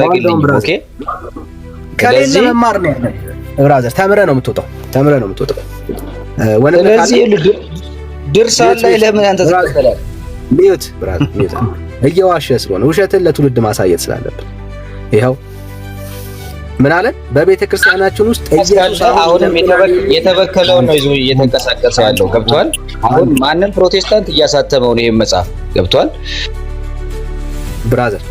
ተግልኝ ኦኬ ከሌለ መማር ነው ብራዘር ተምረህ ነው የምትወጣው ስለዚህ ድርሳን ላይ ለምን አንተ ተከተላል ሚዩት ብራዘር ሚዩት እየዋሸህ ስለሆነ ውሸትን ለትውልድ ማሳየት ስላለብን ይኸው ምን አለ በቤተ ክርስቲያናችን ውስጥ ኢየሱስ አሁንም የተበከለውን ነው ይዞ እየተንቀሳቀሰ ያለው ገብቷል አሁን ማንም ፕሮቴስታንት እያሳተመው ነው ይሄን መጽሐፍ ገብቷል ብራዘር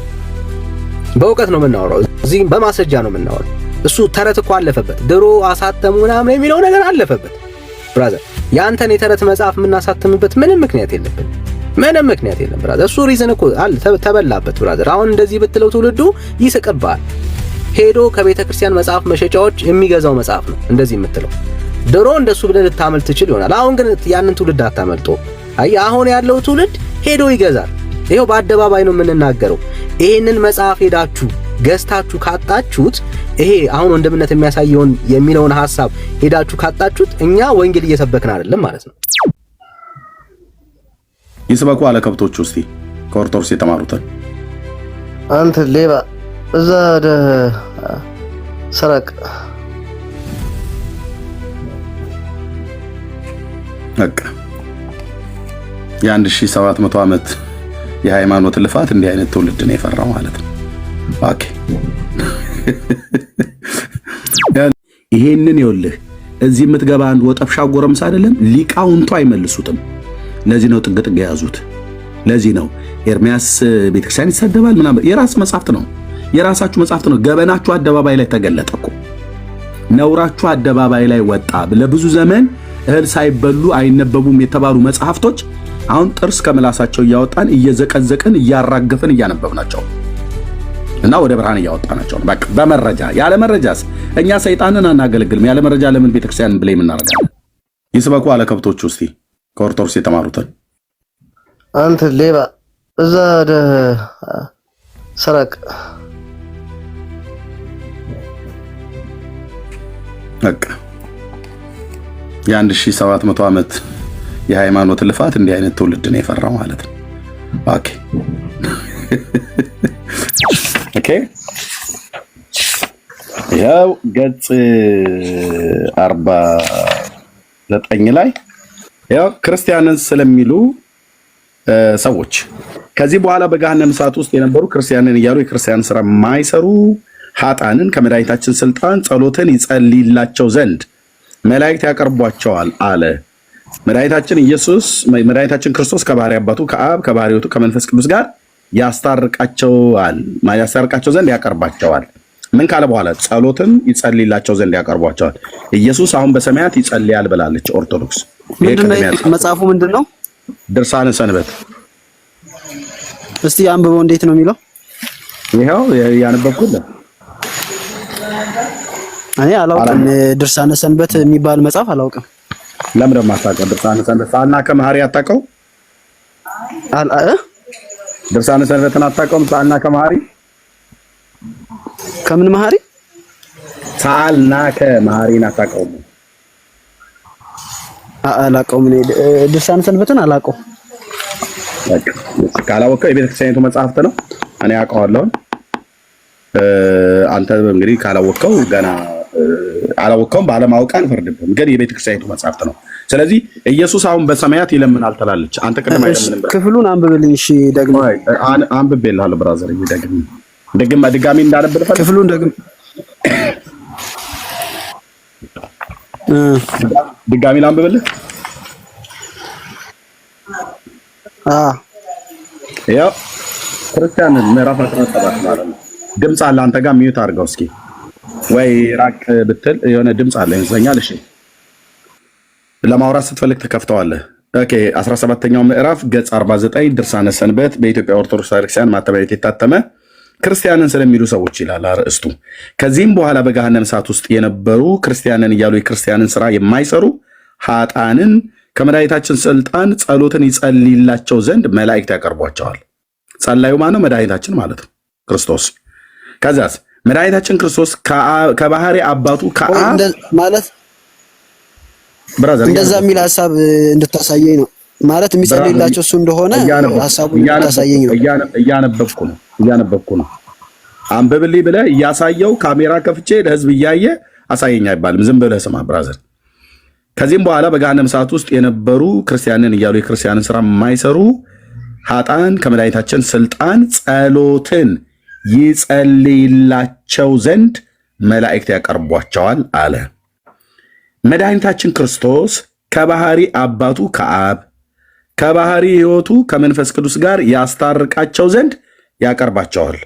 በእውቀት ነው የምናወራው እዚህ በማስረጃ ነው የምናወራው እሱ ተረት እኮ አለፈበት ድሮ አሳተሙ ምናምን የሚለው ነገር አለፈበት ብራዘር ያንተን የተረት መጽሐፍ የምናሳተምበት ምንም ምክንያት የለም ብራዘር እሱ ሪዝን እኮ ተበላበት ብራዘር አሁን እንደዚህ ብትለው ትውልዱ ይስቅብሃል ሄዶ ከቤተ ክርስቲያን መጽሐፍ መሸጫዎች የሚገዛው መጽሐፍ ነው እንደዚህ የምትለው ድሮ እንደሱ ብለህ ልታመልጥ ትችል ይሆናል አሁን ግን ያንን ትውልድ አታመልጦ አይ አሁን ያለው ትውልድ ሄዶ ይገዛል ይሄው በአደባባይ ነው የምንናገረው ይሄንን መጽሐፍ ሄዳችሁ ገዝታችሁ ካጣችሁት ይሄ አሁን ወንድምነት የሚያሳየውን የሚለውን ሐሳብ ሄዳችሁ ካጣችሁት እኛ ወንጌል እየሰበክን አይደለም ማለት ነው ይስበኩ አለ ከብቶቹ እስቲ ከኦርቶዶክስ የተማሩትን አንተ ሌባ እዛ ሰረቅ በቃ የ1700 ዓመት የሃይማኖት ልፋት እንዲህ አይነት ትውልድ ነው የፈራው ማለት ነው ኦኬ ይሄንን ይወልህ እዚህ የምትገባ አንድ ወጠፍሻ ጎረምሳ አይደለም ሊቃውንቱ አይመልሱትም ለዚህ ነው ጥግጥግ ያዙት ለዚህ ነው ኤርሚያስ ቤተክርስቲያን ይሰደባል ምናምን የራስ መጻፍት ነው የራሳችሁ መጻፍት ነው ገበናችሁ አደባባይ ላይ ተገለጠኩ ነውራችሁ አደባባይ ላይ ወጣ ለብዙ ዘመን እህል ሳይበሉ አይነበቡም የተባሉ መጽሐፍቶች አሁን ጥርስ ከመላሳቸው እያወጣን እየዘቀዘቅን እያራገፈን እያነበብናቸው እና ወደ ብርሃን እያወጣናቸው በቃ በመረጃ ያለ መረጃስ እኛ ሰይጣንን አናገለግልም ያለ መረጃ ለምን ቤተክርስቲያን ብሌም እናደርጋለን ይስበኩ አለ ከብቶቹ እስቲ ከኦርቶዶክስ የተማሩትን አንተ ሌባ እዛ ሰረቅ በቃ የ1700 ዓመት የሃይማኖት ልፋት እንዲህ አይነት ትውልድ ነው የፈራው ማለት ነው ኦኬ ኦኬ ያው ገጽ 49 ላይ ያው ክርስቲያንን ስለሚሉ ሰዎች ከዚህ በኋላ በገሃነም እሳት ውስጥ የነበሩ ክርስቲያንን እያሉ የክርስቲያን ስራ የማይሰሩ ኃጣንን ከመድኃኒታችን ስልጣን ጸሎትን ይጸልይላቸው ዘንድ መላእክት ያቀርቧቸዋል አለ መድኃኒታችን ክርስቶስ ከባህሪ አባቱ ከአብ ከባህሪ ሕይወቱ ከመንፈስ ቅዱስ ጋር ያስታርቃቸው ዘንድ ያቀርባቸዋል ምን ካለ በኋላ ጸሎትን ይጸልይላቸው ዘንድ ያቀርቧቸዋል ኢየሱስ አሁን በሰማያት ይጸልያል ብላለች ኦርቶዶክስ ምንድነው መጽሐፉ ምንድነው ድርሳነ ሰንበት እስቲ አንብበው እንዴት ነው የሚለው ይሄው ያነበብኩልህ እኔ አላውቅም ድርሳነ ሰንበት የሚባል መጽሐፍ አላውቅም ለምን ማታውቀው ድርሳነ ሰንበት ሳልና ከመሐሪ አታውቀው ድርሳነ ሰንበትን አታውቀውም ሳልና ከመሐሪ ከምን መሐሪ ሳልና ከመሐሪን አታውቀውም አላውቀውም ድርሳነ ሰንበትን አላውቀውም ካላወቀው የቤተክርስቲያኒቱ መጽሐፍት ነው እኔ አውቀዋለሁ አንተ እንግዲህ ካላወቀው ገና አላወቀውም ባለማወቅ አንፈርድብህም ግን የቤተክርስቲያኒቱ መጽሐፍት ነው ስለዚህ ኢየሱስ አሁን በሰማያት ይለምናል ትላለች አንተ ቅድም አይለምንም ክፍሉን አንብብልኝ እሺ ደግሞ አንብቤልሃለሁ ብራዘር ድጋሚ እንዳነብልህ ክፍሉን ደግሞ ድጋሚ ላንብብልህ ያው ክርስቲያንን ምዕራፍ 17 ማለት ነው ድምጽ አለ አንተ ጋር ሚዩት አድርገው እስኪ ወይ ራቅ ብትል የሆነ ድምጽ አለ ይመስለኛል እሺ ለማውራት ስትፈልግ ተከፍተዋለህ ኦኬ 17ኛው ምዕራፍ ገጽ 49 ድርሳነ ሰንበት በኢትዮጵያ ኦርቶዶክስ ቤተክርስቲያን ማተሚያ ቤት የታተመ ክርስቲያንን ስለሚሉ ሰዎች ይላል አርእስቱ ከዚህም በኋላ በገሃነም እሳት ውስጥ የነበሩ ክርስቲያንን እያሉ የክርስቲያንን ስራ የማይሰሩ ኃጣንን ከመድኃኒታችን ስልጣን ጸሎትን ይጸልይላቸው ዘንድ መላእክት ያቀርቧቸዋል ጸላዩ ማነው መድኃኒታችን ማለት ነው ክርስቶስ ከዛስ መድኃኒታችን ክርስቶስ ከባህሪ አባቱ ማለት ብራዘር እንደዛ የሚል ሐሳብ እንድታሳየኝ ነው ማለት የሚጸልይላቸው እሱ እንደሆነ ሐሳቡን እንድታሳየኝ ነው እያነበብኩ ነው አንብብልኝ ብለህ እያሳየው ካሜራ ከፍቼ ለህዝብ እያየ አሳየኝ አይባልም። ዝም ብለህ ስማ ብራዘር። ከዚህም በኋላ በገሃነመ እሳት ውስጥ የነበሩ ክርስቲያንን እያሉ የክርስቲያንን ስራ የማይሰሩ ኃጥአን ከመድኃኒታችን ስልጣን ጸሎትን ይጸልይላቸው ዘንድ መላእክት ያቀርቧቸዋል አለ። መድኃኒታችን ክርስቶስ ከባህሪ አባቱ ከአብ ከባህሪ ሕይወቱ ከመንፈስ ቅዱስ ጋር ያስታርቃቸው ዘንድ ያቀርባቸዋል።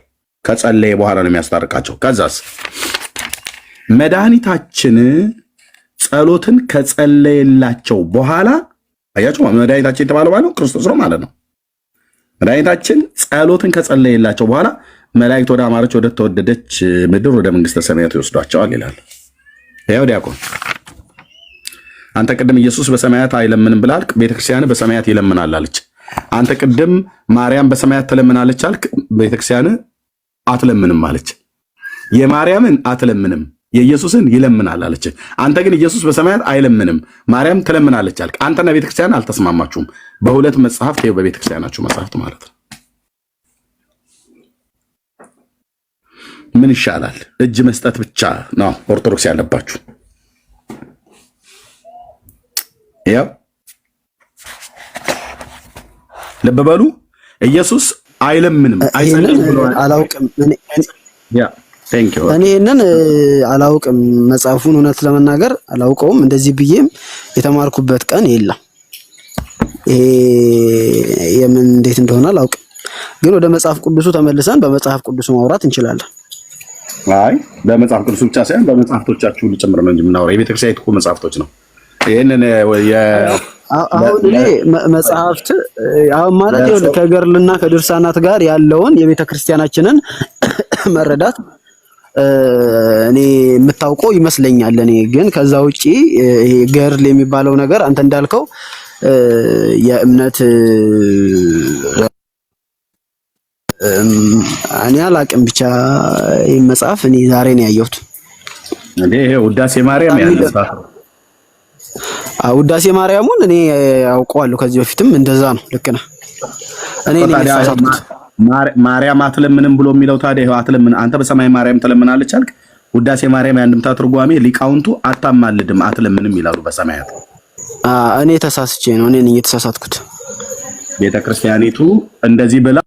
ከጸለየ በኋላ ነው የሚያስታርቃቸው። ከዛስ መድኃኒታችን ጸሎትን ከጸለየላቸው በኋላ አያችሁ፣ መድኃኒታችን የተባለው ማለት ነው ክርስቶስ ነው ማለት ነው። መድኃኒታችን ጸሎትን ከጸለየላቸው በኋላ መላእክት ወደ አማረች ወደ ተወደደች ምድር ወደ መንግስተ ሰማያት ይወስዷቸዋል ይላል። ያው ዲያቆን አንተ ቅድም ኢየሱስ በሰማያት አይለምንም ብላልክ፣ ቤተክርስቲያን በሰማያት ይለምናል አለች። አንተ ቅድም ማርያም በሰማያት ትለምናለች አልክ፣ ቤተክርስቲያን አትለምንም አለች። የማርያምን አትለምንም የኢየሱስን ይለምናል አለች። አንተ ግን ኢየሱስ በሰማያት አይለምንም ማርያም ትለምናለች አልክ። አንተና ቤተክርስቲያን አልተስማማችሁም። በሁለት መጽሐፍት ይኸው በቤተክርስቲያናችሁ መጽሐፍት ማለት ነው። ምን ይሻላል? እጅ መስጠት ብቻ ነው ኦርቶዶክስ ያለባችሁ። ያው ልብ በሉ ኢየሱስ አይለምንም አይጸልይም ብሎ አላውቅም። ያ ቴንክ ዩ እኔ እነን አላውቅም። መጽሐፉን እውነት ለመናገር አላውቀውም። እንደዚህ ብዬም የተማርኩበት ቀን የለም። ይሄ የምን እንዴት እንደሆነ አላውቅም። ግን ወደ መጽሐፍ ቅዱሱ ተመልሰን በመጽሐፍ ቅዱሱ ማውራት እንችላለን። አይ በመጽሐፍ ቅዱስ ብቻ ሳይሆን በመጽሐፍቶቻችሁ ጭምር ነው እንጂ የምናወራው የቤተክርስቲያን እኮ መጽሐፍቶች ነው። ይሄንን አሁን እኔ መጽሐፍት አሁን ማለት ይኸውልህ ከገርልና ከድርሳናት ጋር ያለውን የቤተክርስቲያናችንን መረዳት እኔ የምታውቀው ይመስለኛል። እኔ ግን ከዛ ውጪ ይሄ ገርል የሚባለው ነገር አንተ እንዳልከው የእምነት እኔ አላቅም። ብቻ ይሄ መጽሐፍ እኔ ዛሬ ነው ያየሁት። ይሄ ውዳሴ ማርያም ያለበት ውዳሴ ማርያሙን እኔ አውቀዋለሁ ከዚህ በፊትም እንደዛ ነው። ልክ ነህ። እኔ ተሳሳትኩት። ማርያም አትለምንም ብሎ የሚለው ታዲያ ይሄው አትለምን አንተ በሰማይ ማርያም ትለምናለች አልክ። ውዳሴ ማርያም ያንድምታ ትርጓሜ ሊቃውንቱ አታማልድም አትለምንም ይላሉ በሰማያት። እኔ ተሳስቼ ነው እኔ ነኝ የተሳሳትኩት። ቤተክርስቲያኒቱ እንደዚህ ብላ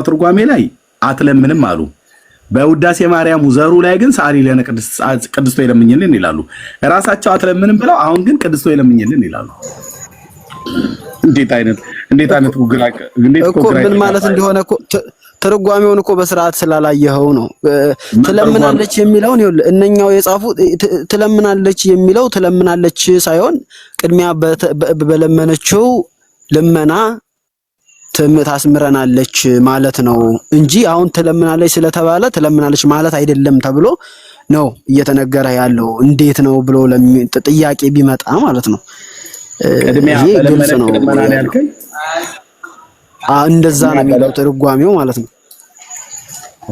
ትርጓሜ ላይ አትለምንም አሉ። በውዳሴ ማርያም ዘሩ ላይ ግን ሳሊ ለነ ቅድስቶ ይለምኝልን ይላሉ። ራሳቸው አትለምንም ብለው አሁን ግን ቅድስቶ ይለምኝልን ይላሉ። እንዴት አይነት ጉግላቅ እኮ ምን ማለት እንደሆነ እኮ ትርጓሜውን እኮ በስርዓት ስላላየኸው ነው። ትለምናለች የሚለውን ይኸውልህ እነኛው የጻፉ ትለምናለች የሚለው ትለምናለች ሳይሆን ቅድሚያ በለመነችው ልመና ታስምረናለች ማለት ነው እንጂ አሁን ትለምናለች ስለተባለ ትለምናለች ማለት አይደለም ተብሎ ነው እየተነገረ ያለው። እንዴት ነው ብሎ ጥያቄ ቢመጣ ማለት ነው። ቅድሚያ ግልጽ ነው። እንደዛ ነው የሚለው ትርጓሜው ማለት ነው።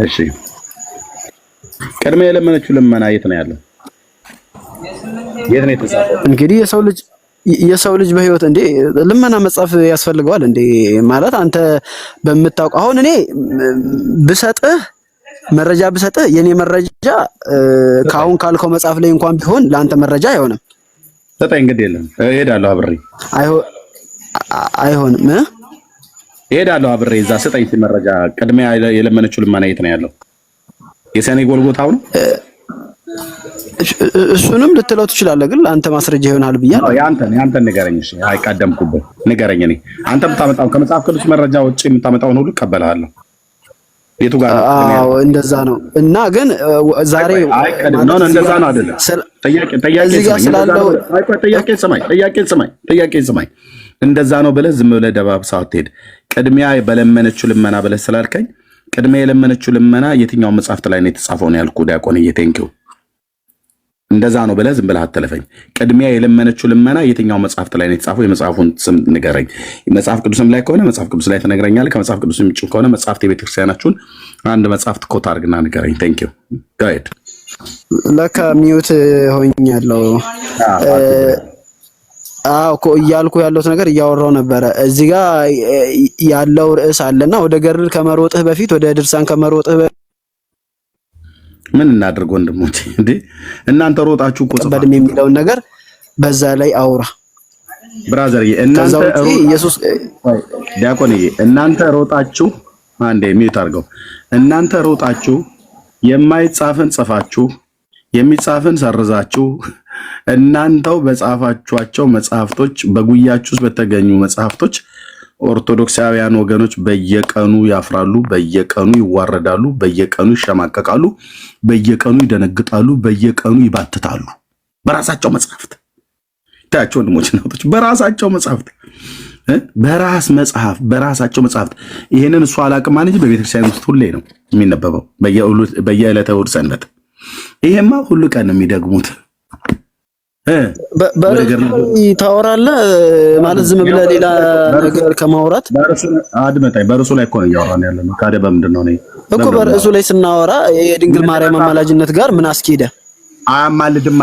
እሺ ቅድሚያ የለመነችው ልመና የት ነው ያለው? የት ነው የተጻፈው? እንግዲህ የሰው ልጅ በህይወት እንዴ ልመና መጻፍ ያስፈልገዋል እንዴ? ማለት አንተ በምታውቀው አሁን እኔ መረጃ ብሰጥህ የኔ መረጃ ካሁን ካልከው መጽሐፍ ላይ እንኳን ቢሆን ለአንተ መረጃ አይሆንም። ሰጠኝ እንግዲህ የለም እሄዳለሁ አብሬ አይሆንም እሄዳለሁ አብሬ እዛ ሰጠኝ መረጃ። ቅድሚያ የለመነችው ልመና የት ነው ያለው? የሰኔ ጎልጎታው ነው። እሱንም ልትለው ትችላለህ፣ ግን ለአንተ ማስረጃ ይሆናል ብያለሁ። ያንተን ንገረኝ። እሺ አይቀደምኩብህ፣ ንገረኝ። እኔ አንተ የምታመጣው ከመጽሐፍ ቅዱስ መረጃ ውጪ የምታመጣውን ሁሉ እቀበልሃለሁ። የቱ ጋር አዎ እንደዛ ነው። እና ግን ዛሬ ነው እንደዛ ነው አይደለም። ጥያቄ ስማኝ። እንደዛ ነው ብለህ ዝም ብለህ ደባብሰህ አትሄድ። ቅድሚያ በለመነችው ልመና ብለህ ስላልከኝ ቅድሚያ የለመነችው ልመና የትኛው መጽሐፍት ላይ ነው የተጻፈው ነው ያልኩህ። ዲያቆንዬ ቴንኪው። እንደዛ ነው ብለህ ዝም ብለህ አትለፈኝ። ቅድሚያ የለመነችው ልመና የትኛው መጽሐፍት ላይ ነው የተጻፈው? የመጽሐፉን ስም ንገረኝ። መጽሐፍ ቅዱስም ላይ ከሆነ መጽሐፍ ቅዱስ ላይ ትነግረኛለህ። ከመጽሐፍ ቅዱስ ውጭ ከሆነ መጽሐፍት የቤተክርስቲያናችሁን አንድ መጽሐፍት ኮት አድርግና ንገረኝ። ቴንኪው ጋይድ። ለካ ሚዩት ሆኛለሁ። እኮ እያልኩ ያለሁት ነገር እያወራው ነበረ። እዚህ ጋር ያለው ርዕስ አለና ወደ ገድል ከመሮጥህ በፊት ወደ ድርሳን ከመሮጥህ ምን እናድርግ ወንድሞቼ? እንዴ እናንተ ሮጣችሁ እኮ በድም የሚለውን ነገር በዛ ላይ አውራ ብራዘር። እናንተ ኢየሱስ ዲያቆንዬ፣ እናንተ ሮጣችሁ አንዴ ሚዩት አድርገው። እናንተ ሮጣችሁ የማይጻፍን ጽፋችሁ የሚጻፍን ሰርዛችሁ እናንተው በጻፋችኋቸው መጽሐፍቶች በጉያችሁ ውስጥ በተገኙ መጽሐፍቶች ኦርቶዶክሳውያን ወገኖች በየቀኑ ያፍራሉ፣ በየቀኑ ይዋረዳሉ፣ በየቀኑ ይሸማቀቃሉ፣ በየቀኑ ይደነግጣሉ፣ በየቀኑ ይባትታሉ። በራሳቸው መጽሐፍት ታያቸው ወንድሞች እናቶች፣ በራሳቸው መጽሐፍት በራሳቸው መጽሐፍት። ይሄንን እሱ አላቅም እንጂ በቤተክርስቲያን ውስጥ ሁሌ ነው የሚነበበው በየዕለተ እሑድ ሰንበት። ይሄማ ሁሉ ቀን ነው የሚደግሙት። ታወራለህ ማለት ዝም ብለህ ሌላ ነገር ከማውራት አድመጣኝ። በርሱ ላይ እኮ ነው እያወራን ያለ ነው። ካደ በምንድን ነው እኮ በርሱ ላይ ስናወራ የድንግል ማርያም አማላጅነት ጋር ምን አስኬደ? አያማልድም።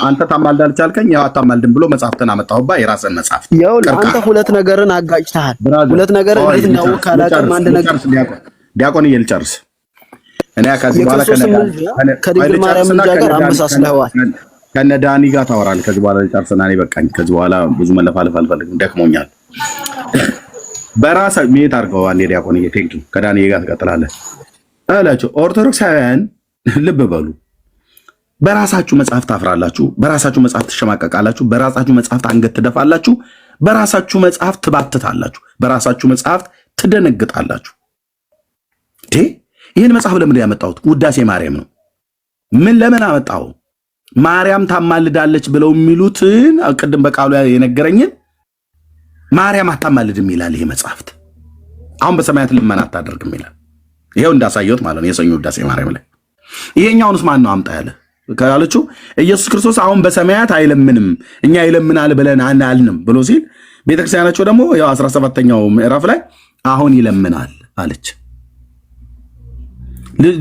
አንተ ታማልዳለች አልከኝ። ያው አታማልድም ብሎ መጽሐፍትን አመጣሁባ። የራስን መጽሐፍ ያው አንተ ሁለት ነገርን አጋጭተሃል። ሁለት ነገር እንዴት እንዳወቅ አላውቅም። አንድ ነገር ዲያቆን እየልጨርስ እኔ ከዚህ በኋላ ከድንግል ማርያም ጋር አመሳስለዋል። ከነ ዳኒ ጋር ታወራለህ። ከዚህ በኋላ ልጨርስና እኔ በቃኝ። ከዚህ በኋላ ብዙ መለፋለፍ አልፈልግም፣ ደክሞኛል። በራሳ ሜት አድርገው አንዴ ዲያቆን ቴንክ ዩ። ከዳኒ ጋር ትቀጥላለህ አላችሁ። ኦርቶዶክሳውያን ልብ በሉ። በራሳችሁ መጽሐፍ ታፍራላችሁ፣ በራሳችሁ መጽሐፍ ትሸማቀቃላችሁ፣ በራሳችሁ መጽሐፍ አንገት ትደፋላችሁ፣ በራሳችሁ መጽሐፍ ትባትታላችሁ፣ በራሳችሁ መጽሐፍ ትደነግጣላችሁ። ይህን መጽሐፍ ለምን ያመጣሁት? ውዳሴ ማርያም ነው። ምን ለምን አመጣው? ማርያም ታማልዳለች ብለው የሚሉትን ቅድም በቃሉ የነገረኝን ማርያም አታማልድም ይላል ይሄ መጽሐፍት። አሁን በሰማያት ልመና አታደርግም ይላል። ይሄው እንዳሳየሁት ማለት ነው የሰኞ ውዳሴ ማርያም ላይ። ይሄኛውንስ ማን ነው አምጣ ያለ ካለችው ኢየሱስ ክርስቶስ አሁን በሰማያት አይለምንም እኛ ይለምናል ብለን አናልንም ብሎ ሲል ቤተክርስቲያናቸው ደግሞ ያው 17ኛው ምዕራፍ ላይ አሁን ይለምናል አለች።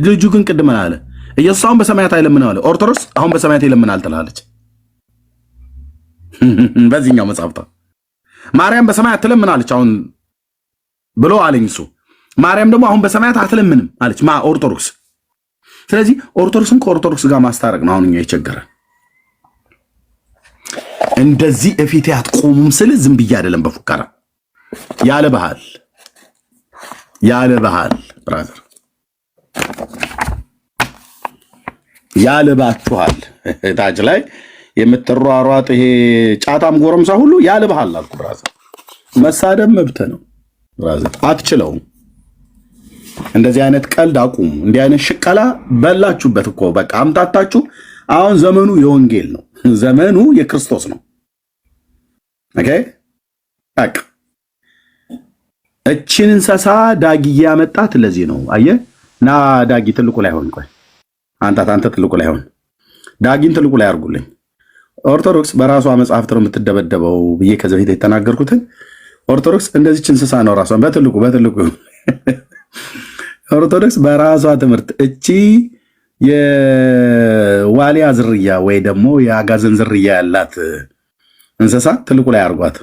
ልጁ ግን ቅድም አለ ኢየሱስ አሁን በሰማያት አይለምንም አለ። ኦርቶዶክስ አሁን በሰማያት ይለምናል ትላለች። በዚህኛው መጽሐፍታ ማርያም በሰማያት ትለምናለች አሁን ብሎ አለኝ እሱ። ማርያም ደግሞ አሁን በሰማያት አትለምንም አለች ኦርቶዶክስ። ስለዚህ ኦርቶዶክስን ከኦርቶዶክስ ጋር ማስታረቅ ነው አሁን እኛ የቸገረን። እንደዚህ እፊቴ አትቆሙም ስል ዝም ብዬ አይደለም፣ በፉከራ ያለ ባህል ብራዘር ያልባችኋል። ታች ላይ የምትሯሯጥ ይሄ ጫታም ጎረምሳ ሁሉ ያልባሃል አልኩ ብራዘር። መሳደብ መብት ነው ብራዘር፣ አትችለውም። እንደዚህ አይነት ቀልድ አቁሙ። እንዲህ አይነት ሽቀላ በላችሁበት እኮ በቃ አምታታችሁ። አሁን ዘመኑ የወንጌል ነው፣ ዘመኑ የክርስቶስ ነው። ኦኬ በቃ እቺን እንስሳ ዳጊ ያመጣት ለዚህ ነው። አየህ ና ዳጊ ትልቁ ላይ ሆን ቆይ አንተ ትልቁ ላይ ሆን ዳጊን ትልቁ ላይ አድርጉልኝ። ኦርቶዶክስ በራሷ መጽሐፍት ነው የምትደበደበው ብዬ ከዚህ በፊት የተናገርኩትን ኦርቶዶክስ እንደዚች እንስሳ ነው ራሷን በትልቁ ኦርቶዶክስ በራሷ ትምህርት እቺ የዋሊያ ዝርያ ወይ ደግሞ የአጋዘን ዝርያ ያላት እንስሳ ትልቁ ላይ አርጓት።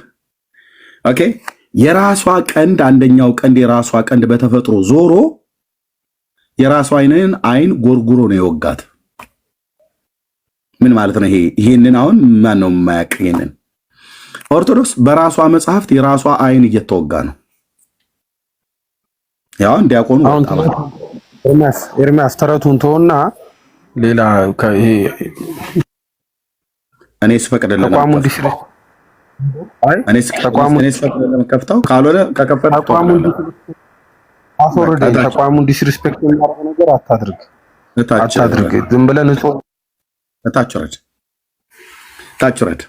ኦኬ የራሷ ቀንድ አንደኛው ቀንድ የራሷ ቀንድ በተፈጥሮ ዞሮ የራሷ አይን ጎርጉሮ ነው የወጋት። ምን ማለት ነው ይሄ? ይሄንን አሁን ማን ነው የማያውቅ? ይሄንን ኦርቶዶክስ በራሷ መጽሐፍት የራሷ አይን እየተወጋ ነው። ያው እንዲያቆኑ ኤርሚያስ ተረቱን ተውና ሌላ ይሄ እኔ ስፈቅድልህ ከፍተው ካልሆነ ተቋሙን ዲስሪስፔክት የሚያደርግ ነገር አታድርግ። ዝም ብለህ ንጹህ ታች ረድ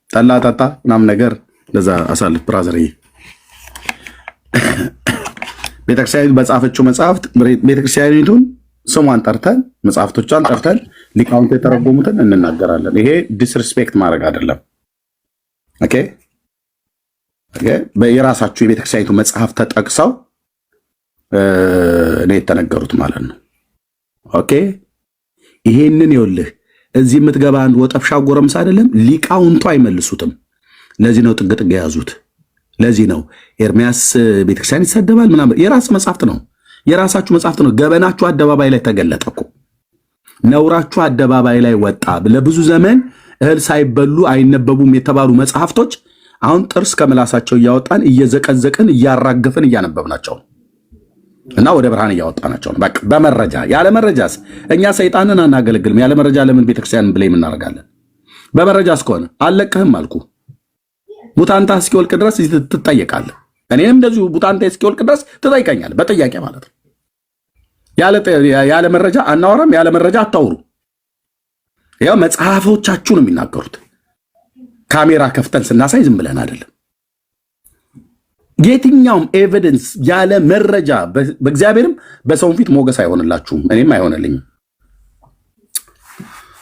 ጠላ ጠጣ ምናምን ነገር ለዛ አሳልፍ ብራዘርዬ። ቤተክርስቲያኒቱ በጻፈችው መጽሐፍት ቤተክርስቲያኒቱን ስሟን ጠርተን መጽሐፍቶቿን ጠርተን ሊቃውንት የተረጎሙትን እንናገራለን። ይሄ ዲስሪስፔክት ማድረግ አይደለም። ኦኬ የራሳችሁ የቤተክርስቲያኒቱ መጽሐፍ ተጠቅሰው እኔ የተነገሩት ማለት ነው። ኦኬ ይሄንን ይኸውልህ እዚህ የምትገባ አንድ ወጠፍሻ ጎረምሳ አይደለም ሊቃውንቱ አይመልሱትም። ለዚህ ነው ጥግ ጥግ የያዙት። ለዚህ ነው ኤርሚያስ ቤተክርስቲያን ይሰደባል ምናምን። የራስ መጽሐፍት ነው፣ የራሳችሁ መጽሐፍት ነው። ገበናችሁ አደባባይ ላይ ተገለጠ እኮ፣ ነውራችሁ አደባባይ ላይ ወጣ። ለብዙ ዘመን እህል ሳይበሉ አይነበቡም የተባሉ መጽሐፍቶች አሁን ጥርስ ከምላሳቸው እያወጣን እየዘቀዘቅን እያራገፍን እያነበብናቸው እና ወደ ብርሃን እያወጣናቸው ነው። በቃ በመረጃ ያለ መረጃስ እኛ ሰይጣንን አናገለግልም። ያለ መረጃ ለምን ቤተክርስቲያንን ብሌም እናደርጋለን? በመረጃ እስከሆነ አልለቅህም አልኩ። ቡታንታ እስኪወልቅ ድረስ ትጠየቃለህ። እኔም እንደዚሁ ቡታንታ እስኪወልቅ ድረስ ትጠይቀኛለህ፣ በጥያቄ ማለት ነው። ያለ መረጃ አናወራም፣ ያለ መረጃ አታውሩ። ያው መጽሐፎቻችሁ ነው የሚናገሩት። ካሜራ ከፍተን ስናሳይ ዝም ብለን አይደለም። የትኛውም ኤቪደንስ ያለ መረጃ በእግዚአብሔርም በሰው ፊት ሞገስ አይሆንላችሁም፣ እኔም አይሆንልኝም።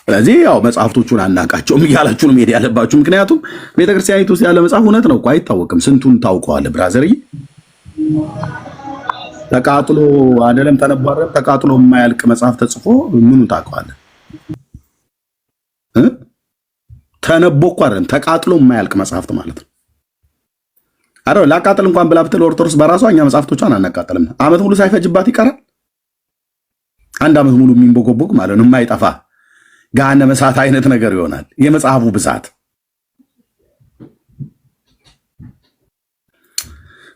ስለዚህ ያው መጽሐፍቶቹን አናቃቸውም እያላችሁ ነው መሄድ ያለባችሁ። ምክንያቱም ቤተክርስቲያኒቱ ውስጥ ያለ መጽሐፍ እውነት ነው እኮ አይታወቅም። ስንቱን ታውቀዋለህ ብራዘርዬ? ተቃጥሎ አይደለም ተነባረ ተቃጥሎ የማያልቅ መጽሐፍ ተጽፎ ምኑን ታውቀዋለህ? ተነቦ እኮ አይደለም ተቃጥሎ የማያልቅ መጽሐፍት ማለት ነው። አረ ላቃጥል እንኳን ብላ ብትል ኦርቶዶክስ በራሷ እኛ መጽሐፍቶቿን አናቃጥልም። ዓመት ሙሉ ሳይፈጅባት ይቀራል። አንድ ዓመት ሙሉ የሚንቦጎቦግ ማለት ነው የማይጠፋ ገሃነመ እሳት አይነት ነገር ይሆናል የመጽሐፉ ብዛት።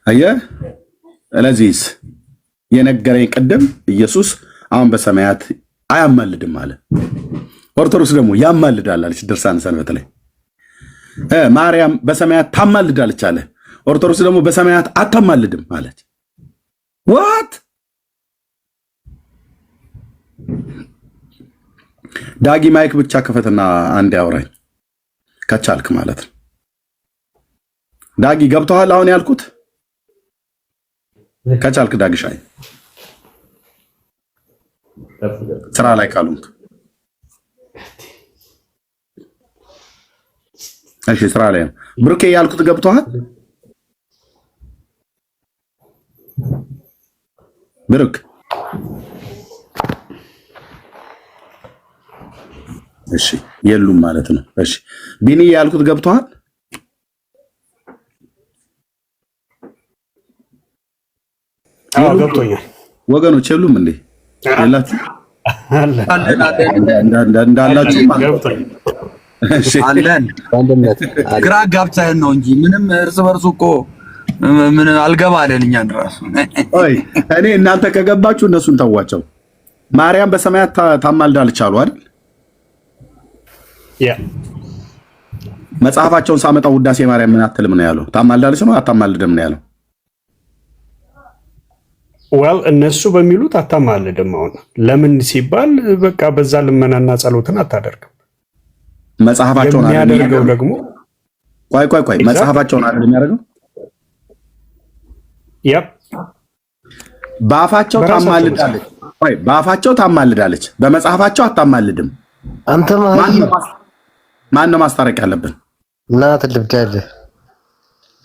አየህ፣ ስለዚህስ የነገረኝ ቅድም ኢየሱስ አሁን በሰማያት አያማልድም አለ። ኦርቶዶክስ ደግሞ ያማልዳል አለች። ድርሳነ ሰንበት ላይ ማርያም በሰማያት ታማልዳለች አለ። ኦርቶዶክስ ደግሞ በሰማያት አታማልድም አለች። ዋት ዳጊ ማይክ ብቻ ክፈትና አንድ ያውራኝ ከቻልክ ማለት ነው። ዳጊ ገብተዋል አሁን ያልኩት ከቻልክ ዳግሻይ ስራ ላይ ካሉት እሺ ስራ ላይ ነው። ብሩኬ ያልኩት ገብተዋል ብሩክ? እሺ የሉም ማለት ነው። እሺ ቢኒ ያልኩት ገብተዋል? አዎ ገብቶኛል። ወገኖች የሉም እንዴ? ያላችሁ እንዳላችሁ ገብቶኛል። እሺ አለን አንድነት ግራ ጋብቻህን ነው እንጂ ምንም እርስ በርሱ እኮ ምን አልገባ አለን። እኛን ራሱ አይ እኔ እናንተ ከገባችሁ እነሱን ተዋቸው። ማርያም በሰማያት ታማልዳለች አሉ አይደል? ያ መጽሐፋቸውን ሳመጣው ውዳሴ ማርያም ምን አትልም ነው ያለው? ታማልዳለች ነው አታማልድም ነው ያለው? ዌል እነሱ በሚሉት አታማልድም። አሁን ለምን ሲባል በቃ በዛ ልመናና ጸሎትን አታደርግም። መጽሐፋቸውን የሚያደርገው ደግሞ ቆይ መጽሐፋቸውን አይደል የሚያደርገው? ያ በአፋቸው ታማልዳለች። ቆይ በአፋቸው ታማልዳለች፣ በመጽሐፋቸው አታማልድም። አንተ ማን ነው ማስታረቅ ያለብን? እናት ልብዳለ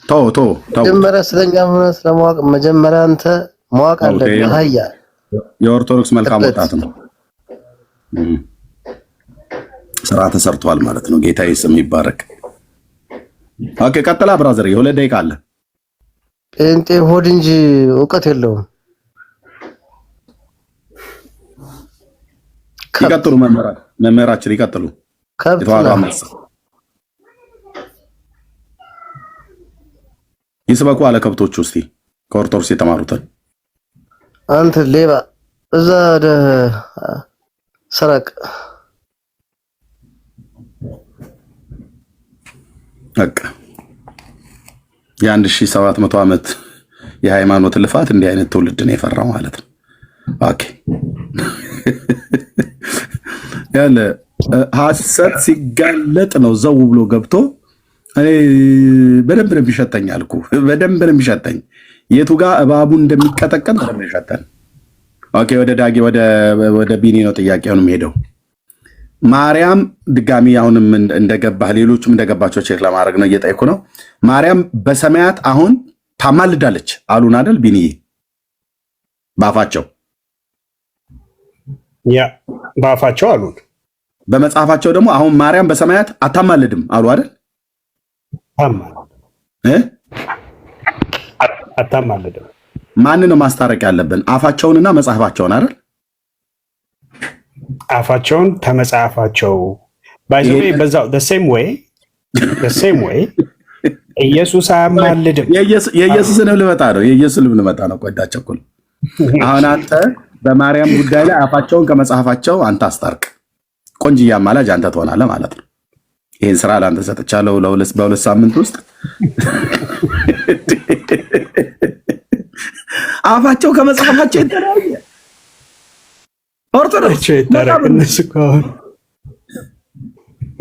ተው መጀመሪያ ስለኛ እምነት ለማወቅ መጀመሪያ አንተ ማወቅ አለብህ። ሀያ የኦርቶዶክስ መልካም ወጣት ነው። ስራ ተሰርቷል ማለት ነው። ጌታ ስም ይባረክ። ኦኬ ቀጥላ ብራዘር፣ የሁለት ደቂቃ አለ። ጴንጤ ሆድ እንጂ እውቀት የለውም። ይቀጥሉ መምህራችን ይቀጥሉ። ይስበኩ አለ ከብቶቹ። እስቲ ከኦርቶዶክስ የተማሩትን አንተ ሌባ እዛ ወደ ሰረቅ በቃ የ1700 ዓመት የሃይማኖት ልፋት እንዲህ አይነት ትውልድ ነው የፈራው ማለት ነው። ኦኬ ያለ ሐሰት ሲጋለጥ ነው ዘው ብሎ ገብቶ እኔ በደንብ ነው የሚሸተኝ አልኩ። በደንብ ነው የሚሸተኝ። የቱ ጋር እባቡ እንደሚቀጠቀጥ በደንብ ነው የሚሸተኝ። ኦኬ ወደ ዳጊ ወደ ቢኒ ነው ጥያቄውን የሚሄደው። ማርያም ድጋሚ አሁንም እንደገባህ ሌሎችም እንደገባቸው ቼክ ለማድረግ ነው እየጠየኩ ነው። ማርያም በሰማያት አሁን ታማልዳለች አሉን አይደል ቢኒዬ? ባፋቸው ያ ባፋቸው አሉን። በመጽሐፋቸው ደግሞ አሁን ማርያም በሰማያት አታማልድም አሉ አይደል? አታማልድም። ማንን ነው ማስታረቅ ያለብን? አፋቸውንና መጽሐፋቸውን አይደል? አፋቸውን ተመጽሐፋቸው ባይዘው በዛው the same way ኢየሱስ አያማልድም። የኢየሱስንም ልመጣ ነው። ቆዳቸኩል አሁን አንተ በማርያም ጉዳይ ላይ አፋቸውን ከመጽሐፋቸው አንተ አስታርቅ። ቆንጅዬ አማላጅ አንተ ትሆናለህ ማለት ነው። ይሄን ስራ ለአንተ ሰጥቻለሁ በሁለት ሳምንት ውስጥ አፋቸው ከመጽሐፋቸው የተለያየ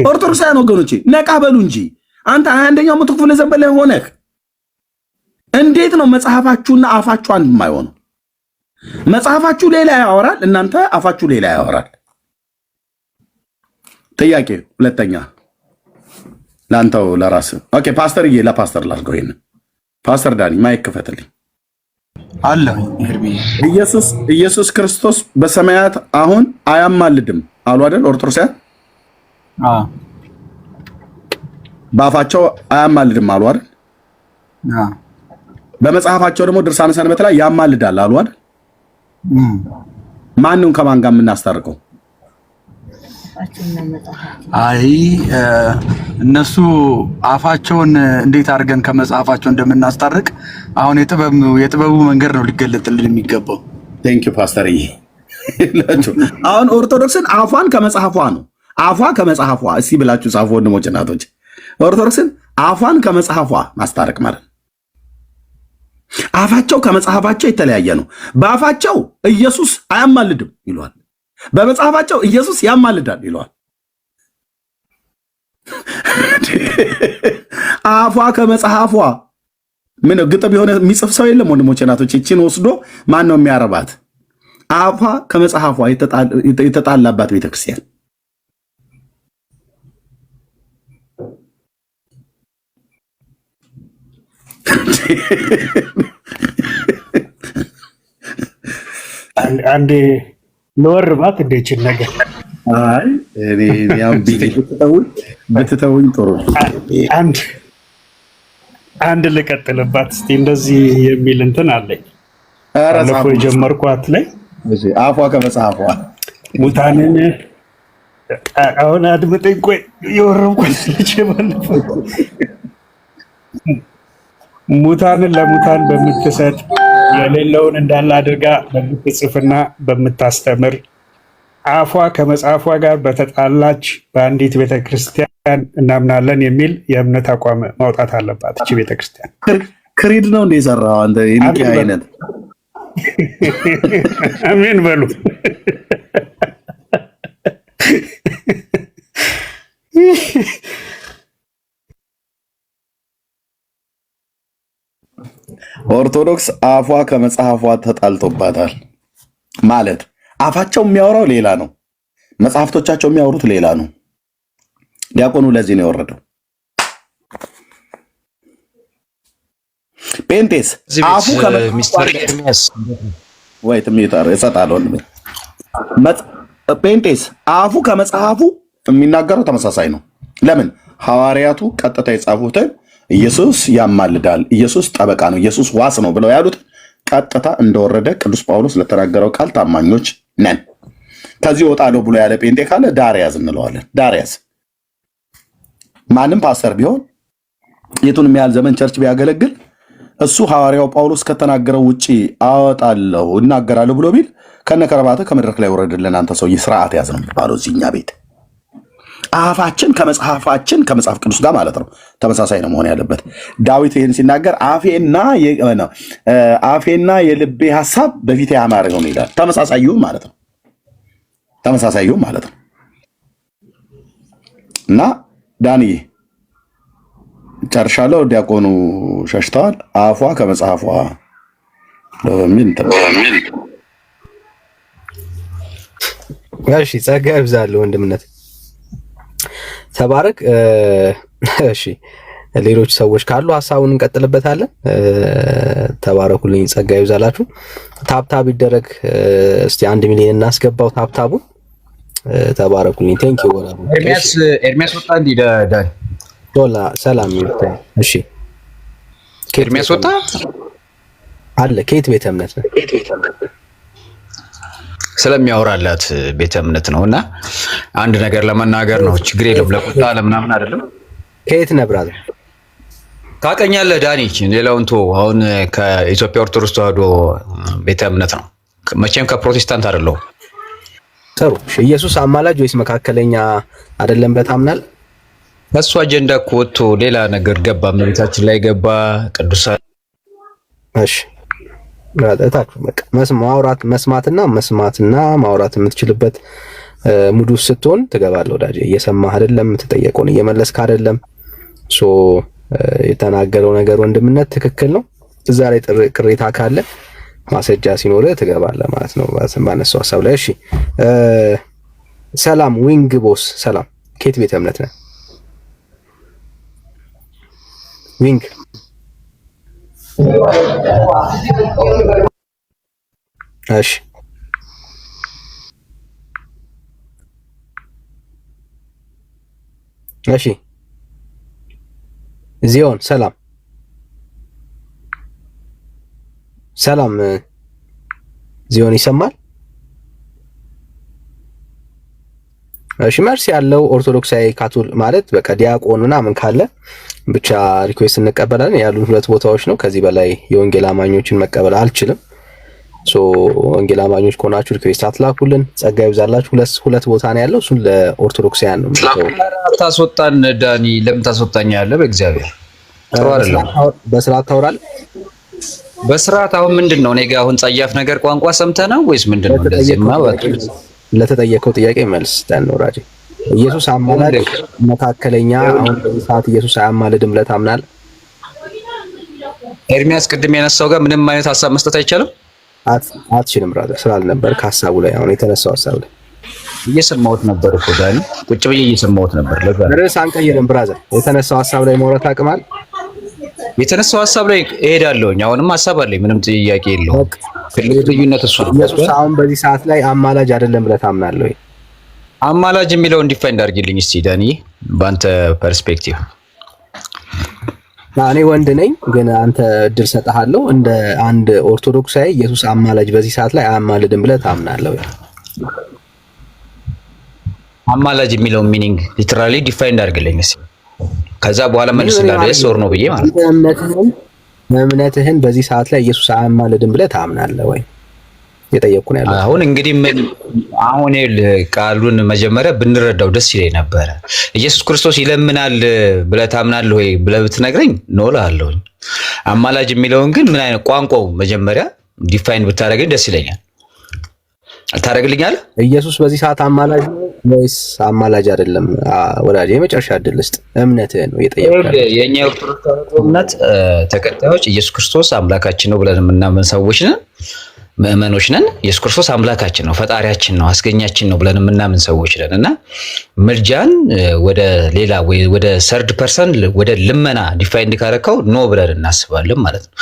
ኦርቶዶክሳውያን ወገኖቼ ነቃ በሉ እንጂ አንተ 21ኛው መቶ ክፍለ ዘመን ላይ ሆነህ እንዴት ነው መጽሐፋችሁና አፋችሁ አንድ የማይሆነው? መጽሐፋችሁ ሌላ ያወራል፣ እናንተ አፋችሁ ሌላ ያወራል። ጥያቄ ሁለተኛ ላንተው ለራስህ። ኦኬ ፓስተርዬ፣ ለፓስተር ላድርገው ይሄን። ፓስተር ዳኒ ማይክ ክፈትልኝ። አለ ኢየሱስ ክርስቶስ በሰማያት አሁን አያማልድም አሉ አይደል? ኦርቶዶክሳውያን በአፋቸው አያማልድም አሉ አይደል? በመጽሐፋቸው ደግሞ ድርሳነ ሰንበት ላይ ያማልዳል አሉ አይደል? ማንንም ከማን ጋር የምናስታርቀው? አይ እነሱ አፋቸውን እንዴት አድርገን ከመጽሐፋቸው እንደምናስታርቅ አሁን የጥበቡ መንገድ ነው ሊገለጥልን የሚገባው። ቴንክ ዩ ፓስተር። አሁን ኦርቶዶክስን አፏን ከመጽሐፏ ነው አፏ ከመጽሐፏ እስቲ ብላችሁ ጻፉ ወንድሞች እናቶች። ኦርቶዶክስን አፏን ከመጽሐፏ ማስታረቅ ማለት አፋቸው ከመጽሐፋቸው የተለያየ ነው። በአፋቸው ኢየሱስ አያማልድም ይሏል፣ በመጽሐፋቸው ኢየሱስ ያማልዳል ይለዋል። አፏ ከመጽሐፏ ምን ግጥም የሆነ የሚጽፍ ሰው የለም ወንድሞቼ እናቶች። እቺን ወስዶ ማን ነው የሚያረባት? አፏ ከመጽሐፏ የተጣላባት ቤተክርስቲያን አንዴ ለወርባት እንደችን ነገር አይ እኔ ያም ብትተውኝ ጥሩ። አንድ ልቀጥልባት እስቲ። እንደዚህ የሚል እንትን አለኝ አለፈው የጀመርኳት ላይ አፏ ከመጽሐፏ ሙታንን አሁን አድምጠኝ። ቆይ የወረብኩት ልጅ ባለፈው ሙታንን ለሙታን በምትሰጥ የሌለውን እንዳለ አድርጋ በምትጽፍና በምታስተምር አፏ ከመጽሐፏ ጋር በተጣላች በአንዲት ቤተክርስቲያን እናምናለን የሚል የእምነት አቋም ማውጣት አለባት። እቺ ቤተክርስቲያን ክሪድ ነው እንደ የሰራው አንተ የኒካ አይነት አሜን በሉ። ኦርቶዶክስ አፏ ከመጽሐፏ ተጣልቶባታል ማለት አፋቸው የሚያወራው ሌላ ነው፣ መጽሐፍቶቻቸው የሚያወሩት ሌላ ነው። ዲያቆኑ ለዚህ ነው የወረደው። ጴንጤስ አፉ ሚስተር ኤርሚያስ ወይ ትምይታር እሰጣለሁ። ጴንጤስ አፉ ከመጽሐፉ የሚናገረው ተመሳሳይ ነው። ለምን? ሐዋርያቱ ቀጥታ የጻፉትን ኢየሱስ ያማልዳል፣ ኢየሱስ ጠበቃ ነው፣ ኢየሱስ ዋስ ነው ብለው ያሉት ቀጥታ እንደወረደ ቅዱስ ጳውሎስ ለተናገረው ቃል ታማኞች ነን። ከዚህ ወጣለሁ ብሎ ያለ ጴንጤ ካለ ዳርያዝ እንለዋለን። ዳርያዝ ማንም ፓስተር ቢሆን የቱንም ያህል ዘመን ቸርች ቢያገለግል እሱ ሐዋርያው ጳውሎስ ከተናገረው ውጪ አወጣለሁ እናገራለሁ ብሎ ቢል ከነከረባተ ከመድረክ ላይ ወረድልን አንተ ሰውዬ፣ ስርዓት ያዝ ነው የሚባለው እዚህኛ ቤት። አፋችን ከመጽሐፋችን ከመጽሐፍ ቅዱስ ጋር ማለት ነው ተመሳሳይ ነው መሆን ያለበት። ዳዊት ይህን ሲናገር አፌና የልቤ ሐሳብ በፊቴ ያማረ ነው ይላል። ተመሳሳዩ ማለት ነው። እና ዳኒ ጨርሻለሁ። ዲያቆኑ ሸሽተዋል። አፏ ከመጽሐፏ ለምን እሺ፣ ጸጋ ይብዛልህ ወንድምነት ተባረክ። እሺ ሌሎች ሰዎች ካሉ ሐሳቡን እንቀጥልበታለን። ተባረኩልኝ፣ ጸጋ ይብዛላችሁ። ታፕታብ ይደረግ እስቲ 1 ሚሊዮን እናስገባው ታፕታቡ። ተባረኩልኝ። ቴንክ ዩ ወራ ኤርሚያስ ወጣ እንዴ? ዳን ሰላም ይሁን። እሺ ኤርሚያስ ወጣ አለ። ከየት ቤተ እምነት ነው? ስለሚያወራላት ቤተ እምነት ነውና አንድ ነገር ለመናገር ነው። ችግር የለም። ለቁጣ ለምናምን አይደለም። ከየት ነህ ብራዘር? ታውቀኛለህ ዳኒ? ሌላውን ቶ አሁን ከኢትዮጵያ ኦርቶዶክስ ተዋህዶ ቤተ እምነት ነው። መቼም ከፕሮቴስታንት አይደለሁም። ጥሩ። ኢየሱስ አማላጅ ወይስ መካከለኛ አይደለም ብለህ ታምናለህ? ከእሱ አጀንዳ እኮ ወጥቶ ሌላ ነገር ገባ። እመቤታችን ላይ ገባ። ቅዱሳን እሺ እታችሁ በቃ መስማትና ማውራት የምትችልበት ሙዱ ስትሆን ትገባለህ ወዳጄ። እየሰማህ አይደለም፣ የምትጠየቀውን እየመለስክ አይደለም። የተናገረው ነገር ወንድምነት ትክክል ነው። እዛ ላይ ቅሬታ ካለ ማስረጃ ሲኖር ትገባለህ ማለት ነው ባነሳው ሐሳብ ላይ። እሺ ሰላም ዊንግ ቦስ ሰላም። ከየት ቤተ እምነት ነህ ዊንግ? እሺ እሺ ዚዮን ሰላም ዚዮን ይሰማል? እሺ መርሲ ያለው ኦርቶዶክሳዊ ካቶል ማለት በቃ ዲያቆን ምናምን ካለ ብቻ ሪኩዌስት እንቀበላለን። ያሉን 2 ቦታዎች ነው። ከዚህ በላይ የወንጌል አማኞችን መቀበል አልችልም። ወንጌል አማኞች ከሆናችሁ ሪኩዌስት አትላኩልን። ጸጋ ይብዛላችሁ። 2 ቦታ ነው ያለው። እሱን ለኦርቶዶክሳውያን ነው። ታስወጣን ዳኒ፣ ለምን ታስወጣኛለህ? በእግዚአብሔር ጥሩ አይደለም። በስርዓት ታወራለህ። በስርዓት አሁን ምንድነው? እኔ ጋር አሁን ጸያፍ ነገር ቋንቋ ሰምተህ ነው ወይስ ምንድነው? እንደዚህማ ለተጠየቀው ጥያቄ መልስ ተኖራጂ። ኢየሱስ አማላጅ መካከለኛ፣ አሁን በዚህ ሰዓት ኢየሱስ አያማልድም ብለህ ታምናለህ? ኤርሚያስ ቅድም ያነሳው ጋር ምንም አይነት ሀሳብ መስጠት አይቻልም? አትችልም ብራዘር፣ ስላልነበር ከሀሳቡ ላይ አሁን የተነሳው ሀሳብ ላይ እየሰማሁት ነበር እኮ ዳኒ፣ ቁጭ ብዬ እየሰማሁት ነበር። ለዛ ርዕስ አንቀይርም ብራዘር። የተነሳው ሀሳብ ላይ ማውራት አቅማል። የተነሳው ሀሳብ ላይ እሄዳለሁኝ። አሁንም ሀሳብ አለኝ፣ ምንም ጥያቄ የለውም። ልዩነት እሱ ነው። ኢየሱስ አሁን በዚህ ሰዓት ላይ አማላጅ አይደለም ብለህ ታምናለህ ወይ? አማላጅ የሚለውን ዲፋይን አድርጊልኝ እስቲ ዳኒ፣ በአንተ ፐርስፔክቲቭ። እኔ ወንድ ነኝ፣ ግን አንተ እድል ሰጥሃለሁ። እንደ አንድ ኦርቶዶክሳዊ ኢየሱስ አማላጅ በዚህ ሰዓት ላይ አያማልድም ብለህ ታምናለህ ወይ? አማላጅ የሚለውን ሚኒንግ ሊትራሊ ዲፋይን አድርግልኝ እስቲ፣ ከዛ በኋላ መልስ እንዳለ ሶር ነው ብዬ ማለት ነው። እምነትህን በዚህ ሰዓት ላይ ኢየሱስ አያማልድም ብለህ ታምናለህ ወይ? የጠየቅኩ ነው ያለው። አሁን እንግዲህ አሁን ቃሉን መጀመሪያ ብንረዳው ደስ ይለኝ ነበረ። ኢየሱስ ክርስቶስ ይለምናል ብለህ ታምናለህ ወይ ብለህ ብትነግረኝ ነው እልሃለሁኝ። አማላጅ የሚለውን ግን ምን አይነት ቋንቋው መጀመሪያ ዲፋይን ብታደርገኝ ደስ ይለኛል። ታደርግልኛለህ? ኢየሱስ በዚህ ሰዓት አማላጅ ነው ወይስ አማላጅ አይደለም? ወዳጄ የመጨረሻ እድል ስጥ። እምነትህን ነው የጠየቅኩት። የኛ ኦርቶዶክስ እምነት ተከታዮች ኢየሱስ ክርስቶስ አምላካችን ነው ብለን የምናምን ሰዎች ነን፣ ምእመኖች ነን። ኢየሱስ ክርስቶስ አምላካችን ነው፣ ፈጣሪያችን ነው፣ አስገኛችን ነው ብለን የምናምን ሰዎች ነን እና ምልጃን ወደ ሌላ ወይ ወደ ሰርድ ፐርሰን ወደ ልመና ዲፋይን ካረከው ኖ ብለን እናስባለን ማለት ነው።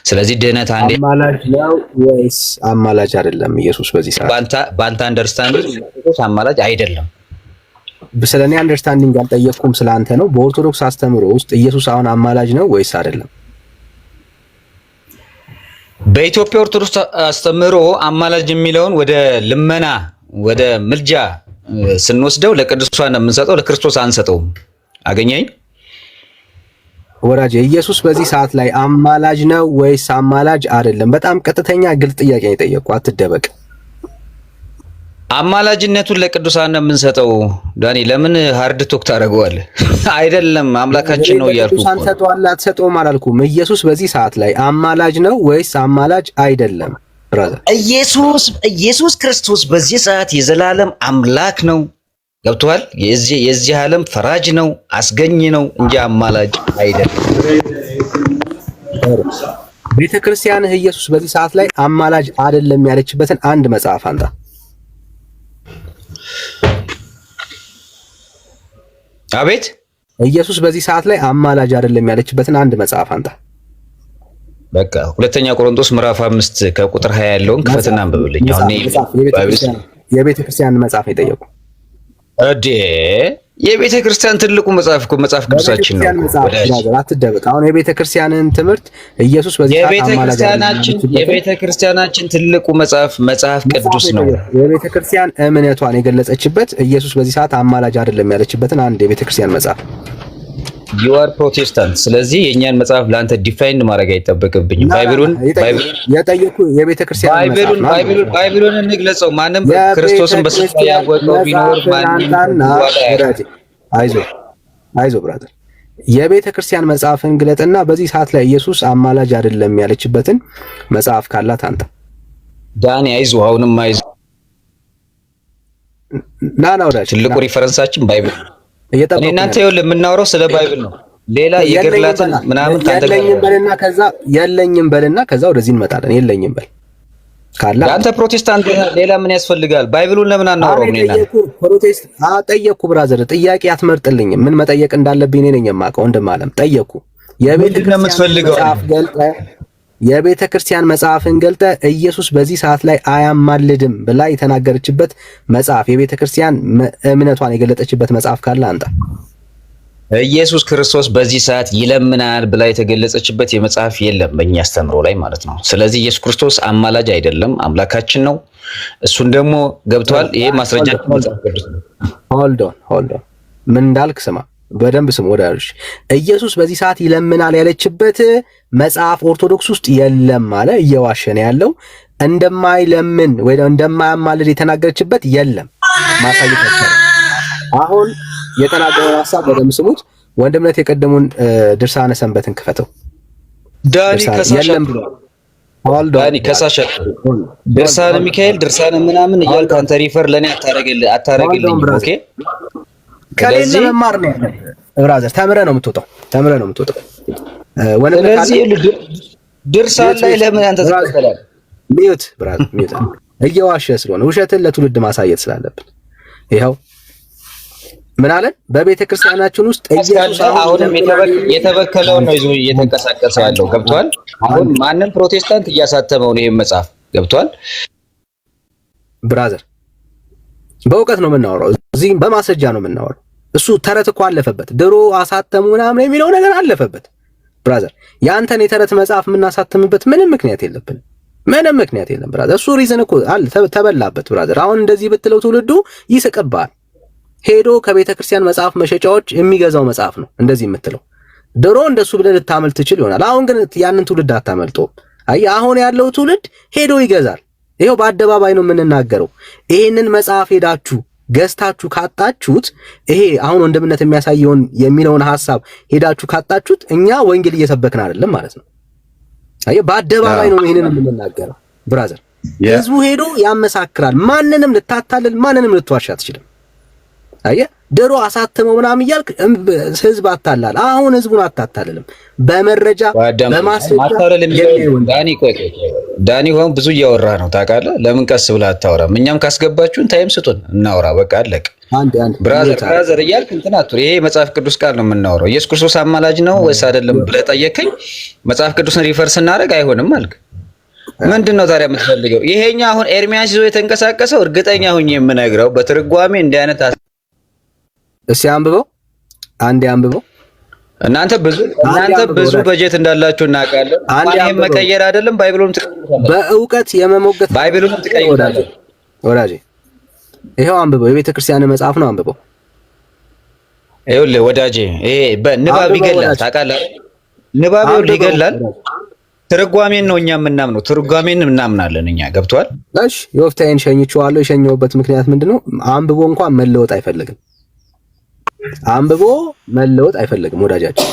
ስለዚህ ድህነት አንዴ አማላጅ ነው ወይስ አማላጅ አይደለም? ኢየሱስ በዚህ ሰዓት በአንተ አንደርስታንዲንግ ኢየሱስ አማላጅ አይደለም። ስለኔ አንደርስታንዲንግ አልጠየቅኩም፣ ስላንተ ነው። በኦርቶዶክስ አስተምሮ ውስጥ ኢየሱስ አሁን አማላጅ ነው ወይስ አይደለም? በኢትዮጵያ ኦርቶዶክስ አስተምሮ አማላጅ የሚለውን ወደ ልመና ወደ ምልጃ ስንወስደው ለቅዱሳን ነው የምንሰጠው፣ ለክርስቶስ አንሰጠውም። አገኘኝ ወራጅ። ኢየሱስ በዚህ ሰዓት ላይ አማላጅ ነው ወይስ አማላጅ አይደለም? በጣም ቀጥተኛ ግልጽ ጥያቄ ነው የጠየቅኩ፣ አትደበቅ። አማላጅነቱን ለቅዱሳን ነው የምንሰጠው። ዳኒ ለምን ሃርድ ቶክ ታደርገዋለህ? አይደለም አምላካችን ነው እያልኩ ቅዱሳን ሰጠዋለህ አትሰጠውም አላልኩም። ኢየሱስ በዚህ ሰዓት ላይ አማላጅ ነው ወይስ አማላጅ አይደለም? ብራዘር ኢየሱስ ክርስቶስ በዚህ ሰዓት የዘላለም አምላክ ነው። ገብቶሃል? የዚህ ዓለም ፈራጅ ነው፣ አስገኝ ነው እንጂ አማላጅ አይደለም። ቤተክርስቲያንህ ኢየሱስ በዚህ ሰዓት ላይ አማላጅ አይደለም ያለችበትን አንድ መጽሐፍ አንጣ። አቤት ኢየሱስ በዚህ ሰዓት ላይ አማላጅ አይደለም ያለችበትን አንድ መጽሐፍ አንጣ። በቃ ሁለተኛ ቆሮንቶስ ምዕራፍ 5 ከቁጥር 20 ያለውን ክፈትና አንብብልኝ። አሁን የቤተ ክርስቲያን መጽሐፍ የጠየቁ የቤተ ክርስቲያን ትልቁ መጽሐፍ እኮ መጽሐፍ ቅዱሳችን ነው። አትደበቅ። አሁን የቤተ ክርስቲያንን ትምህርት ኢየሱስ በዚህ የቤተ ክርስቲያናችን ትልቁ መጽሐፍ ቅዱስ ነው። የቤተ ክርስቲያን እምነቷን የገለጸችበት ኢየሱስ በዚህ ሰዓት አማላጅ አይደለም ያለችበትን አንድ የቤተ ክርስቲያን መጽሐፍ you are protestant። ስለዚህ የኛን መጽሐፍ ለአንተ ዲፋይን ማድረግ አይጠበቅብኝም። የቤተ ክርስቲያን ባይብሉን እንግለጸው። ማንም ክርስቶስን በስጋ ያወቀው ቢኖር ማንም አይዞ ብራዘር፣ የቤተ ክርስቲያን መጽሐፍን ግለጥና በዚህ ሰዓት ላይ ኢየሱስ አማላጅ አይደለም ያለችበትን መጽሐፍ ካላት አንተ ዳኒ አይዞ፣ አሁንም አይዞ። ና ወዳጅ፣ ትልቁ ሪፈረንሳችን ባይብል። እኔ እናንተ ይኸውልህ የምናወራው ስለ ባይብል ነው። ሌላ የግርላትን ምናምን የለኝም በልና ከዛ ወደዚህ እንመጣለን። የለኝም በል ካላ አንተ ፕሮቴስታንት ሌላ ምን ያስፈልጋል? ባይብሉን ለምን አናወራውም? ጠየቅኩ ብራዘር፣ ጥያቄ አትመርጥልኝም። ምን መጠየቅ እንዳለብኝ እኔ ነኝ የማውቀው። እንደማለም ጠየቅኩ። የቤተ ክርስቲያን መጽሐፍን ገልጠ ኢየሱስ በዚህ ሰዓት ላይ አያማልድም ብላ የተናገረችበት መጽሐፍ፣ የቤተ ክርስቲያን እምነቷን የገለጠችበት መጽሐፍ ካለ አንተ። ኢየሱስ ክርስቶስ በዚህ ሰዓት ይለምናል ብላ የተገለጸችበት የመጽሐፍ የለም በእኛ አስተምሮ ላይ ማለት ነው። ስለዚህ ኢየሱስ ክርስቶስ አማላጅ አይደለም፣ አምላካችን ነው። እሱን ደግሞ ገብቷል። ይሄ ማስረጃ መጽሐፍ ቅዱስ ነው። ሆልድ ኦን ምን እንዳልክ ስማ፣ በደንብ ስም ወዳጆች። ኢየሱስ በዚህ ሰዓት ይለምናል ያለችበት መጽሐፍ ኦርቶዶክስ ውስጥ የለም አለ። እየዋሸነ ያለው እንደማይለምን ወይ እንደማያማልድ የተናገረችበት የለም። ማሳየት ይቻላል። አሁን የተናገረው ሐሳብ በደንብ ስሙት። ወንድምነት የቀደሙን ድርሳነ ሰንበትን ክፈተው። ዳኒ ከሳሽ ድርሳነ ሚካኤል ድርሳነ ምናምን እያልክ አንተ ሪፈር ለኔ አታረግልኝ። ኦኬ ከሌለ መማር ነው ብራዘር። ተምረህ ነው የምትወጣው። ስለዚህ ድርሳን ላይ ለምን አንተ ተከተላል? ሚዩት ብራዘር፣ ሚዩት። እየዋሸ ስለሆነ ውሸትን ለትውልድ ማሳየት ስላለብን ይኸው ምን አለን? በቤተ ክርስቲያናችን ውስጥ ኢየሱስ አሁንም የተበከለውን ነው ይዞ እየተንቀሳቀሰ ያለው ገብቷል። አሁን ማንም ፕሮቴስታንት እያሳተመው ነው ይሄን መጽሐፍ ገብቷል። ብራዘር በእውቀት ነው የምናወራው፣ እዚህ በማስረጃ ነው የምናወራው። እሱ ተረት እኮ አለፈበት። ድሮ አሳተሙ ምናምን የሚለው ነገር አለፈበት ብራዘር። ያንተን የተረት መጽሐፍ የምናሳትምበት ምንም ምክንያት የለብንም። ምንም ምክንያት የለም ብራዘር። እሱ ሪዝን እኮ ተበላበት ብራዘር። አሁን እንደዚህ ብትለው ትውልዱ ይስቅብሃል። ሄዶ ከቤተ ክርስቲያን መጽሐፍ መሸጫዎች የሚገዛው መጽሐፍ ነው እንደዚህ የምትለው። ድሮ እንደሱ ብለህ ልታመልጥ ትችል ይሆናል። አሁን ግን ያንን ትውልድ አታመልጠውም። አየህ፣ አሁን ያለው ትውልድ ሄዶ ይገዛል። ይሄው በአደባባይ ነው የምንናገረው። ይሄንን መጽሐፍ ሄዳችሁ ገዝታችሁ ካጣችሁት፣ ይሄ አሁን ወንድምነት የሚያሳየውን የሚለውን ሐሳብ ሄዳችሁ ካጣችሁት፣ እኛ ወንጌል እየሰበክን አይደለም ማለት ነው። አየህ፣ በአደባባይ ነው ይሄንን የምንናገረው ብራዘር። ህዝቡ ሄዶ ያመሳክራል። ማንንም ልታታልል፣ ማንንም ልትዋሽ አትችልም። አየህ፣ ድሮ አሳተመው ምናምን እያልክ ህዝብ አታላል። አሁን ህዝቡን አታታልልም። በመረጃ በማስረጃ ዳኒ ሆን ብዙ እያወራህ ነው ታውቃለህ። ለምን ቀስ ብለህ አታወራም? እኛም ካስገባችሁን ታይም ስጡን እናወራ። በቃ አለቅ። ብራዘር እያልክ እንትን አትሁን። ይሄ መጽሐፍ ቅዱስ ቃል ነው የምናወራው። ኢየሱስ ክርስቶስ አማላጅ ነው ወይስ አይደለም ብለህ ጠየቀኝ። መጽሐፍ ቅዱስን ሪፈር ስናደርግ አይሆንም አልክ። ምንድን ነው ታዲያ የምትፈልገው? ይሄኛ አሁን ኤርሚያስ ይዞ የተንቀሳቀሰው እርግጠኛ ሁኝ የምነግረው በትርጓሜ እንዲህ አይነት እስኪ አንብበው፣ አንዴ አንብበው። እናንተ ብዙ በጀት እንዳላችሁ እናውቃለን። ማንም መቀየር አይደለም ባይብሉን በእውቀት የመሞገት ባይብሉን ትቀይራለህ ወዳጄ። ይሄው አንብበው፣ የቤተ ክርስቲያን መጽሐፍ ነው። አንብበው። ይኸውልህ ወዳጄ፣ ይሄ በንባብ ይገላል ታውቃለህ። ንባብ ይገላል። ትርጓሜን ነው እኛ የምናምነው። ትርጓሜን እናምናለን እኛ። ገብቷል? እሺ፣ ዮፍታሔን ሸኝቼዋለሁ። የሸኘሁበት ምክንያት ምንድነው? አንብቦ እንኳን መለወጥ አይፈልግም። አንብቦ መለወጥ አይፈልግም ወዳጃችን።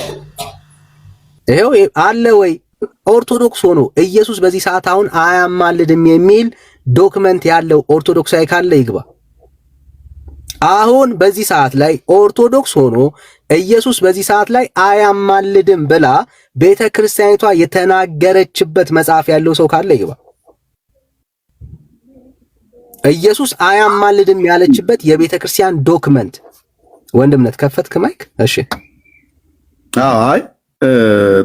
ይሄው አለ ወይ ኦርቶዶክስ ሆኖ ኢየሱስ በዚህ ሰዓት አሁን አያማልድም የሚል ዶክመንት ያለው ኦርቶዶክሳዊ ካለ ይግባ። አሁን በዚህ ሰዓት ላይ ኦርቶዶክስ ሆኖ ኢየሱስ በዚህ ሰዓት ላይ አያማልድም ብላ ቤተ ክርስቲያኒቷ የተናገረችበት መጽሐፍ ያለው ሰው ካለ ይግባ። ኢየሱስ አያማልድም ያለችበት የቤተ ክርስቲያን ዶክመንት። ወንድምነት ከፈትክ ማይክ? እሺ፣ አይ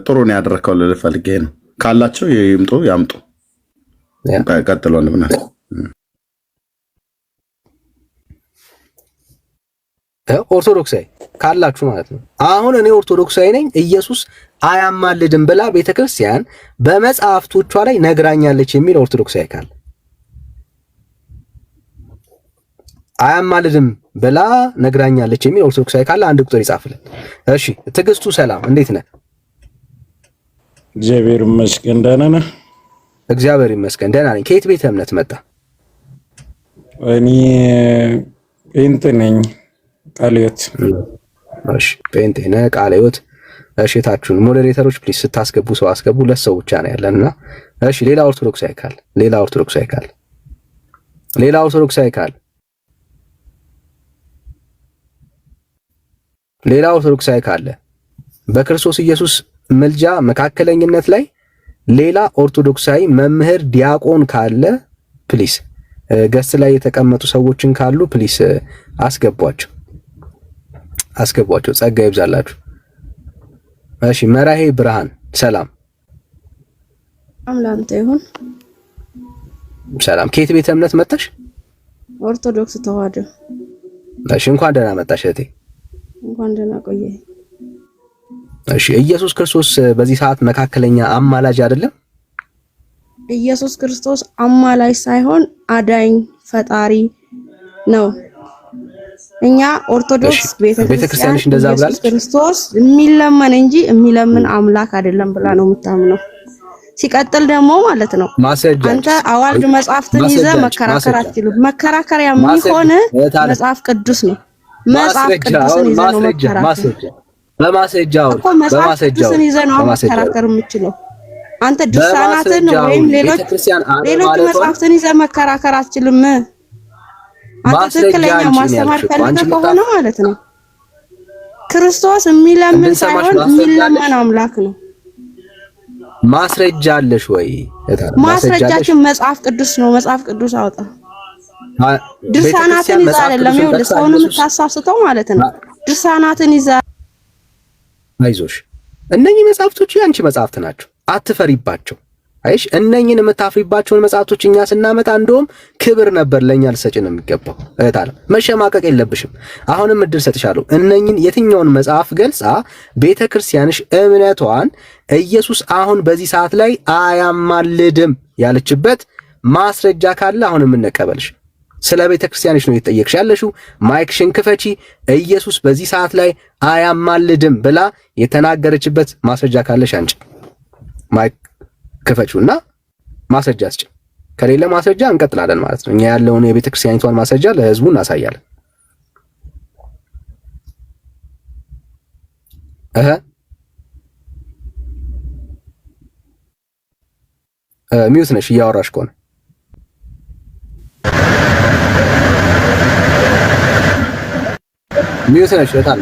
ጥሩ ነው ያደረከው ልልህ ፈልጌ ነው። ካላቸው ይምጡ ያምጡ። ቀጥሎ ወንድምነት። ኦርቶዶክሳዊ ካላችሁ ማለት ነው። አሁን እኔ ኦርቶዶክሳዊ ነኝ ኢየሱስ አያማልድም ብላ ቤተክርስቲያን በመጽሐፍቶቿ ላይ ነግራኛለች የሚል ኦርቶዶክሳዊ ካለ አያማልድም ብላ ነግራኛለች የሚል ኦርቶዶክሳዊ ካለ አንድ ቁጥር ይጻፍልን። እሺ ትዕግስቱ ሰላም፣ እንዴት ነህ? እግዚአብሔር ይመስገን ደህና ነህ? እግዚአብሔር ይመስገን ደህና ነኝ። ከየት ቤተ እምነት መጣ? እኔ ጴንጤ ነኝ። ቃለ ሕይወት። እሺ ጴንጤ ነህ፣ ቃለ ሕይወት። እሺ ታችሁን ሞዴሬተሮች ፕሊዝ ስታስገቡ ሰው አስገቡ። ሁለት ሰው ብቻ ነው ያለንና እሺ ሌላ ኦርቶዶክሳዊ ካለ ሌላ ኦርቶዶክሳዊ ካለ በክርስቶስ ኢየሱስ ምልጃ መካከለኝነት ላይ ሌላ ኦርቶዶክሳዊ መምህር ዲያቆን ካለ ፕሊስ ገስት ላይ የተቀመጡ ሰዎችን ካሉ ፕሊስ አስገቧቸው። ጸጋ ይብዛላችሁ። እሺ መራሄ ብርሃን ሰላም አምላንተ ይሁን። ሰላም ከየት ቤተ እምነት መጣሽ? ኦርቶዶክስ ተዋህዶ። እሺ እንኳን ደህና መጣሽ እህቴ። እንኳን ደህና ቆየህ። እሺ ኢየሱስ ክርስቶስ በዚህ ሰዓት መካከለኛ አማላጅ አይደለም? ኢየሱስ ክርስቶስ አማላጅ ሳይሆን አዳኝ ፈጣሪ ነው። እኛ ኦርቶዶክስ ቤተክርስቲያንሽ እንደዛ ብላለች። ኢየሱስ ክርስቶስ የሚለመን እንጂ የሚለምን አምላክ አይደለም ብላ ነው የምታምነው። ሲቀጥል ደግሞ ማለት ነው አንተ አዋልድ መጽሐፍትን ይዘህ መከራከር አትችልም። መከራከሪያ የሚሆን መጽሐፍ ቅዱስ ነው። መጽሐፍ ቅዱስን ይዘህ ነው መከራከር በማስረጃው ይዘህ ነው መከራከር የምችለው። አንተ ድርሳናትን ወይም ሌሎች መጽሐፍትን ይዘህ መከራከር አትችልም። አንተ ትክክለኛ ማስተማር ፈልገህ ከሆነ ማለት ነው ክርስቶስ የሚለምን ሳይሆን የሚለመን አምላክ ነው። ማስረጃ አለሽ ወይ? ማስረጃችን መጽሐፍ ቅዱስ ነው። መጽሐፍ ቅዱስ አውጣ። ድርሳናትን ይዘህ አይደለም ይኸውልህ ሰውን የምታሳስተው ማለት ነው። ድርሳናትን ይዘህ አይዞሽ፣ እነኚህ መጽሐፍቶች ያንቺ መጽሐፍት ናቸው። አትፈሪባቸው። አይሽ እነኚህን የምታፍሪባቸውን መጽሐፍቶች እኛ ስናመጣ እንደውም ክብር ነበር ለኛ ልሰጭን የሚገባው። እህታለ መሸማቀቅ የለብሽም። አሁንም እድል ሰጥሻለሁ። እነኚህን የትኛውን መጽሐፍ ገልጻ ቤተክርስቲያንሽ እምነቷን ኢየሱስ አሁን በዚህ ሰዓት ላይ አያማልድም ያለችበት ማስረጃ ካለ አሁንም እንቀበልሽ። ስለ ቤተክርስቲያንሽ ነው እየተጠየቅሽ ያለሽው። ማይክሽን ክፈቺ። ኢየሱስ በዚህ ሰዓት ላይ አያማልድም ብላ የተናገረችበት ማስረጃ ካለሽ አንቺ ማይክ ክፈቹና ማስረጃ አስጭ። ከሌለ ማስረጃ እንቀጥላለን ማለት ነው። እኛ ያለውን የቤተክርስቲያኒቷን ማስረጃ ለህዝቡ እናሳያለን። ሚውት ነሽ እያወራሽ ከሆነ ሚውት ነሽ። በጣም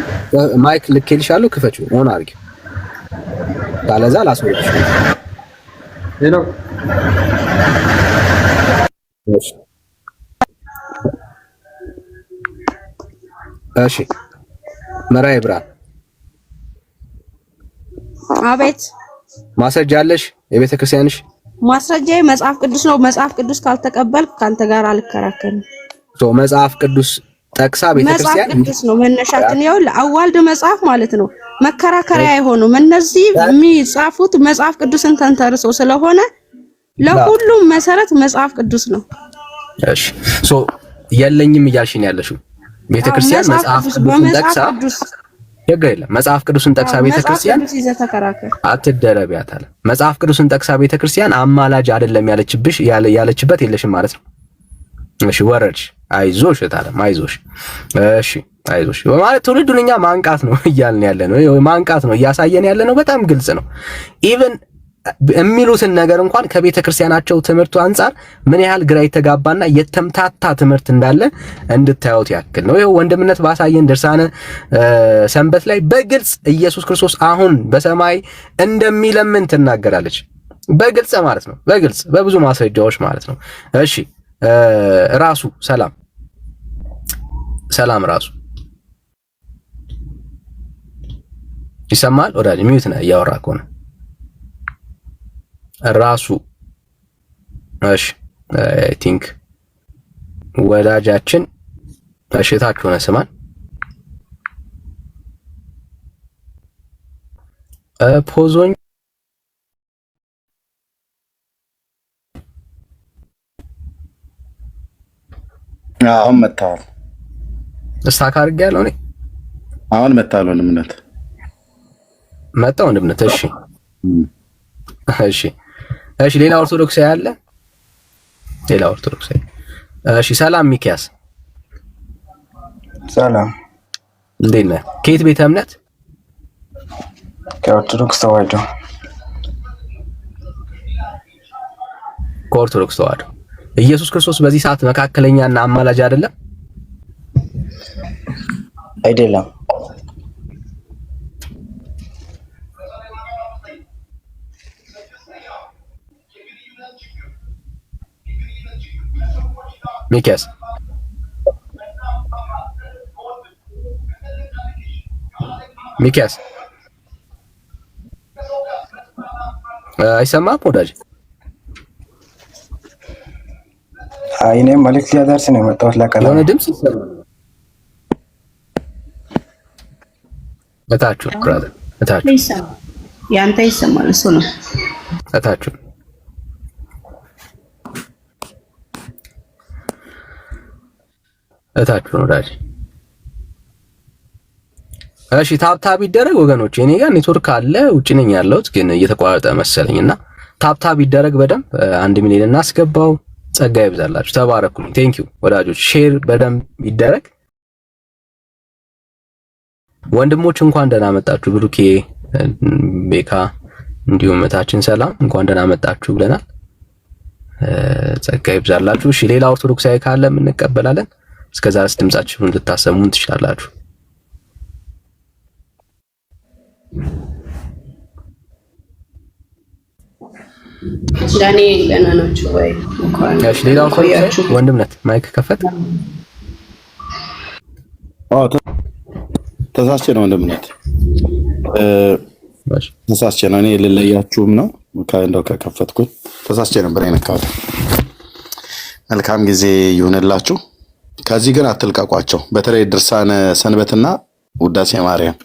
ማይክ ልኬልሻለሁ። ክፈቹ ኦን አድርጊ። ካለዛ ላስወርድሽ። ሄሎ እሺ መራይ ብርሃን አቤት። ማስረጃ አለሽ? የቤተ ክርስቲያንሽ ማስረጃዬ መጽሐፍ ቅዱስ ነው። መጽሐፍ ቅዱስ ካልተቀበልክ ካንተ ጋር አልከራከርም። መጽሐፍ ቅዱስ ጠቅሳ ቤተ ክርስቲያን መጽሐፍ ቅዱስ ነው መነሻችን። ይኸውልህ አዋልድ መጽሐፍ ማለት ነው መከራከሪያ አይሆኑም። እነዚህ የሚጻፉት መጽሐፍ ቅዱስን ተንተርሰው ስለሆነ ለሁሉም መሰረት መጽሐፍ ቅዱስ ነው። እሺ የለኝም እያልሽኝ ያለሽው ቤተክርስቲያን መጽሐፍ ቅዱስን ጠቅሳ የለም መጽሐፍ ቅዱስን ጠቅሳ ቤተክርስቲያን አትደረቢያት አለ። መጽሐፍ ቅዱስን ጠቅሳ ቤተክርስቲያን አማላጅ አይደለም ያለችበት የለሽም ማለት ነው። እሺ ወረድሽ። አይዞሽ እታለም አይዞሽ። እሺ አይዞሽ ማለት ትውልዱን እኛ ማንቃት ነው እያልን ያለ ነው። ማንቃት ነው እያሳየን ያለ ነው። በጣም ግልጽ ነው። ኢቭን የሚሉትን ነገር እንኳን ከቤተ ክርስቲያናቸው ትምህርቱ አንጻር ምን ያህል ግራ የተጋባና የተምታታ ትምህርት እንዳለ እንድታዩት ያክል ነው። ይኸው ወንድምነት ባሳየን ድርሳነ ሰንበት ላይ በግልጽ ኢየሱስ ክርስቶስ አሁን በሰማይ እንደሚለምን ትናገራለች። በግልጽ ማለት ነው። በግልጽ በብዙ ማስረጃዎች ማለት ነው። እሺ ራሱ ሰላም ራሱ ይሰማል። ወዳጅ ሚዩት ነህ እያወራ ከሆነ ራሱ እሺ አይ ቲንክ ወዳጃችን እሽታችሁ ነው ስማን ፖዞኝ አሁን መጣው እስታክ አድርጌያለሁ እኔ አሁን መጣው ወንድምነት መጣው ወንድምነት። እሺ እሺ እሺ። ሌላ ኦርቶዶክስ ያለ ሌላ ኦርቶዶክስ። እሺ ሰላም ሚኪያስ። ሰላም እንዴት ነህ? ከየት ቤተ እምነት? ከኦርቶዶክስ ተዋህዶ። ከኦርቶዶክስ ተዋህዶ። ኢየሱስ ክርስቶስ በዚህ ሰዓት መካከለኛና አማላጅ አይደለም? አይደለም። ሚኪያስ ሚኪያስ አይሰማም ወዳጅ? እኔ መልዕክት ሊያደርስ ነው የመጣሁት። ለቀላ የሆነ ድምጽ ይሰማል እታችሁ ብራዘር፣ እታችሁ ይሰማል። ያንተ ይሰማል። እሱ ነው እታችሁ እታችሁ ነው ወዳጅ። እሺ ታብታብ ይደረግ ወገኖች። እኔ ጋር ኔትወርክ አለ፣ ውጭ ነኝ ያለሁት ግን እየተቋረጠ መሰለኝና ታብታብ ይደረግ በደንብ 1 ሚሊዮን እናስገባው። ጸጋ ይብዛላችሁ፣ ተባረኩልኝ። ቴንኪው ወዳጆች። ሼር በደንብ ይደረግ። ወንድሞች እንኳን ደህና መጣችሁ። ብሩኬ፣ ቤካ እንዲሁም እታችን ሰላም እንኳን ደህና መጣችሁ ብለናል። ጸጋ ይብዛላችሁ። እሺ ሌላ ኦርቶዶክሳዊ ካለ እንቀበላለን። እስከዛ ድረስ ድምጻችሁን ልታሰሙን ትችላላችሁ። ዳኒ ገና ናችሁ ወይ? እሺ ሌላ ኦርቶዶክሳዊ ወንድምነት ማይክ ከፈት። ተሳስቼ ነው ወንድምነት፣ ተሳስቼ ነው። እኔ ልለያችሁም ነው እንደው ከከፈትኩኝ ተሳስቼ ነበር የነካሁት። መልካም ጊዜ ይሁንላችሁ። ከዚህ ግን አትልቀቋቸው። በተለይ ድርሳነ ሰንበትና ውዳሴ ማርያም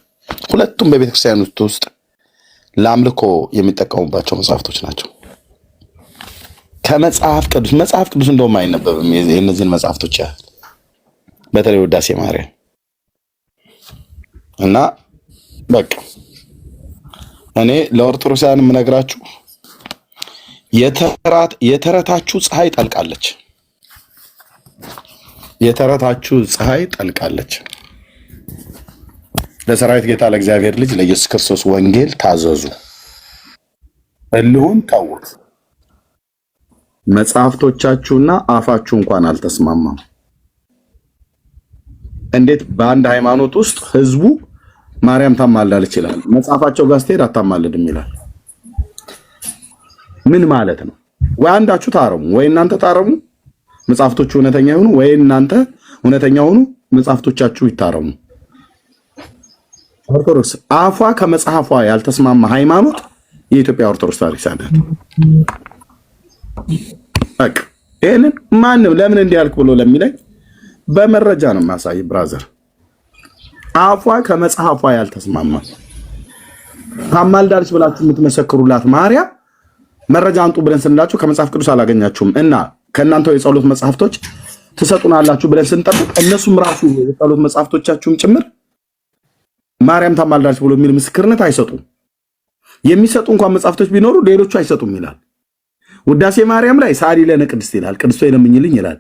ሁለቱም በቤተክርስቲያን ውስጥ ለአምልኮ የሚጠቀሙባቸው መጽሐፍቶች ናቸው። ከመጽሐፍ ቅዱስ እንደውም አይነበብም የእነዚህን መጽሐፍቶች ያህል፣ በተለይ ውዳሴ ማርያም እና በቃ እኔ ለኦርቶዶክሳውያን የምነግራችሁ የተረታችሁ ፀሐይ ጠልቃለች። የተረታችሁ ፀሐይ ጠልቃለች። ለሰራዊት ጌታ ለእግዚአብሔር ልጅ ለኢየሱስ ክርስቶስ ወንጌል ታዘዙ። እልሁን ተዉት። መጽሐፍቶቻችሁና አፋችሁ እንኳን አልተስማማም። እንዴት በአንድ ሃይማኖት ውስጥ ህዝቡ ማርያም ታማልዳለች ይላል፣ መጽሐፋቸው ጋር ስትሄድ አታማልድም ይላል? ምን ማለት ነው? ወይ አንዳችሁ ታረሙ፣ ወይ እናንተ ታረሙ፣ መጽሐፍቶቹ እውነተኛ ይሁኑ፣ ወይ እናንተ እውነተኛ ሁኑ፣ መጽሐፍቶቻችሁ ይታረሙ። ኦርቶዶክስ አፏ ከመጽሐፏ ያልተስማማ ሃይማኖት የኢትዮጵያ ኦርቶዶክስ ታሪክ አይደል? በቃ ይሄንን ማንም ለምን እንዲያልክ ብሎ ለሚለኝ በመረጃ ነው የማሳይ። ብራዘር አፏ ከመጽሐፏ ያልተስማማ ታማልዳለች ብላችሁ የምትመሰክሩላት ማርያም መረጃ አንጡ ብለን ስንላችሁ ከመጽሐፍ ቅዱስ አላገኛችሁም እና ከእናንተው የጸሎት መጽሐፍቶች ትሰጡናላችሁ ብለን ስንጠብቅ እነሱም ራሱ የጸሎት መጽሐፍቶቻችሁም ጭምር ማርያም ታማልዳለች ብሎ የሚል ምስክርነት አይሰጡም። የሚሰጡ እንኳን መጽሐፍቶች ቢኖሩ ሌሎቹ አይሰጡም ይላል። ውዳሴ ማርያም ላይ ሳሊ ለነ ቅድስት ይላል፣ ቅድስቶ ይለምኝልኝ ይላል።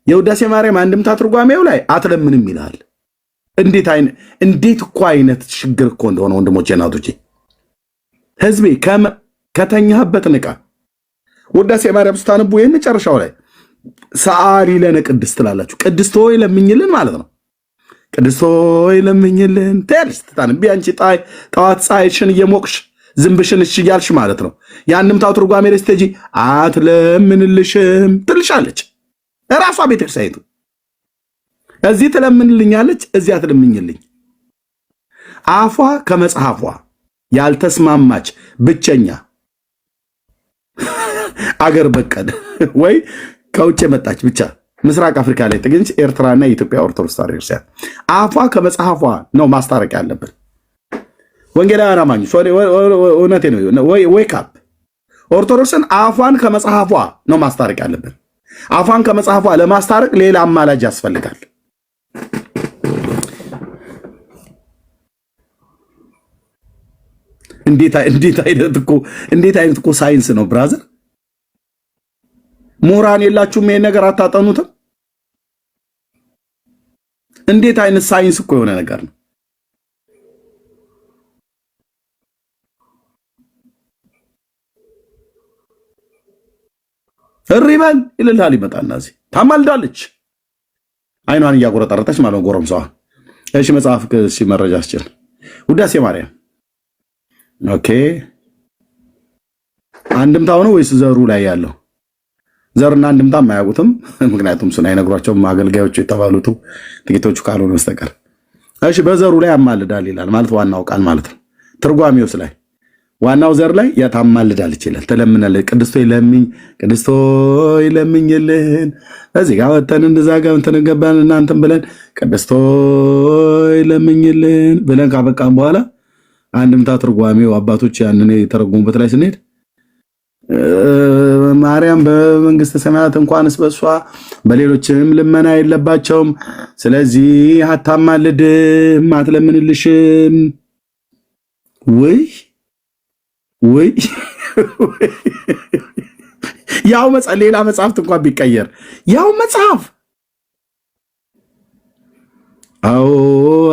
የውዳሴ ማርያም አንድምታ ትርጓሜው ላይ አትለምንም ይላል። እንዴት እኮ አይነት ችግር እኮ እንደሆነ ወንድሞቼ እናቶቼ፣ ህዝቤ ከተኛህበት ንቃ። ውዳሴ ማርያም ስታነቡ የመጨረሻው ላይ ሳሊ ለነ ቅድስት ትላላችሁ። ቅድስቶ ይለምኝልን ማለት ነው። ቅድስቶ ይለምኝልን ትያለሽ ስታነቢ አንቺ ጠዋት ፀሐይሽን እየሞቅሽ ዝንብሽን እሺ እያልሽ ማለት ነው። የአንድምታው ትርጓሜ ላይ ስትሄጂ አትለምንልሽም ትልሻለች እራሷ ቤተክርስቲያኒቱ። እዚህ ትለምንልኛለች፣ እዚህ አትለምኝልኝ። አፏ ከመጽሐፏ ያልተስማማች ብቸኛ አገር በቀል ወይ ከውጭ የመጣች ብቻ ምስራቅ አፍሪካ ላይ ጥግንች ኤርትራና የኢትዮጵያ ኦርቶዶክስ ተዋሕዶ ክርስቲያን አፏ ከመጽሐፏ ነው ማስታረቅ ያለብን። ወንጌላውያን አማኞች እውነቴ ነው። ዌክ አፕ። ኦርቶዶክስን አፏን ከመጽሐፏ ነው ማስታረቅ ያለብን። አፏን ከመጽሐፏ ለማስታረቅ ሌላ አማላጅ ያስፈልጋል። እንዴት አይነት እኮ ሳይንስ ነው ብራዘር። ምሁራን የላችሁም? ይሄን ነገር አታጠኑትም? እንዴት አይነት ሳይንስ እኮ የሆነ ነገር ነው። እሪበል ይልልሃል። ይመጣና እዚህ ታማልዳለች፣ አይኗን እያቆረጠረጠች ማለት ነው ጎረምሳዋ። እሺ መጽሐፍ መረጃ አስችል ውዳሴ ማርያም ኦኬ። አንድምታው ነው ወይስ ዘሩ ላይ ያለው? ዘርና አንድምታ የማያውቁትም፣ ምክንያቱም እሱን አይነግሯቸውም አገልጋዮቹ የተባሉት ጥቂቶቹ ካልሆነ በስተቀር። እሺ በዘሩ ላይ ያማልዳል ይላል ማለት ዋናው ቃል ማለት ነው። ትርጓሜውስ ላይ ዋናው ዘር ላይ ያታማልዳለች ይላል። ተለምናለች። ቅድስቶ ይለምኝ፣ ቅድስቶ ይለምኝልን። እዚህ ጋር ወተን እንደዛ ጋር እንተነገባን እናንተም ብለን ቅድስቶ ይለምኝልን ብለን ካበቃን በኋላ አንድምታ ትርጓሜው አባቶች ያንን የተረጎሙበት ላይ ስንሄድ ማርያም በመንግስተ ሰማያት እንኳንስ በሷ በሌሎችም ልመና የለባቸውም። ስለዚህ አታማልድም፣ አትለምንልሽም። ወይ ያው ሌላ መጽሐፍት እንኳን ቢቀየር ያው መጽሐፍ አዎ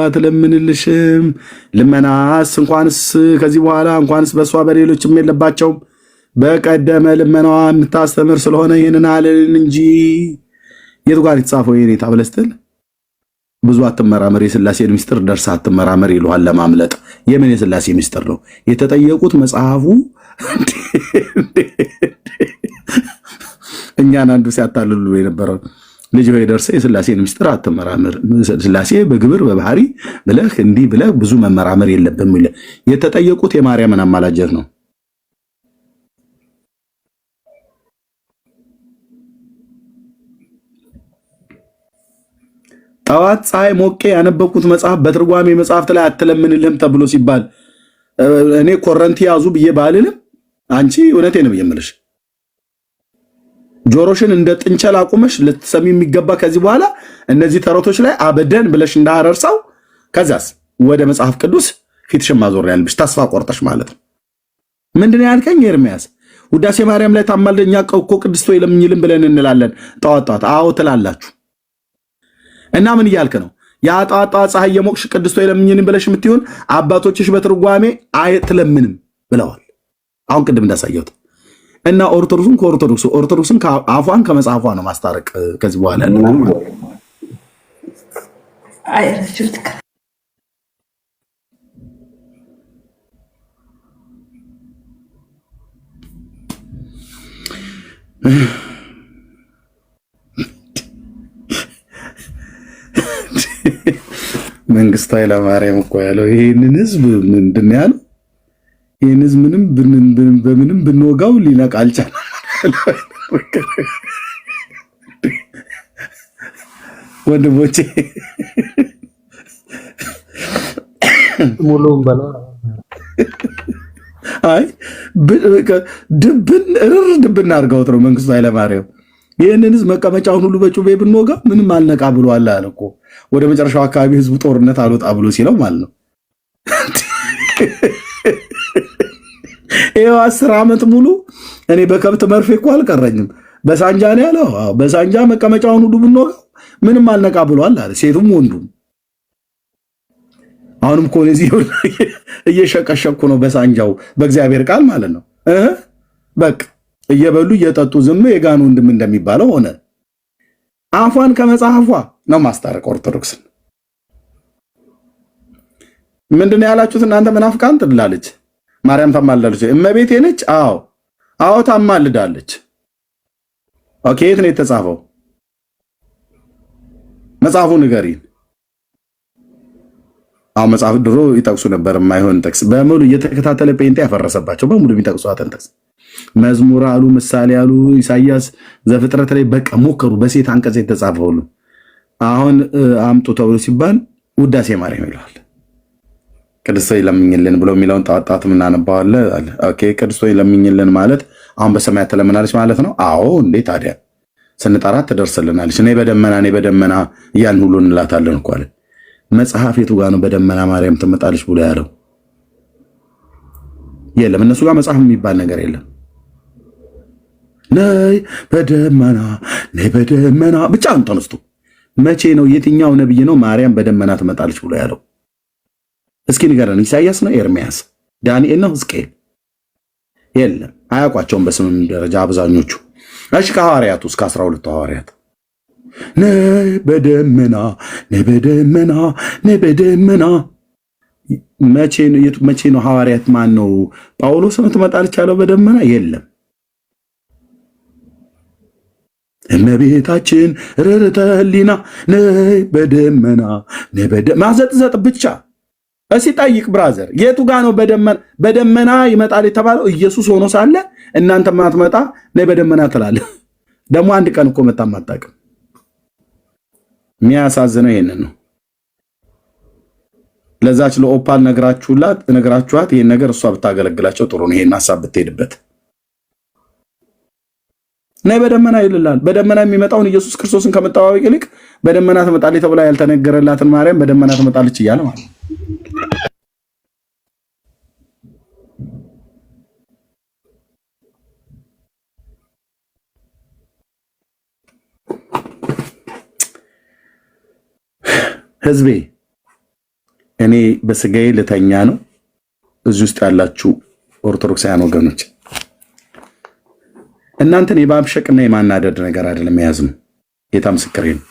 አትለምንልሽም። ልመናስ እንኳንስ ከዚህ በኋላ እንኳንስ በሷ በሌሎችም የለባቸውም። በቀደመ ልመናዋ የምታስተምር ስለሆነ ይህንን አለን እንጂ የቱ ጋር የተጻፈው የኔታ ብለስትል ብዙ አትመራመር፣ የሥላሴን ምስጢር ደርሳ አትመራመር ይሉሃል ለማምለጥ። የምን የሥላሴ ምስጢር ነው የተጠየቁት? መጽሐፉ እኛን አንዱ ሲያታልሉ የነበረው ልጅ ሆይ ደርሰህ የሥላሴን ምስጢር አትመራመር፣ ሥላሴ በግብር በባህሪ ብለህ እንዲህ ብለህ ብዙ መመራመር የለብም ይላል። የተጠየቁት የማርያምን አማላጀት ነው። ጠዋት ፀሐይ ሞቄ ያነበብኩት መጽሐፍ በትርጓሜ መጽሐፍት ላይ አትለምንልህም ተብሎ ሲባል እኔ ኮረንቲ ያዙ ብዬ ባልልም አንቺ እውነቴ ነው የምልሽ ጆሮሽን እንደ ጥንቸል አቁመሽ ልትሰሚ የሚገባ ከዚህ በኋላ እነዚህ ተረቶች ላይ አበደን ብለሽ እንዳረርሳው ከዛስ ወደ መጽሐፍ ቅዱስ ፊትሽን ማዞር ያልብሽ ተስፋ ቆርጠሽ ማለት ነው። ምንድነው ያልከኝ ኤርሚያስ? ውዳሴ ማርያም ላይ ታማልደኛ እኮ ቅድስቶ ይለምኝልን ብለን እንላለን ጠዋት። አዎ ትላላችሁ። እና ምን እያልክ ነው? ያ ጣጣ ፀሐይ የሞቅሽ ቅድስቶ ይለምኝልን ብለሽ የምትሆን አባቶችሽ በትርጓሜ አይትለምንም ብለዋል። አሁን ቅድም እንዳሳየሁት እና ኦርቶዶክስን አፏን ከመጽሐፏ ነው ማስታረቅ ከዚህ በኋላ መንግስቱ ኃይለማርያም እኮ ያለው ይህንን ህዝብ ምንድን ያለው? ይህን ህዝብ በምንም ብንወጋው ሊነቃ አልቻለም። ወንድሞቼ ሙሉውን በላ አይ ድብን አድርገውት ነው መንግስቱ ኃይለማርያም ይህንን ህዝብ መቀመጫውን ሁሉ በጩቤ ብንወጋ ምንም አልነቃ ብሏል አለ እኮ። ወደ መጨረሻው አካባቢ ህዝቡ ጦርነት አልወጣ ብሎ ሲለው ማለት ነው። ይኸው 10 ዓመት ሙሉ እኔ በከብት መርፌ እኮ አልቀረኝም በሳንጃ ነው ያለው። በሳንጃ መቀመጫውን ሁሉ ብንወጋ ምንም አልነቃ ብሏል አለ ሴቱም ወንዱም። አሁንም እኮ እዚህ እየሸቀሸኩ ነው በሳንጃው በእግዚአብሔር ቃል ማለት ነው። በቃ እየበሉ እየጠጡ ዝም የጋን ወንድም እንደሚባለው ሆነ። አፏን ከመጽሐፏ ነው ማስታረቅ ኦርቶዶክስን። ምንድነው ያላችሁት እናንተ መናፍቃን? ትላለች ማርያም ታማልዳለች። እመቤቴ ነች። አዎ ታማልዳለች። ኦኬ የት ነው የተጻፈው? መጽሐፉ ንገሪን። አሁን መጽሐፍ ድሮ ይጠቅሱ ነበር የማይሆን ጥቅስ በሙሉ እየተከታተለ ጴንጤ ያፈረሰባቸው በሙሉ የሚጠቅሷትን ጥቅስ መዝሙር አሉ፣ ምሳሌ አሉ፣ ኢሳይያስ፣ ዘፍጥረት ላይ በቃ ሞከሩ። በሴት አንቀጽ የተጻፈው ሁሉ አሁን አምጡ ተብሎ ሲባል ውዳሴ ማርያም ይለዋል። ቅድስት ሆይ ለምኝልን ብሎ የሚለውን ጣጣት ምናነባዋለ አለ። ኦኬ ቅድስት ሆይ ለምኝልን ማለት አሁን በሰማያት ትለምናለች ማለት ነው። አዎ እንዴ ታዲያ ስንጠራት ትደርስልናለች። እኔ በደመና እያልን ሁሉ እንላታለን እኮ አለ። መጽሐፍ የቱ ጋር ነው በደመና ማርያም ትመጣለች ብሎ ያለው? የለም እነሱ ጋር መጽሐፍ የሚባል ነገር የለም። ነይ በደመና ብቻ ተነስቶ መቼ ነው የትኛው ነብይ ነው ማርያም በደመና ትመጣለች ብሎ ያለው? እስኪ ንገረን። ኢሳይያስ ነው? ኤርሚያስ? ዳንኤል ነው? ሕዝቅኤል? የለም አያውቋቸውም በስምም ደረጃ አብዛኞቹ። እሺ ከሐዋርያቱ እስከ 12 ሐዋርያት ነይ በደመና መቼ ነው ሐዋርያት ማን ነው? ጳውሎስ ነው ትመጣለች ያለው በደመና? የለም እመቤታችን ርርተ ህሊና ነይ በደመና ማዘጥዘጥ ብቻ። እስኪ ጠይቅ ብራዘር፣ የቱ ጋ ነው በደመና ይመጣል የተባለው? ኢየሱስ ሆኖ ሳለ እናንተ ማትመጣ ነይ በደመና ትላለህ። ደግሞ አንድ ቀን እኮ መጣ ማጣቅም። የሚያሳዝነው ይሄንን ነው። ለዛች ለኦፓል ነግራችኋት ይሄን ነገር እሷ ብታገለግላቸው ጥሩ ነው። ይሄን ሐሳብ ብትሄድበት ነይ በደመና ይልላል። በደመና የሚመጣውን ኢየሱስ ክርስቶስን ከመጠባበቅ ይልቅ በደመና ትመጣለች ተብላ ያልተነገረላትን ማርያም በደመና ትመጣለች እያለ ማለት ነው። ህዝቤ እኔ በስጋዬ ልተኛ ነው። እዚህ ውስጥ ያላችሁ ኦርቶዶክሳውያን ወገኖች እናንተን የማብሸቅና የማናደድ ነገር አይደለም የያዝ ነው። ጌታ ምስክሬ ነው።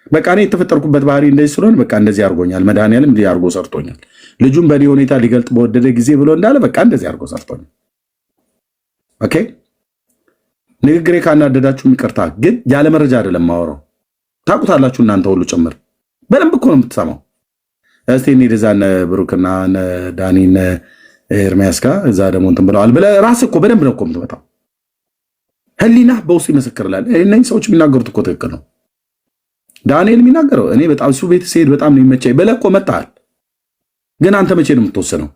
በቃ እኔ የተፈጠርኩበት ባህሪ እንደዚህ ስለሆነ በቃ እንደዚህ አድርጎኛል። መድኃኒዓለም እንዲህ አድርጎ ሰርቶኛል። ልጁን በእኔ ሁኔታ ሊገልጥ በወደደ ጊዜ ብሎ እንዳለ በቃ እንደዚህ አድርጎ ሰርቶኛል። ኦኬ ንግግሬ ካናደዳችሁ ይቅርታ፣ ግን ያለ መረጃ አይደለም ማወራው። ታውቁታላችሁ እናንተ ሁሉ ጭምር በደንብ እኮ ነው የምትሰማው። እስቲ እንሂድ እዛ እነ ብሩክና እነ ዳኒ እነ ኤርሚያስ ጋር እዛ ደግሞ እንትን ብለዋል ብለህ ራስህ እኮ በደንብ ነው እኮ የምትመጣው። ህሊና በውስጥ ይመሰክርላል። እነኝህ ሰዎች የሚናገሩት እኮ ትክክል ነው። ዳንኤል የሚናገረው እኔ በጣም እሱ ቤት ስሄድ በጣም ነው የሚመቸኝ ብለህ እኮ መጣሃል። ግን አንተ መቼ ነው የምትወስነው?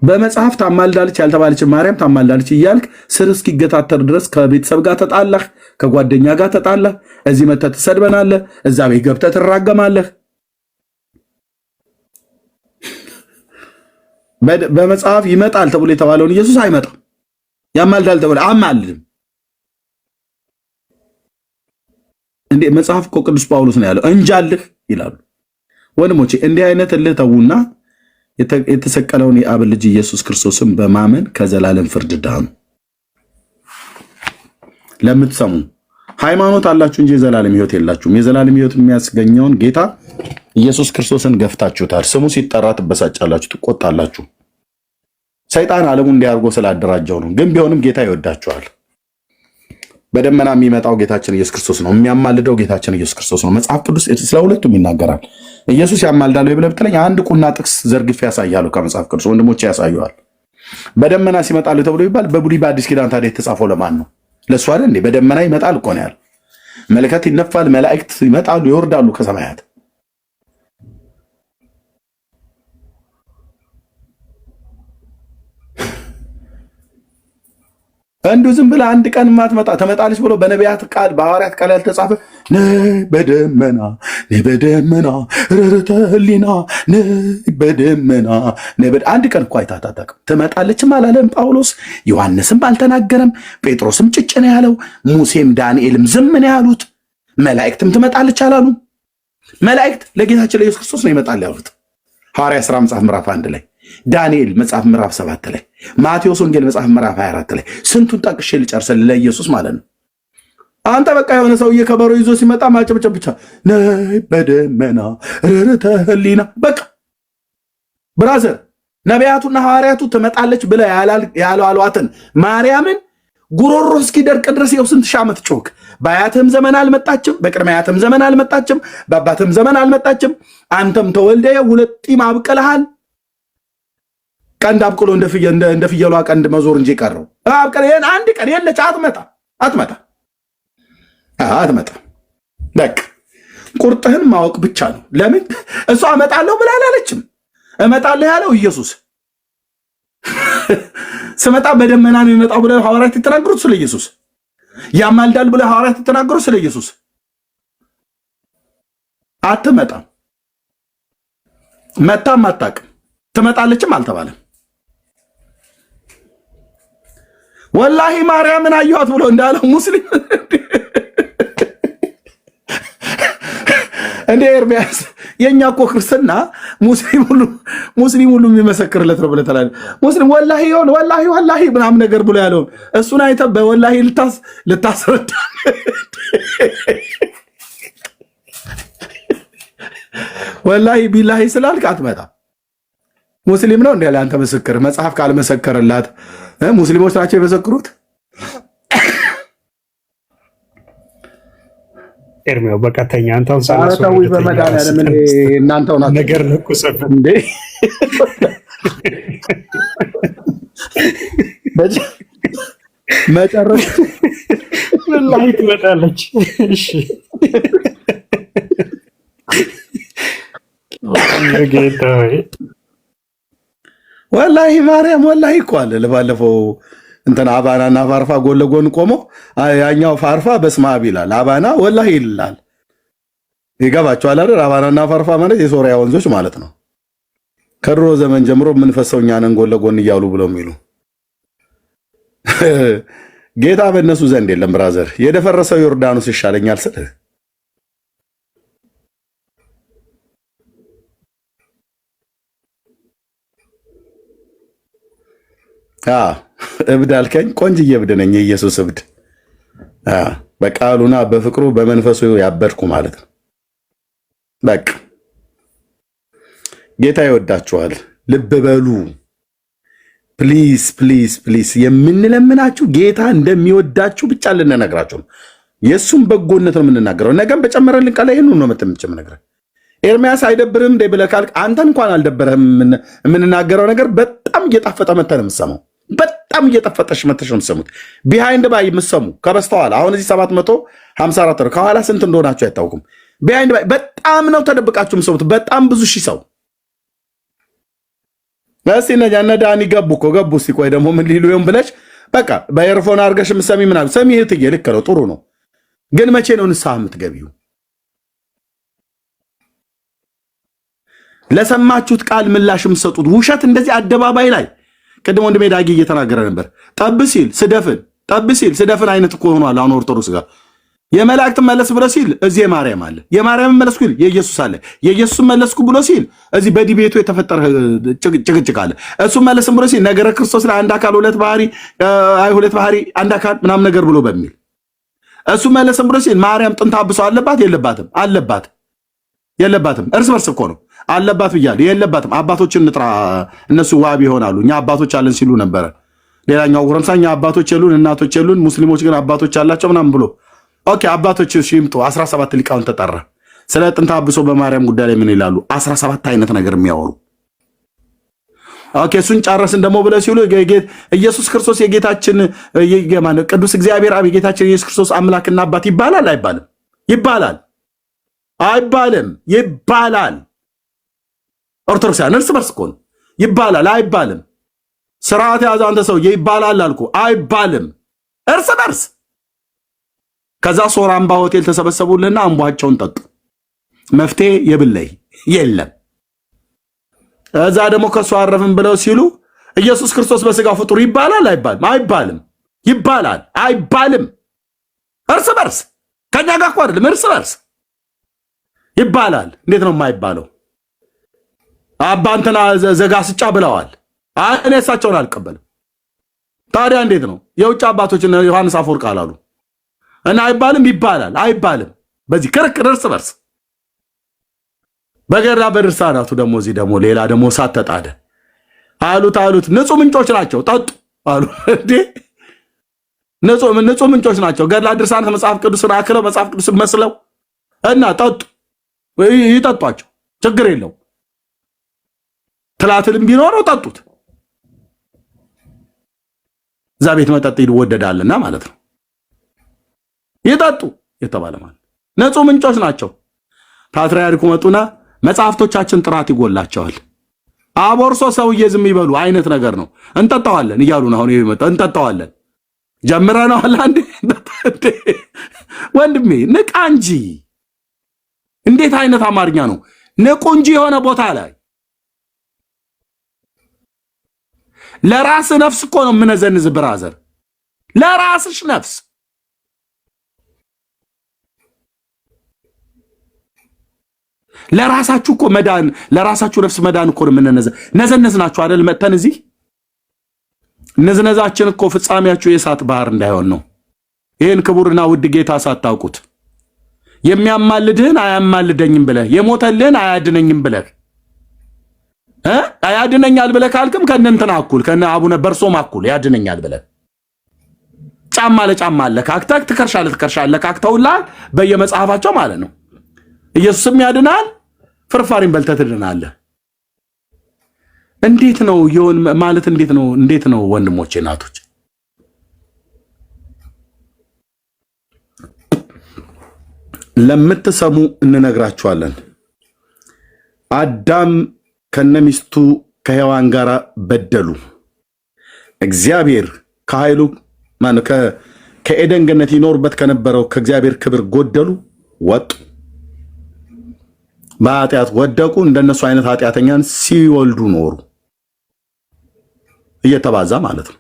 በመጽሐፍ ታማልዳለች ያልተባለችን ማርያም ታማልዳለች እያልክ ስር እስኪገታተር ድረስ ከቤተሰብ ጋር ተጣላህ፣ ከጓደኛ ጋር ተጣላህ፣ እዚህ መተህ ትሰድበናለህ፣ እዛ ቤት ገብተህ ትራገማለህ። በመጽሐፍ ይመጣል ተብሎ የተባለውን ኢየሱስ አይመጣም። ያማልዳል ተብሎ አማልድም እንዴ? መጽሐፍ እኮ ቅዱስ ጳውሎስ ነው ያለው እንጃልህ ይላሉ። ወንድሞቼ እንዲህ አይነት እልህ ተዉና የተሰቀለውን የአብ ልጅ ኢየሱስ ክርስቶስን በማመን ከዘላለም ፍርድ ዳኑ። ለምትሰሙ ሃይማኖት አላችሁ እንጂ የዘላለም ሕይወት የላችሁም። የዘላለም ሕይወት የሚያስገኘውን ጌታ ኢየሱስ ክርስቶስን ገፍታችሁታል። ስሙ ሲጠራ ትበሳጫላችሁ፣ ትቆጣላችሁ። ሰይጣን ዓለሙ እንዲያርጎ ስላደራጀው ነው። ግን ቢሆንም ጌታ ይወዳችኋል። በደመና የሚመጣው ጌታችን ኢየሱስ ክርስቶስ ነው። የሚያማልደው ጌታችን ኢየሱስ ክርስቶስ ነው። መጽሐፍ ቅዱስ ስለ ሁለቱም ይናገራል። ኢየሱስ ያማልዳል ብለህ ብትለኝ አንድ ቁና ጥቅስ ዘርግፌ ያሳያሉ ከመጽሐፍ ቅዱስ። ወንድሞቼ ያሳዩዋል። በደመና ሲመጣሉ ተብሎ ይባል በብሉይ በአዲስ ኪዳን ታዲያ የተጻፈው ለማን ነው? ለእሱ አይደል እንዴ? በደመና ይመጣል እኮ ነው ያለው። መለከት ይነፋል፣ መላእክት ይመጣሉ፣ ይወርዳሉ ከሰማያት። እንዱ ዝም ብለህ አንድ ቀን ማትመጣ ተመጣለች ብሎ በነቢያት ቃል በሐዋርያት ቃል ያልተጻፈ ነይ በደመና ርርተ ህሊና ነይ በደመና አንድ ቀን እኮ አይታት አታውቅም። ትመጣለችም አላለም ጳውሎስ፣ ዮሐንስም አልተናገረም፣ ጴጥሮስም ጭጭ ነው ያለው፣ ሙሴም ዳንኤልም ዝም ነው ያሉት። መላእክትም ትመጣለች አላሉ። መላእክት ለጌታችን ለኢየሱስ ክርስቶስ ነው ይመጣል ያሉት ሐዋርያት ሥራ መጽሐፍ ምዕራፍ 1 ላይ፣ ዳንኤል መጽሐፍ ምዕራፍ 7 ላይ፣ ማቴዎስ ወንጌል መጽሐፍ ምዕራፍ 24 ላይ። ስንቱን ጠቅሼ ልጨርሰል ለኢየሱስ ማለት ነው። አንተ በቃ የሆነ ሰውዬ ከበሮ ይዞ ሲመጣ ማጨብጨብ ብቻ። ነይ በደመና ርርተ ህሊና በቃ ብራዘር፣ ነቢያቱና ሐዋርያቱ ትመጣለች ብለህ ያሏትን ማርያምን ጉሮሮ እስኪደርቅ ድረስ ይኸው ስንት ሺህ ዓመት ጮክ። በአያትህም ዘመን አልመጣችም፣ በቅድመ አያትህም ዘመን አልመጣችም፣ በአባትህም ዘመን አልመጣችም። አንተም ተወልደ ሁለት ጢም አብቅልሃል። ቀንድ አብቅሎ እንደ ፍየሏ ቀንድ መዞር እንጂ ቀረው አብቅል። ይሄን አንድ ቀን የለች፣ አትመጣ። በቃ ቁርጥህን ማወቅ ብቻ ነው። ለምን እሷ አመጣለሁ ብላ አላለችም። እመጣለሁ ያለው ኢየሱስ ስመጣ በደመና ነው የመጣው ብለው ሐዋርያት የተናገሩት ስለ ኢየሱስ። ያማልዳል ብለው ሐዋርያት የተናገሩት ስለ ኢየሱስ። አትመጣም፣ መጣም አታውቅም፣ ትመጣለችም አልተባለም። ወላሂ ማርያምን አየኋት ብሎ እንዳለው ሙስሊም እንደ ኤርሚያስ የኛ እኮ ክርስትና ሙስሊም ሁሉ የሚመሰክርለት ነው ብለህ ተላል። ሙስሊም ወላሂ ምናምን ነገር ብሎ ያለውን እሱን አይተህ በወላሂ ልታስረዳ ወላሂ ቢላሂ ስላልክ አትመጣም። ሙስሊም ነው እንዴ አንተ ምስክር? መጽሐፍ ካልመሰከረላት ሙስሊሞች ናቸው የመሰክሩት። ኤርሚያው በቃ ተኛ። አንተው ሳላሰው በመድኃኒዓለም እናንተው ናችሁ ነገር ለቁሰብ እንዴ መጨረሻ ወላሂ ትመጣለች። እሺ ወላሂ ማርያም ወላሂ እኮ አለ። ለባለፈው እንትን አባናና ፋርፋ ጎን ለጎን ቆሞ ያኛው ፋርፋ በስመ አብ ይላል፣ አባና ወላሂ ይላል። ይገባችኋል አይደል? አባናና ፋርፋ ማለት የሶሪያ ወንዞች ማለት ነው። ከድሮ ዘመን ጀምሮ የምንፈሰው እኛ ነን ጎን ለጎን እያሉ ብለው የሚሉ ጌታ በእነሱ ዘንድ የለም። ብራዘር የደፈረሰው ዮርዳኖስ ይሻለኛል ስል እብድ አልከኝ። ቆንጅዬ እብድ ነኝ፣ የኢየሱስ እብድ። በቃሉና በፍቅሩ በመንፈሱ ያበድኩ ማለት ነው። በቃ ጌታ ይወዳችኋል። ልብ በሉ ፕሊዝ ፕሊዝ ፕሊዝ። የምንለምናችሁ ጌታ እንደሚወዳችሁ ብቻ ልንነግራችሁ ነው። የእሱም በጎነት ነው የምንናገረው። ነገም በጨመረልን ቃል ይህን ነው የምንነግረው። ኤርሚያስ አይደብርም እንደ ብለህ ካልክ አንተ እንኳን አልደበረህም። የምንናገረው ነገር በጣም እየጣፈጠ መተህ ነው የምትሰማው። በጣም እየጠፈጠሽ መተሽ ነው የምትሰሙት። ቢሃይንድ ባይ የምትሰሙ ከበስተኋላ አሁን እዚህ 754 ነው፣ ከኋላ ስንት እንደሆናችሁ አይታወቁም። ቢሃይንድ ባይ በጣም ነው ተደብቃችሁ የምትሰሙት። በጣም ብዙ ሺህ ሰው እስቲ እነ ዳኒ ገቡ እኮ ገቡ። እስቲ ቆይ ደግሞ ምን ሊሉ ይሆን ብለሽ በቃ በኤርፎን አድርገሽ የምትሰሚ ምናምን ሰሚ። እህትዬ ልክ ነው፣ ጥሩ ነው። ግን መቼ ነው ንስሐ የምትገቢው? ለሰማችሁት ቃል ምላሽ የምትሰጡት ውሸት እንደዚህ አደባባይ ላይ ቅድም ወንድሜ ዳጊ እየተናገረ ነበር። ጠብ ሲል ስደፍን አይነት እኮ ሆኗል አሁን ኦርቶዶክስ ጋር። የመላእክት መለስ ብሎ ሲል እዚህ የማርያም አለ፣ የማርያም መለስኩ ሲል የኢየሱስ አለ፣ የኢየሱስ መለስኩ ብሎ ሲል እዚህ በዲቤቱ የተፈጠረ ጭቅጭቅ አለ። እሱ መለስም ብሎ ሲል ነገረ ክርስቶስ ላይ አንድ አካል ሁለት ባህሪ፣ ሁለት ባህሪ አንድ አካል ምናምን ነገር ብሎ በሚል እሱ መለስም ብሎ ሲል ማርያም ጥንተ አብሶ አለባት የለባትም? አለባት። የለባትም እርስ በርስ እኮ ነው አለባት ብያለሁ። የለባትም። አባቶችን እንጥራ፣ እነሱ ዋቢ ይሆናሉ። እኛ አባቶች አለን ሲሉ ነበረ። ሌላኛው ጎረምሳኛ አባቶች የሉን እናቶች የሉን፣ ሙስሊሞች ግን አባቶች አላቸው ምናምን ብሎ ኦኬ፣ አባቶች ይምጡ። 17 ሊቃውን ተጠራ። ስለ ጥንተ አብሶ በማርያም ጉዳይ ላይ ምን ይላሉ? 17 አይነት ነገር የሚያወሩ ኦኬ። እሱን ጨረስን ደግሞ ብለው ሲሉ ኢየሱስ ክርስቶስ የጌታችን ቅዱስ እግዚአብሔር አብ የጌታችን ኢየሱስ ክርስቶስ አምላክና አባት ይባላል አይባልም? ይባላል አይባልም? ይባላል። ኦርቶዶክሳውያን እርስ በርስ እኮ ነው። ይባላል አይባልም? ስርዓት ያዘ አንተ ሰውዬ። ይባላል አልኩ አይባልም? እርስ በርስ። ከዛ ሶራ አምባ ሆቴል ተሰበሰቡልና አምቧቸውን ጠጡ። መፍትሄ የብለይ የለም። እዛ ደግሞ ከሱ አረፍን ብለው ሲሉ ኢየሱስ ክርስቶስ በስጋ ፍጡር ይባላል አይባልም? አይባልም? ይባላል አይባልም? እርስ በርስ። ከኛ ጋር እኮ አይደለም፣ እርስ በርስ ይባላል። እንዴት ነው የማይባለው? አባ እንትና ዘጋስጫ ብለዋል። እኔ እሳቸውን አልቀበልም። ታዲያ እንዴት ነው? የውጭ አባቶችን ዮሐንስ አፈወርቅ አላሉ እና አይባልም? ይባላል አይባልም? በዚህ ክርክር እርስ በርስ በገራ በድርሳናቱ ደግሞ እዚህ ደግሞ ሌላ ደግሞ እሳት ተጣደ። አሉት ንጹህ ምንጮች ናቸው ጠጡ አሉ። እንዴ ንጹህ ምንጮች ናቸው። ገድላ ድርሳናት መጽሐፍ ቅዱስን አክለው መጽሐፍ ቅዱስን መስለው እና ጠጡ። ይጠጧቸው፣ ችግር የለው። ትላትልም ቢኖረው ጠጡት። እዛ ቤት መጠጥ ይወደዳልና ማለት ነው። ይጠጡ የተባለ ማለት ንጹህ ምንጮች ናቸው። ፓትርያርኩ መጡና መጽሐፍቶቻችን ጥራት ይጎላቸዋል። አቦርሶ ሰውዬ ዝም ይበሉ አይነት ነገር ነው። እንጠጣዋለን እያሉ ነው አሁን ይመጣ እንጠጣዋለን ጀምረናል። አንዴ ወንድሜ ንቃ እንጂ እንዴት አይነት አማርኛ ነው? ንቁ እንጂ የሆነ ቦታ ላይ ለራስ ነፍስ እኮ ነው የምነዘንዝ ብራዘር፣ ለራስሽ ነፍስ ለራሳችሁ እኮ መዳን ለራሳችሁ ነፍስ መዳን እኮ ነው ነዘነዝናችሁ አይደል? መተን እዚህ ነዝነዛችን እኮ ፍጻሜያችሁ የእሳት ባህር እንዳይሆን ነው። ይሄን ክቡርና ውድ ጌታ ሳታውቁት የሚያማልድህን አያማልደኝም ብለህ የሞተልህን አያድነኝም ብለህ አያድነኛል ብለህ ካልክም ከእነንትና እኩል ከነ አቡነ በርሶም እኩል ያድነኛል ብለህ ጫማ ለጫማ አለካክተህ ትከርሻለህ አለካክተውልሃል በየመጽሐፋቸው ማለት ነው። ኢየሱስም ያድናል፣ ፍርፋሪን በልተህ ትድናለህ። እንዴት ነው ይሁን ማለት? እንዴት ነው ወንድሞቼ እናቶች? ለምትሰሙ እንነግራችኋለን። አዳም ከነሚስቱ ከሔዋን ጋር በደሉ። እግዚአብሔር ከኃይሉ ከኤደን ገነት ይኖርበት ከነበረው ከእግዚአብሔር ክብር ጎደሉ፣ ወጡ፣ በኃጢአት ወደቁ። እንደነሱ አይነት ኃጢአተኛን ሲወልዱ ኖሩ፣ እየተባዛ ማለት ነው።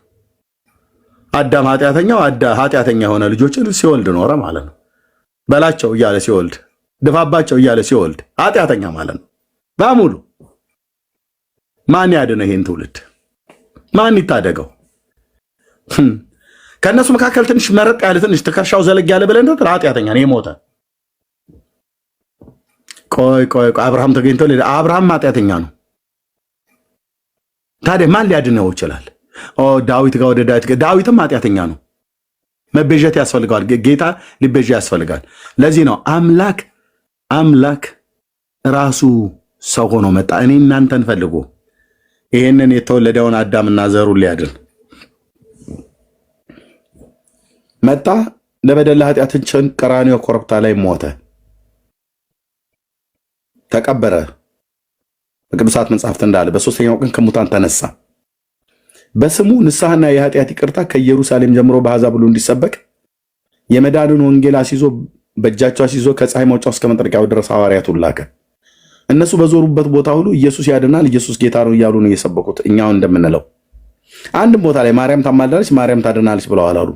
አዳም ኃጢአተኛ የሆነ ልጆችን ሲወልድ ኖረ ማለት ነው። በላቸው እያለ ሲወልድ፣ ድፋባቸው እያለ ሲወልድ ኃጢአተኛ ማለት ነው በሙሉ። ማን ያድነው ይሄን ትውልድ? ማን ይታደገው? ከእነሱ መካከል ትንሽ መረጥ ያለ ትንሽ ትከሻው ዘለግ ያለ ብለን ነው ኃጢአተኛ ነው የሞተ። ቆይ አብርሃም ተገኝቶ አብርሃም ኃጢአተኛ ነው። ታዲያ ማን ሊያድነው ይችላል? ዳዊት ጋር ወደ ዳዊትም ኃጢአተኛ ነው። መቤዠት ያስፈልጋል። ጌታ ሊቤዠ ያስፈልጋል። ለዚህ ነው አምላክ ራሱ ሰው ሆኖ መጣ። እኔ እናንተን ፈልጎ ይሄንን የተወለደውን አዳምና ዘሩን ሊያድን መጣ። ለበደል ኃጢአታችን ቀራንዮ ኮረብታ ላይ ሞተ፣ ተቀበረ። በቅዱሳት መጻሕፍት እንዳለ በሶስተኛው ቀን ከሙታን ተነሳ። በስሙ ንስሐና የኃጢአት ይቅርታ ከኢየሩሳሌም ጀምሮ በአሕዛብ ሁሉ እንዲሰበክ የመዳንን ወንጌል በእጃቸው አስይዞ ከፀሐይ መውጫ እስከ መጥለቂያው ድረስ ሐዋርያቱን ላከ። እነሱ በዞሩበት ቦታ ሁሉ ኢየሱስ ያድናል፣ ኢየሱስ ጌታ ነው እያሉ ነው የሰበኩት። እኛው እንደምንለው አንድም ቦታ ላይ ማርያም ታማልዳለች፣ ማርያም ታድናለች ብለው አላሉ።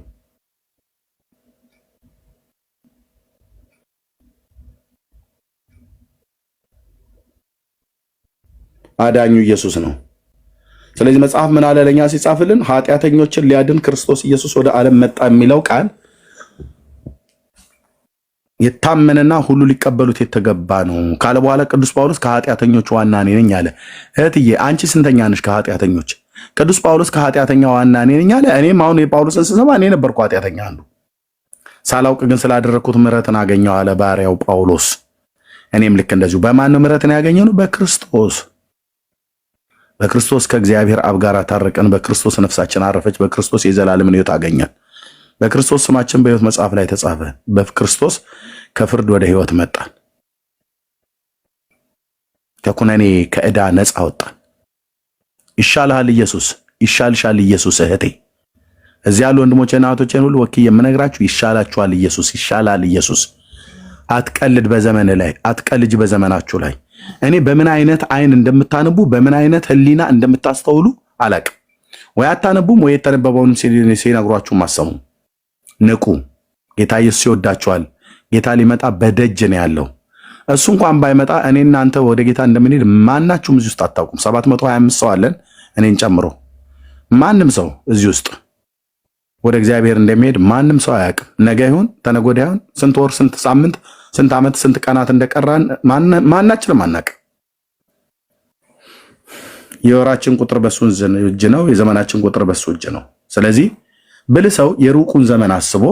አዳኙ ኢየሱስ ነው። ስለዚህ መጽሐፍ ምን አለ ለኛ ሲጻፍልን? ኃጢአተኞችን ሊያድን ክርስቶስ ኢየሱስ ወደ ዓለም መጣ የሚለው ቃል የታመነና ሁሉ ሊቀበሉት የተገባ ነው ካለ በኋላ ቅዱስ ጳውሎስ ከኃጢአተኞች ዋና እኔ ነኝ አለ። እህትዬ አንቺ ስንተኛ ነሽ ከኃጢአተኞች? ቅዱስ ጳውሎስ ከኃጢአተኛ ዋና እኔ ነኝ አለ። እኔም አሁን የጳውሎስን ስሰማ እኔ ነበርኩ ኃጢአተኛ አንዱ፣ ሳላውቅ ግን ስላደረግኩት ምሕረትን አገኘው አለ ባሪያው ጳውሎስ። እኔም ልክ እንደዚሁ በማን ነው ምሕረትን ያገኘነው? በክርስቶስ ከእግዚአብሔር አብ ጋር ታረቀን። በክርስቶስ ነፍሳችን አረፈች። በክርስቶስ የዘላለምን ሕይወት አገኘን። በክርስቶስ ስማችን በሕይወት መጽሐፍ ላይ ተጻፈ። በክርስቶስ ከፍርድ ወደ ሕይወት መጣን። ከኩነኔ ከዕዳ ነፃ ወጣን። ይሻልሃል ኢየሱስ፣ ይሻልሻል ኢየሱስ። እህቴ እዚህ ያሉ ወንድሞቼና እህቶቼን ሁሉ ወክዬ የምነግራችሁ ይሻላችኋል ኢየሱስ፣ ይሻላል ኢየሱስ። አትቀልድ በዘመን ላይ፣ አትቀልጅ በዘመናችሁ ላይ። እኔ በምን አይነት አይን እንደምታነቡ በምን አይነት ህሊና እንደምታስተውሉ አላቅም። ወይ አታነቡም ወይ የተነበበውን ሲነግሯችሁ ማሰሙ። ንቁ። ጌታ ኢየሱስ ይወዳችኋል። ጌታ ሊመጣ በደጅ ነው ያለው። እሱ እንኳን ባይመጣ እኔ እናንተ ወደ ጌታ እንደምንሄድ ማናችሁም እዚህ ውስጥ አታውቁም። 725 ሰው አለን እኔን ጨምሮ። ማንም ሰው እዚህ ውስጥ ወደ እግዚአብሔር እንደሚሄድ ማንም ሰው አያውቅም። ነገ ይሁን ተነገ ወዲያ ይሁን ስንት ወር፣ ስንት ሳምንት፣ ስንት ዓመት፣ ስንት ቀናት እንደቀራን ማናችንም አናውቅም። የወራችን ቁጥር በሱ እጅ ነው። የዘመናችን ቁጥር በሱ እጅ ነው። ስለዚህ ብልህ ሰው የሩቁን ዘመን አስቦ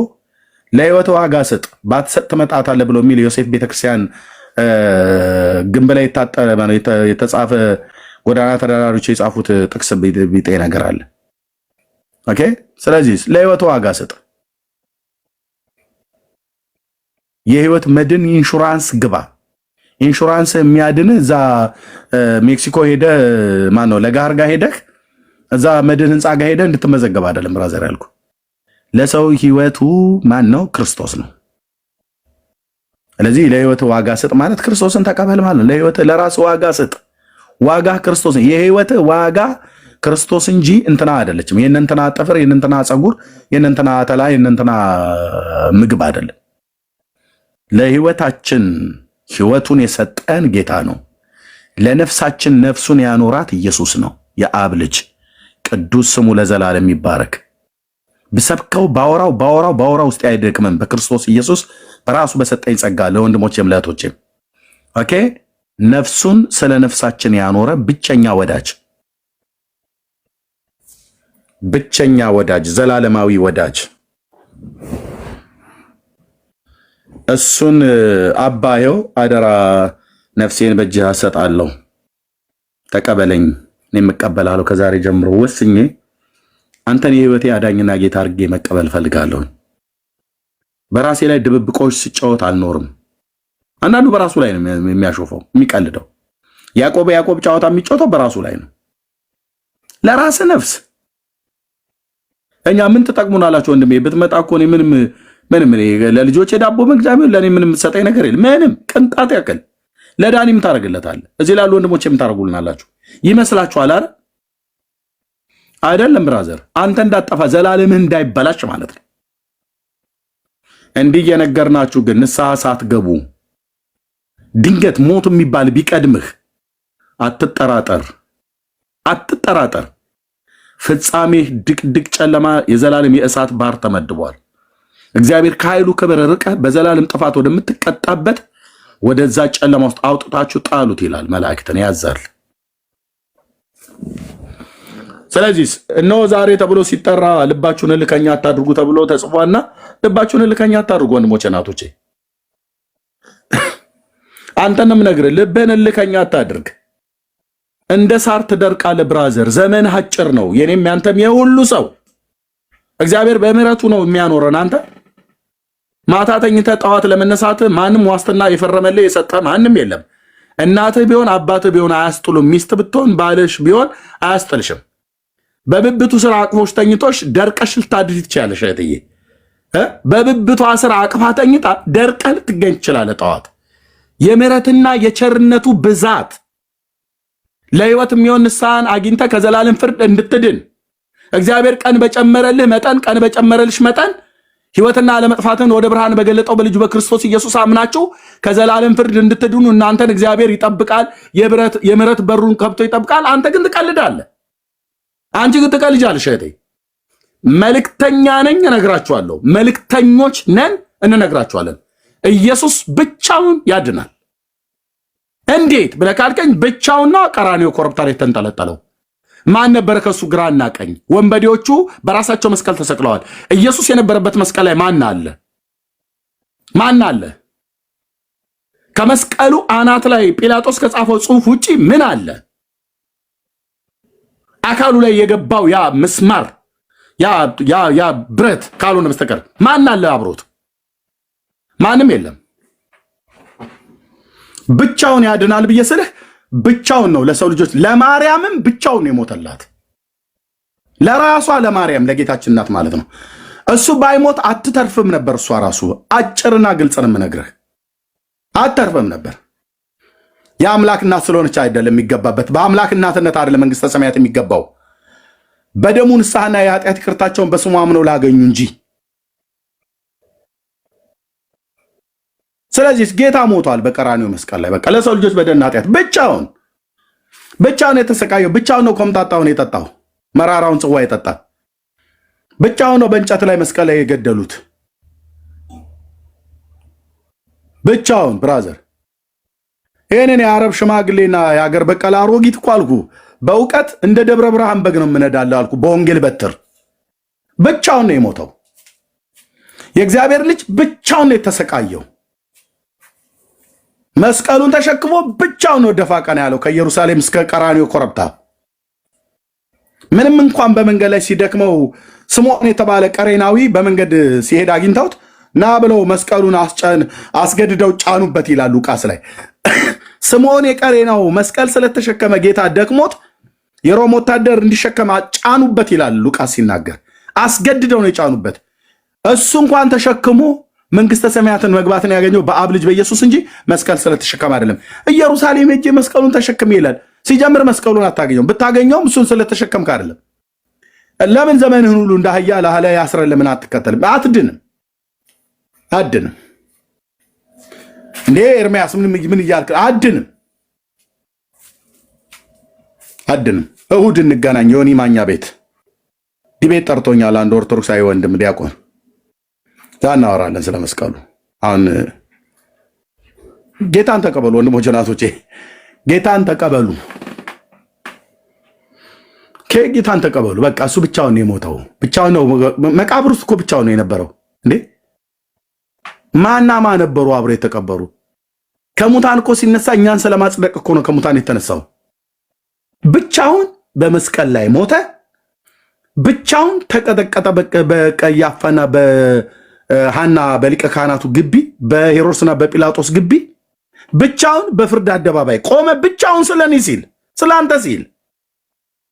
ለሕይወት ዋጋ ስጥ፣ ባትሰጥ ትመጣታለህ ብሎ የሚል ዮሴፍ ቤተክርስቲያን ግንብ ላይ የተጻፈ ጎዳና ተዳዳሪዎች የጻፉት ጥቅስ ቢጤ ነገር አለ። ኦኬ። ስለዚህ ለሕይወት ዋጋ ስጥ። የሕይወት መድን ኢንሹራንስ ግባ። ኢንሹራንስ የሚያድን እዛ ሜክሲኮ ሄደ ማን ነው ለጋር ጋር ሄደህ እዛ መድን ህንፃ ጋር ሄደ እንድትመዘገብ አይደለም ብራዘር ያልኩ። ለሰው ህይወቱ ማን ነው? ክርስቶስ ነው። ስለዚህ ለህይወት ዋጋ ስጥ ማለት ክርስቶስን ተቀበል ማለት ነው። ለህይወት ለራስ ዋጋ ስጥ። ዋጋ ክርስቶስ ነው። የህይወት ዋጋ ክርስቶስ እንጂ እንትና አይደለችም። የእንትና ጥፍር፣ የእንትና ጸጉር፣ የእንትና ተላ፣ የእንትና ምግብ አይደለም። ለህይወታችን ህይወቱን የሰጠን ጌታ ነው። ለነፍሳችን ነፍሱን ያኖራት ኢየሱስ ነው፣ የአብ ልጅ። ቅዱስ ስሙ ለዘላለም ይባረክ። ብሰብከው ባወራው ውስጥ አይደክምም። በክርስቶስ ኢየሱስ በራሱ በሰጠኝ ጸጋ ለወንድሞቼም ለእህቶቼም ኦኬ። ነፍሱን ስለ ነፍሳችን ያኖረ ብቸኛ ወዳጅ ዘላለማዊ ወዳጅ እሱን አባየው አደራ ነፍሴን በእጅህ አሰጣለሁ፣ ተቀበለኝ፣ እኔም እቀበላለሁ። ከዛሬ ጀምሮ ወስኜ አንተን የህይወቴ አዳኝና ጌታ አድርጌ መቀበል ፈልጋለሁ። በራሴ ላይ ድብብቆች ስጫወት አልኖርም። አንዳንዱ በራሱ ላይ ነው የሚያሾፈው የሚቀልደው። ያዕቆብ ጨዋታ የሚጫወተው በራሱ ላይ ነው። ለራስ ነፍስ እኛ ምን ተጠቅሙናላችሁ ወንድሜ? ብትመጣ እኮ እኔ ምንም ለልጆቼ ዳቦ መግዛሚው ለኔ ምንም ሰጠኝ ነገር የለም። ምንም ቅንጣት ያክል ለዳኒም ታረግለታለህ። እዚህ ላሉ ወንድሞቼ የምታረጉልናላችሁ ይመስላችኋል? አይደለም ብራዘር፣ አንተ እንዳጠፋ ዘላለምህ እንዳይበላሽ ማለት ነው። እንዲህ የነገርናችሁ ግን ንስሐ ሳትገቡ ድንገት ሞት የሚባል ቢቀድምህ አትጠራጠር። ፍጻሜህ ድቅድቅ ጨለማ፣ የዘላለም የእሳት ባህር ተመድቧል። እግዚአብሔር ከኃይሉ ክብር ርቀህ በዘላለም ጥፋት ወደምትቀጣበት ወደዛ ጨለማ ውስጥ አውጥታችሁ ጣሉት ይላል። መላእክትን ያዛል። ስለዚህ እነሆ ዛሬ ተብሎ ሲጠራ ልባችሁን እልከኛ አታድርጉ ተብሎ ተጽፏልና ልባችሁን እልከኛ አታድርጉ ወንድሞቼ እናቶቼ። አንተንም ነግርህ ልብህን እልከኛ አታድርግ። እንደ ሳር ትደርቃለህ ብራዘር። ዘመንህ አጭር ነው። የኔም ያንተም የሁሉ ሰው እግዚአብሔር በምህረቱ ነው የሚያኖረን። አንተ ማታ ተኝተህ ጠዋት ለመነሳት ማንም ዋስትና የፈረመልህ የሰጠ ማንም የለም። እናትህ ቢሆን አባትህ ቢሆን አያስጥሉም። ሚስት ብትሆን ባልሽ ቢሆን አያስጥልሽም። በብብቱ ስር አቅፎሽ ተኝቶሽ ደርቀሽ ልታድሪ ትችላለሽ። እህትዬ በብብቷ ስር አቅፋ ተኝታ ደርቀህ ልትገኝ ትችላለህ። ጠዋት የምህረትና የቸርነቱ ብዛት ለህይወት የሚሆን ንስሐን አግኝተህ ከዘላለም ፍርድ እንድትድን እግዚአብሔር ቀን በጨመረልሽ መጠን ህይወትና ለመጥፋትን ወደ ብርሃን በገለጠው በልጁ በክርስቶስ ኢየሱስ አምናችሁ ከዘላለም ፍርድ እንድትድኑ እናንተን እግዚአብሔር ይጠብቃል። የምህረት በሩን ከብቶ ይጠብቃል። አንተ ግን ትቀልዳለህ። አንቺ ግን ትቀልጃለሽ። እህቴ መልእክተኛ ነኝ እነግራችኋለሁ። መልእክተኞች ነን እንነግራችኋለን። ኢየሱስ ብቻውን ያድናል። እንዴት ብለህ ካልከኝ ብቻውና ቀራንዮ ኮረብታ ላይ ተንጠለጠለው ማን ነበረ? ከሱ ግራና ቀኝ ወንበዴዎቹ በራሳቸው መስቀል ተሰቅለዋል። ኢየሱስ የነበረበት መስቀል ላይ ማን አለ? ከመስቀሉ አናት ላይ ጲላጦስ ከጻፈው ጽሑፍ ውጪ ምን አለ? አካሉ ላይ የገባው ያ ምስማር ያ ብረት ካልሆነ በስተቀር ማን አለ አብሮት? ማንም የለም። ብቻውን ያድናል ብዬ ስልህ ብቻውን ነው ለሰው ልጆች። ለማርያምም ብቻውን ነው የሞተላት። ለራሷ ለማርያም ለጌታችን እናት ማለት ነው። እሱ ባይሞት አትተርፍም ነበር። እሷ ራሱ አጭርና ግልጽ ነው የምነግርህ፣ አትተርፍም ነበር። የአምላክ እናት ስለሆነች አይደለም የሚገባበት። በአምላክ እናትነት አይደለም መንግስተ ሰማያት የሚገባው። በደሙ ንስሐና የኃጢአት ይቅርታቸውን በስሙ አምነው ላገኙ እንጂ። ስለዚህ ጌታ ሞቷል በቀራንዮ መስቀል ላይ። በቃ ለሰው ልጆች በደልና ኃጢአት ብቻውን የተሰቃየው፣ ብቻውን ነው ኮምጣጣውን የጠጣው፣ መራራውን ጽዋ የጠጣ ብቻውን ነው በእንጨት ላይ መስቀል ላይ የገደሉት ብቻውን። ብራዘር ይህንን የአረብ ሽማግሌና የአገር በቀል አሮጊት እኮ አልኩ በእውቀት እንደ ደብረ ብርሃን በግ ነው የምነዳለ አልኩ። በወንጌል በትር ብቻውን ነው የሞተው። የእግዚአብሔር ልጅ ብቻውን ነው የተሰቃየው። መስቀሉን ተሸክሞ ብቻውን ነው ደፋ ቀና ያለው ከኢየሩሳሌም እስከ ቀራንዮ ኮረብታ። ምንም እንኳን በመንገድ ላይ ሲደክመው ስምዖን የተባለ ቀሬናዊ በመንገድ ሲሄድ አግኝተውት ና ብለው መስቀሉን አስገድደው ጫኑበት ይላል ሉቃስ ላይ። ስምዖን የቀሬናው መስቀል ስለተሸከመ ጌታ ደክሞት የሮም ወታደር እንዲሸከም ጫኑበት ይላል ሉቃስ ሲናገር። አስገድደው ነው የጫኑበት። እሱ እንኳን ተሸክሞ መንግስተ ሰማያትን መግባትን ያገኘው በአብ ልጅ በኢየሱስ እንጂ መስቀል ስለተሸከመ አይደለም። ኢየሩሳሌም ሄጄ መስቀሉን ተሸክሜ ይላል። ሲጀምር መስቀሉን አታገኘውም። ብታገኘውም እሱን ስለተሸከምክ አይደለም። ለምን ዘመንህን ሁሉ እንደ አህያ ለአህያ ያስረን ለምን አትከተልም? አድንም እንዴ ኤርሚያስ ምን እያልክ አድንም። እሁድ እንገናኝ ዮኒ ማኛ ቤት ዲቤት ጠርቶኛል። አንድ ኦርቶዶክሳዊ ወንድም ዲያቆን እናወራለን ስለ መስቀሉ። አሁን ጌታን ተቀበሉ ወንድሞቼ እናቶቼ፣ ጌታን ተቀበሉ። ጌታን ተቀበሉ። በቃ እሱ ብቻውን ነው የሞተው። ብቻውን ነው መቃብር ውስጥ እኮ ብቻውን ነው የነበረው እንዴ። ማና ነበሩ አብረው የተቀበሩ? ከሙታን እኮ ሲነሳ እኛን ስለማጽደቅ እኮ ነው ከሙታን የተነሳው። ብቻውን በመስቀል ላይ ሞተ። ብቻውን ተቀጠቀጠ። በቀያፋና በሐና በሊቀ ካህናቱ ግቢ፣ በሄሮድስና በጲላጦስ ግቢ ብቻውን በፍርድ አደባባይ ቆመ። ብቻውን ስለኔ ሲል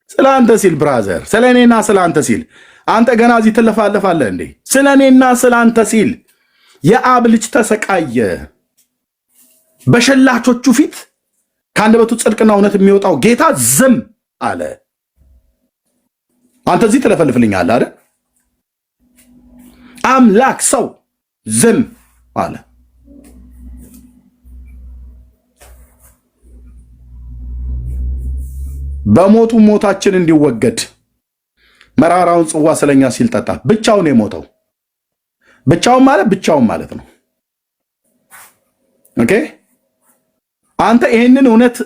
ስለአንተ ሲል ብራዘር፣ ስለኔና ስለአንተ ሲል። አንተ ገና እዚህ ትለፋለፋለህ እንዴ? ስለኔና ስለአንተ ሲል የአብ ልጅ ተሰቃየ። በሸላቾቹ ፊት ከአንደበቱ ጽድቅና እውነት የሚወጣው ጌታ ዝም አለ። አንተ እዚህ ትለፈልፍልኛለህ አይደል? አምላክ ሰው ዝም አለ። በሞቱ ሞታችን እንዲወገድ መራራውን ጽዋ ስለኛ ሲል ጠጣ። ብቻውን የሞተው ብቻውን ማለት ነው። ኦኬ አንተ ይሄንን እውነት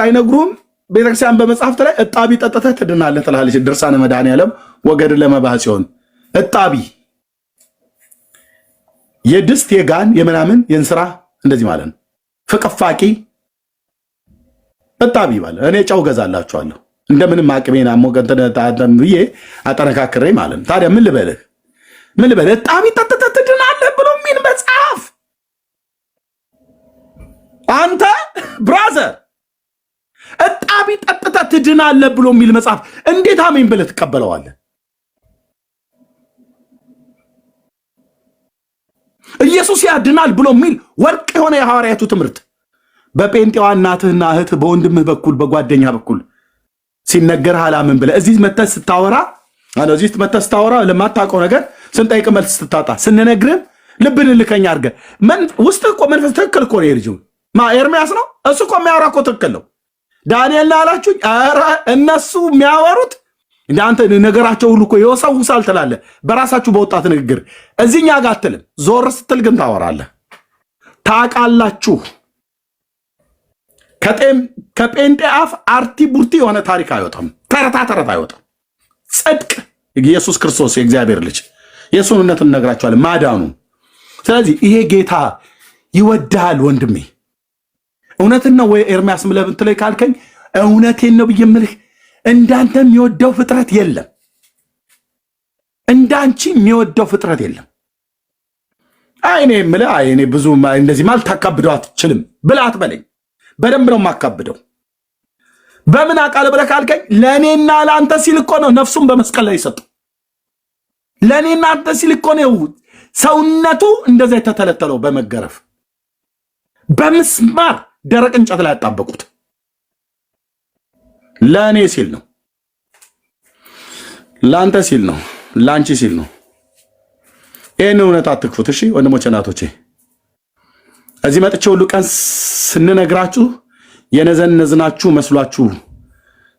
አይነግሩም። ቤተክርስቲያን በመጽሐፍት ላይ እጣቢ ጠጥተህ ትድናለህ ትላለች። ድርሳነ መድኃኔዓለም ወገድ ለመባህ ሲሆን እጣቢ የድስት የጋን የምናምን የእንስራ እንደዚህ ማለት ነው። ፍቅፋቂ እጣቢ ማለት እኔ ጨው ገዛላችኋለሁ እንደምንም አቅሜን አሞቀንተን ብዬ አጠነካክሬ ማለት ነው። ታዲያ ምን ልበልህ? እጣቢ ጠጥተህ ትድናለህ ብሎ የሚል መጽሐፍ አንተ ብራዘር፣ እጣቢ ጠጥተህ ትድናለህ ብሎ የሚል መጽሐፍ እንዴት አሜን ብለህ ትቀበለዋለህ? ኢየሱስ ያድናል ብሎ የሚል ወርቅ የሆነ የሐዋርያቱ ትምህርት በጴንጤዋ እናትህና እህት በወንድምህ በኩል በጓደኛ በኩል ሲነገርህ አላምን ብለህ እዚህ መተህ ስታወራ ለማታውቀው ነገር ስንጠይቅ መልስ ስትታጣ ስንነግርህም ልብን ልከኛ አድርገህ ውስጥ እኮ መንፈስ ትክክል እኮ ነው። የልጁ ኤርሚያስ ነው እሱ እኮ የሚያወራ እኮ ትክክል ነው። ዳንኤልና አላችሁኝ። ኧረ እነሱ የሚያወሩት እናንተ ነገራቸው ሁሉ እኮ ይወሰውሳል ትላለህ በራሳችሁ በወጣት ንግግር። እዚህኛ ጋር አትልም። ዞር ስትል ግን ታወራለህ። ታውቃላችሁ። ከጴንጤ አፍ አርቲ ቡርቲ የሆነ ታሪክ አይወጣም። ተረት አይወጣም። ጽድቅ ኢየሱስ ክርስቶስ የእግዚአብሔር ልጅ የእሱን እውነት እንነግራችኋለን ማዳኑ። ስለዚህ ይሄ ጌታ ይወድሃል ወንድሜ። እውነትን ነው ወይ ኤርሚያስ ምለህ ብትለኝ ካልከኝ እውነቴን ነው ብዬ የምልህ እንዳንተ የሚወደው ፍጥረት የለም። እንዳንቺ የሚወደው ፍጥረት የለም። አይኔ የምልህ አይኔ ብዙ እንደዚህ ማለት ታካብደው አትችልም ብለህ አትበለኝ። በደንብ ነው የማካብደው። በምን አቃለ ብለህ ካልከኝ ለእኔና ለአንተ ሲል እኮ ነው ነፍሱን በመስቀል ላይ ይሰጡ። ለእኔና አንተ ሲል እኮ ነው ሰውነቱ እንደዛ የተተለተለው በመገረፍ በምስማር ደረቅ እንጨት ላይ ያጣበቁት ለእኔ ሲል ነው፣ ለአንተ ሲል ነው፣ ለአንቺ ሲል ነው። ይህን እውነት አትክፉት። እሺ ወንድሞቼ እናቶቼ፣ እዚህ መጥቼ ሁሉ ቀን ስንነግራችሁ የነዘነዝናችሁ መስሏችሁ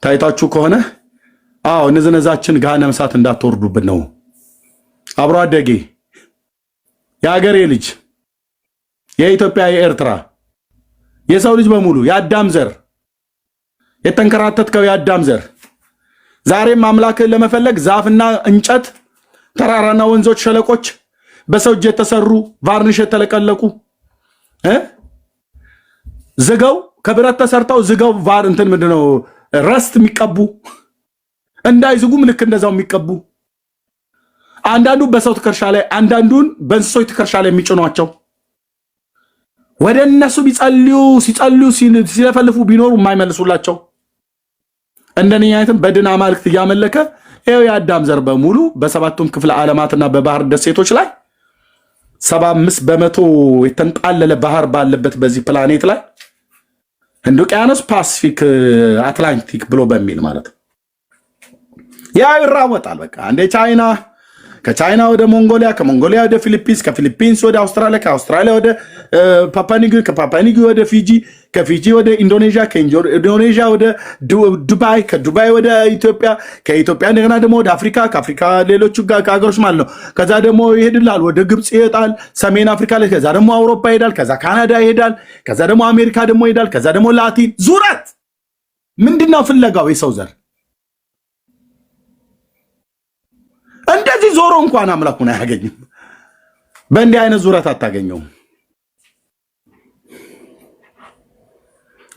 ታይታችሁ ከሆነ አዎ ንዝነዛችን ገሃነመ እሳት እንዳትወርዱብን ነው። አብሮ አደጌ የሀገሬ ልጅ የኢትዮጵያ የኤርትራ የሰው ልጅ በሙሉ የአዳም ዘር የተንከራተትከው የአዳም ዘር ዛሬም አምላክህን ለመፈለግ ዛፍና እንጨት፣ ተራራና ወንዞች፣ ሸለቆች በሰው እጅ የተሰሩ ቫርኒሽ የተለቀለቁ ዝገው ከብረት ተሰርተው ዝገው ቫር እንትን ምንድነው ረስት የሚቀቡ እንዳይዝጉም ልክ እንደዛው የሚቀቡ አንዳንዱ በሰው ትከሻ ላይ፣ አንዳንዱን በእንስሶች ትከሻ ላይ የሚጭኗቸው ወደ እነሱ ሲጸልዩ ሲለፈልፉ ቢኖሩ የማይመልሱላቸው እንደኔ አይነትም በድን አማልክት እያመለከ ይኸው የአዳም ዘር በሙሉ በሰባቱም ክፍለ ዓለማትና በባህር ደሴቶች ላይ 75% የተንጣለለ ባህር ባለበት በዚህ ፕላኔት ላይ ህንድ ውቅያኖስ፣ ፓሲፊክ፣ አትላንቲክ ብሎ በሚል ማለት ያው ይራወጣል። በቃ እንደ ቻይና፣ ከቻይና ወደ ሞንጎሊያ፣ ከሞንጎሊያ ወደ ፊሊፒንስ፣ ከፊሊፒንስ ወደ አውስትራሊያ፣ ከአውስትራሊያ ወደ ፓፓኒጊ፣ ከፓፓኒጊ ወደ ፊጂ፣ ከፊጂ ወደ ኢንዶኔዥያ፣ ከኢንዶኔዥያ ወደ ዱባይ፣ ከዱባይ ወደ ኢትዮጵያ፣ ከኢትዮጵያ እንደገና ደግሞ ወደ አፍሪካ፣ ከአፍሪካ ሌሎቹ ሀገሮች ማለት ነው። ከዛ ደግሞ ይሄድላል ወደ ግብፅ ይሄዳል፣ ሰሜን አፍሪካ ላይ፣ ከዛ ደግሞ አውሮፓ ይሄዳል፣ ከዛ ካናዳ ይሄዳል፣ ከዛ ደግሞ አሜሪካ ደግሞ ይሄዳል፣ ከዛ ደግሞ ላቲን ዙረት። ምንድነው ፍለጋው የሰው ዘር? እንደዚህ ዞሮ እንኳን አምላኩን አያገኝም። በእንዲህ አይነት ዙረት አታገኘውም።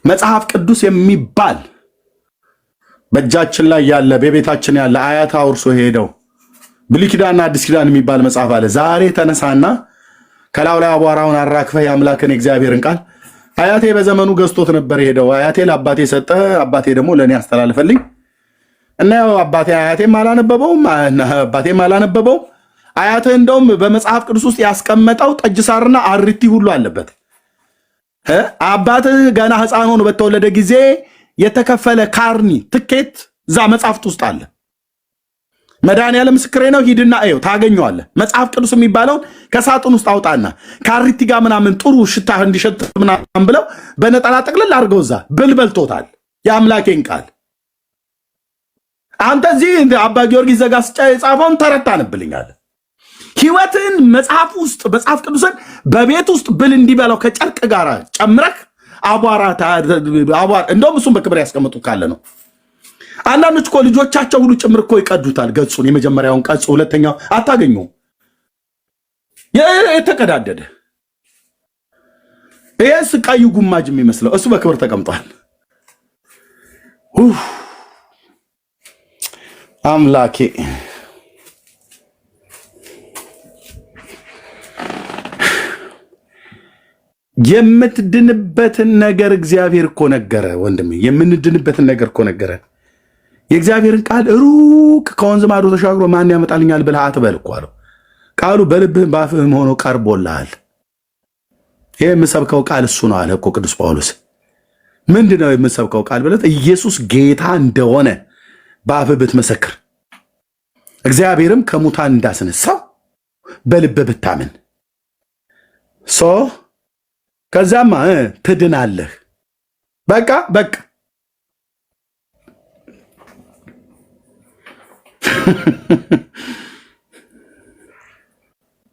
መጽሐፍ ቅዱስ የሚባል በእጃችን ላይ ያለ በቤታችን ያለ አያት አውርሶ ሄደው ብሉይ ኪዳንና አዲስ ኪዳን የሚባል መጽሐፍ አለ። ዛሬ ተነሳና ከላዩ ላይ አቧራውን አራክፈህ የአምላክን እግዚአብሔርን ቃል አያቴ በዘመኑ ገዝቶት ነበር ሄደው አያቴ ለአባቴ ሰጠ፣ አባቴ ደግሞ ለእኔ አስተላለፈልኝ እና ያው አያቴም አላነበበውም፣ አባቴም አላነበበውም። አያትህ እንደውም በመጽሐፍ ቅዱስ ውስጥ ያስቀመጠው ጠጅ ሳርና አሪቲ ሁሉ አለበት። አባትህ ገና ሕፃን ሆኖ በተወለደ ጊዜ የተከፈለ ካርኒ ትኬት እዛ መጽሐፍት ውስጥ አለ። መድኃኒዓለም ምስክሬ ነው። ሂድና እየው ታገኘዋለህ። መጽሐፍ ቅዱስ የሚባለውን ከሳጥን ውስጥ አውጣና ከአሪቲ ጋር ምናምን ጥሩ ሽታ እንዲሸጥ ምናምን ብለው በነጠላ ጠቅልል አድርገው እዛ ብልበልቶታል የአምላኬን ቃል። አንተ እዚህ አባ ጊዮርጊስ ዘጋስጫ የጻፈውን ተረታንብልኛል። ህይወትን መጽሐፍ ውስጥ መጽሐፍ ቅዱስን በቤት ውስጥ ብል እንዲበላው ከጨርቅ ጋር ጨምረክ አቧራ እንደውም እሱን በክብር ያስቀምጡ ካለ ነው። አንዳንዶች እኮ ልጆቻቸው ሁሉ ጭምር እኮ ይቀዱታል። ገጹን የመጀመሪያውን ቀጹ ሁለተኛው አታገኙም። የተቀዳደደ ይሄስ ቀዩ ጉማጅ የሚመስለው እሱ በክብር ተቀምጧል። አምላኬ የምትድንበትን ነገር እግዚአብሔር እኮ ነገረ። ወንድሜ የምንድንበትን ነገር እኮ ነገረ። የእግዚአብሔርን ቃል ሩቅ ከወንዝ ማዶ ተሻግሮ ማን ያመጣልኛል ብለህ አትበል እኮ አለው። ቃሉ በልብህም በአፍህም ሆኖ ቀርቦልሃል። ይህ የምሰብከው ቃል እሱ ነው አለ እኮ ቅዱስ ጳውሎስ። ምንድን ነው የምሰብከው ቃል ብለት ኢየሱስ ጌታ እንደሆነ በአፍህ ብትመሰክር እግዚአብሔርም ከሙታን እንዳስነሳው በልብህ ብታምን ከዛማ ትድናለህ። በቃ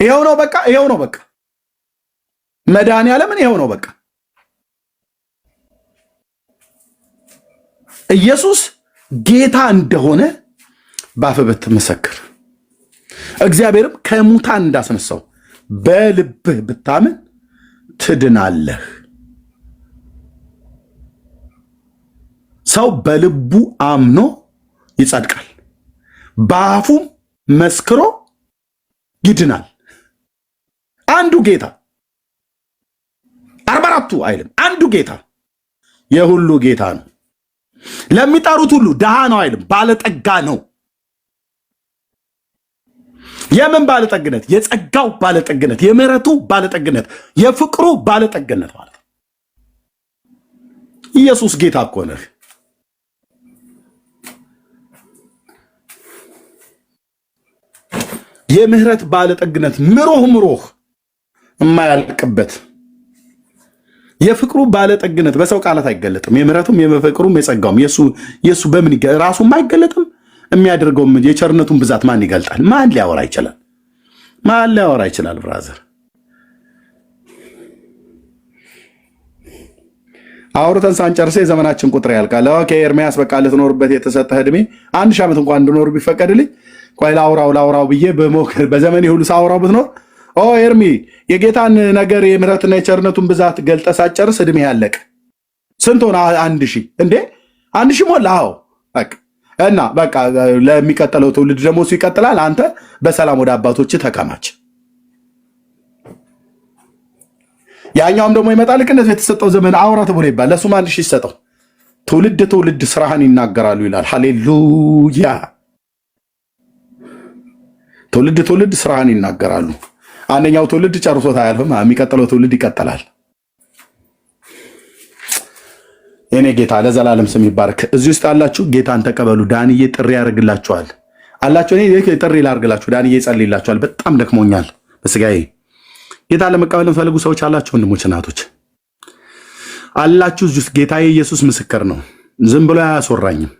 ይኸው ነው። በቃ መድኃኒዓለምን ይኸው ነው። በቃ ኢየሱስ ጌታ እንደሆነ በአፍህ ብትመሰክር እግዚአብሔርም ከሙታን እንዳስነሳው በልብህ ብታምን ትድናለህ። ሰው በልቡ አምኖ ይጸድቃል፣ በአፉም መስክሮ ይድናል። አንዱ ጌታ 44ቱ አይልም። አንዱ ጌታ የሁሉ ጌታ ነው። ለሚጠሩት ሁሉ ድሃ ነው አይልም፣ ባለጠጋ ነው። የምን ባለጠግነት? የጸጋው ባለጠግነት፣ የምሕረቱ ባለጠግነት፣ የፍቅሩ ባለጠግነት ማለት ነው። ኢየሱስ ጌታ እኮ ነህ። የምህረት ባለጠግነት ምሮህ የማያልቅበት የፍቅሩ ባለጠግነት በሰው ቃላት አይገለጥም። የምህረቱም የፍቅሩም የጸጋውም የሱ በምን ራሱም አይገለጥም። የሚያደርገውም የቸርነቱን ብዛት ማን ይገልጣል? ማን ሊያወራ ይችላል? ማን ሊያወራ ይችላል? ብራዘር አውርተን ሳንጨርስ የዘመናችን ቁጥር ያልቃል። ኦኬ ኤርሚያስ በቃ ልትኖርበት የተሰጠህ ዕድሜ 1000 ዓመት እንኳን እንድኖር ቢፈቀድልኝ ቆይ ላውራው ብዬ በሞክር በዘመኔ ሁሉ ሳውራው ብትኖር ኤርሚ የጌታን ነገር የምህረትና የቸርነቱን ብዛት ገልጠ ሳጨርስ ዕድሜ ያለቀ። ስንት ሆነ? 1000 እንዴ 1000 ሞላ። አዎ በቃ እና በቃ ለሚቀጥለው ትውልድ ደግሞ እሱ ይቀጥላል። አንተ በሰላም ወደ አባቶች ተከማች። ያኛውም ደግሞ ይመጣል። ልክ እንደዚህ የተሰጠው ዘመን አውራ ተብሎ ይባል ለሱ ማን ይሰጠው? ትውልድ ስራህን ይናገራሉ ይላል። ሃሌሉያ። ትውልድ ስራህን ይናገራሉ። አንደኛው ትውልድ ጨርሶት አያልፍም። የሚቀጥለው ትውልድ ይቀጥላል። የኔ ጌታ ለዘላለም ስም ይባረክ። እዚህ ውስጥ ያላችሁ ጌታን ተቀበሉ። ዳንዬ ጥሪ ያደርግላችኋል አላችሁ። እኔ ጥሪ ላድርግላችሁ። ዳንዬ ይጸልይላችኋል። በጣም ደክሞኛል በስጋዬ። ጌታ ለመቀበል የምትፈልጉ ሰዎች አላችሁ፣ ወንድሞች እናቶች አላችሁ። እዚህ ውስጥ ጌታዬ ኢየሱስ ምስክር ነው፣ ዝም ብሎ አያስወራኝም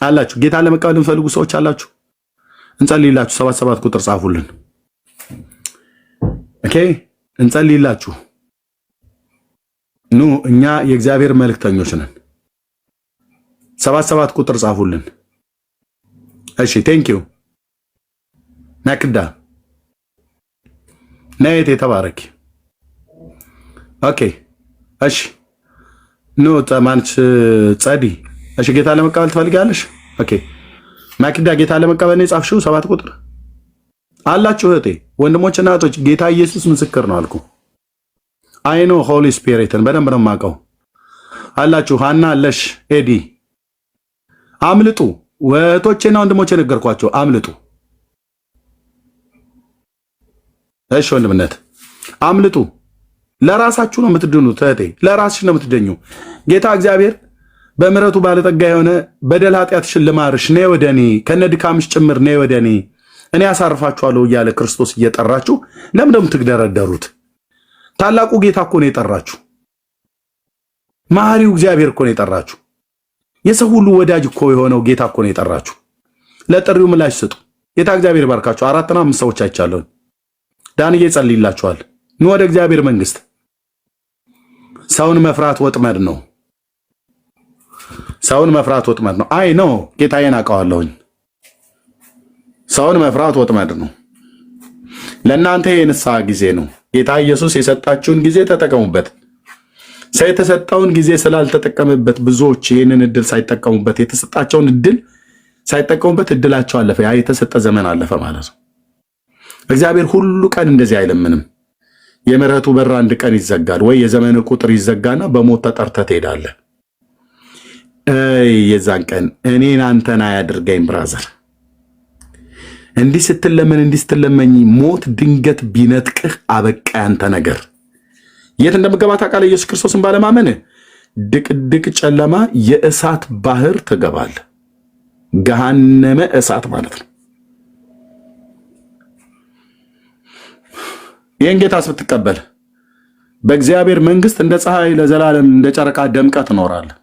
አላችሁ። ጌታ ለመቀበል የምትፈልጉ ሰዎች አላችሁ፣ እንጸልይላችሁ። 77 ቁጥር ጻፉልን። ኦኬ እንጸልይላችሁ። ኑ እኛ የእግዚአብሔር መልእክተኞች ነን። 77 ቁጥር ጻፉልን። እሺ ቴንክ ዩ ናክዳ ነይት የተባረክ። ኦኬ እሺ ኑ ማንች ጸዲ። እሺ ጌታ ለመቀበል ትፈልጋለሽ? ኦኬ ናክዳ ጌታ ለመቀበል ነው የጻፍሽው 7 ቁጥር አላችሁ። እህቴ ወንድሞች እና እህቶች ጌታ ኢየሱስ ምስክር ነው አልኩ። አይኖ ሆሊ ስፒሪትን በደንብ ነው የማውቀው አላችሁ። ሃና አለሽ፣ ኤዲ አምልጡ። ወቶቼና ወንድሞቼ ነገርኳቸው፣ አምልጡ። እሺ ወንድምነት አምልጡ። ለራሳችሁ ነው የምትድኑት እህቴ፣ ለራስሽ ነው የምትደኙ። ጌታ እግዚአብሔር በምሕረቱ ባለጠጋ የሆነ በደል ኃጢአትሽን ልማርሽ፣ ነይ ወደ እኔ ከነድካምሽ ጭምር ነይ ወደ እኔ አሳርፋችኋለሁ እያለ ክርስቶስ እየጠራችሁ ለምን የምትግደረደሩት? ታላቁ ጌታ እኮ ነው የጠራችሁ። መሐሪው እግዚአብሔር እኮ ነው የጠራችሁ። የሰው ሁሉ ወዳጅ እኮ የሆነው ጌታ እኮ ነው የጠራችሁ። ለጥሪው ምላሽ ስጡ። ጌታ እግዚአብሔር ባርካችሁ። 4 እና 5 ሰዎች አይቻለሁ። ዳንዬ ጸልይላችኋል። ኑ ወደ እግዚአብሔር መንግስት። ሰውን መፍራት ወጥመድ ነው። ሰውን መፍራት ወጥመድ ነው። አይ ነው ጌታዬን አውቀዋለሁኝ። ሰውን መፍራት ወጥመድ ነው። ለእናንተ የንስሐ ጊዜ ነው። ጌታ ኢየሱስ የሰጣችሁን ጊዜ ተጠቀሙበት። ሰው የተሰጠውን ጊዜ ስላልተጠቀምበት ብዙዎች ይህንን እድል ሳይጠቀሙበት የተሰጣቸውን እድል ሳይጠቀሙበት እድላቸው አለፈ። ያ የተሰጠ ዘመን አለፈ ማለት ነው። እግዚአብሔር ሁሉ ቀን እንደዚህ አይለምንም። የምሕረቱ በር አንድ ቀን ይዘጋል ወይ የዘመን ቁጥር ይዘጋና በሞት ተጠርተህ ትሄዳለህ። የዛን ቀን እኔን አንተን አያድርገኝ ብራዘር። እንዲህ ስትለመኝ ሞት ድንገት ቢነጥቅህ አበቃ ያንተ ነገር። የት እንደምገባ ታውቃለህ? ኢየሱስ ክርስቶስን ባለማመን ድቅድቅ ጨለማ የእሳት ባህር ትገባለህ። ገሃነመ እሳት ማለት ነው። ይህን ጌታ ስትቀበል በእግዚአብሔር መንግስት እንደ ፀሐይ ለዘላለም እንደ ጨረቃ ደምቀህ ትኖራለህ።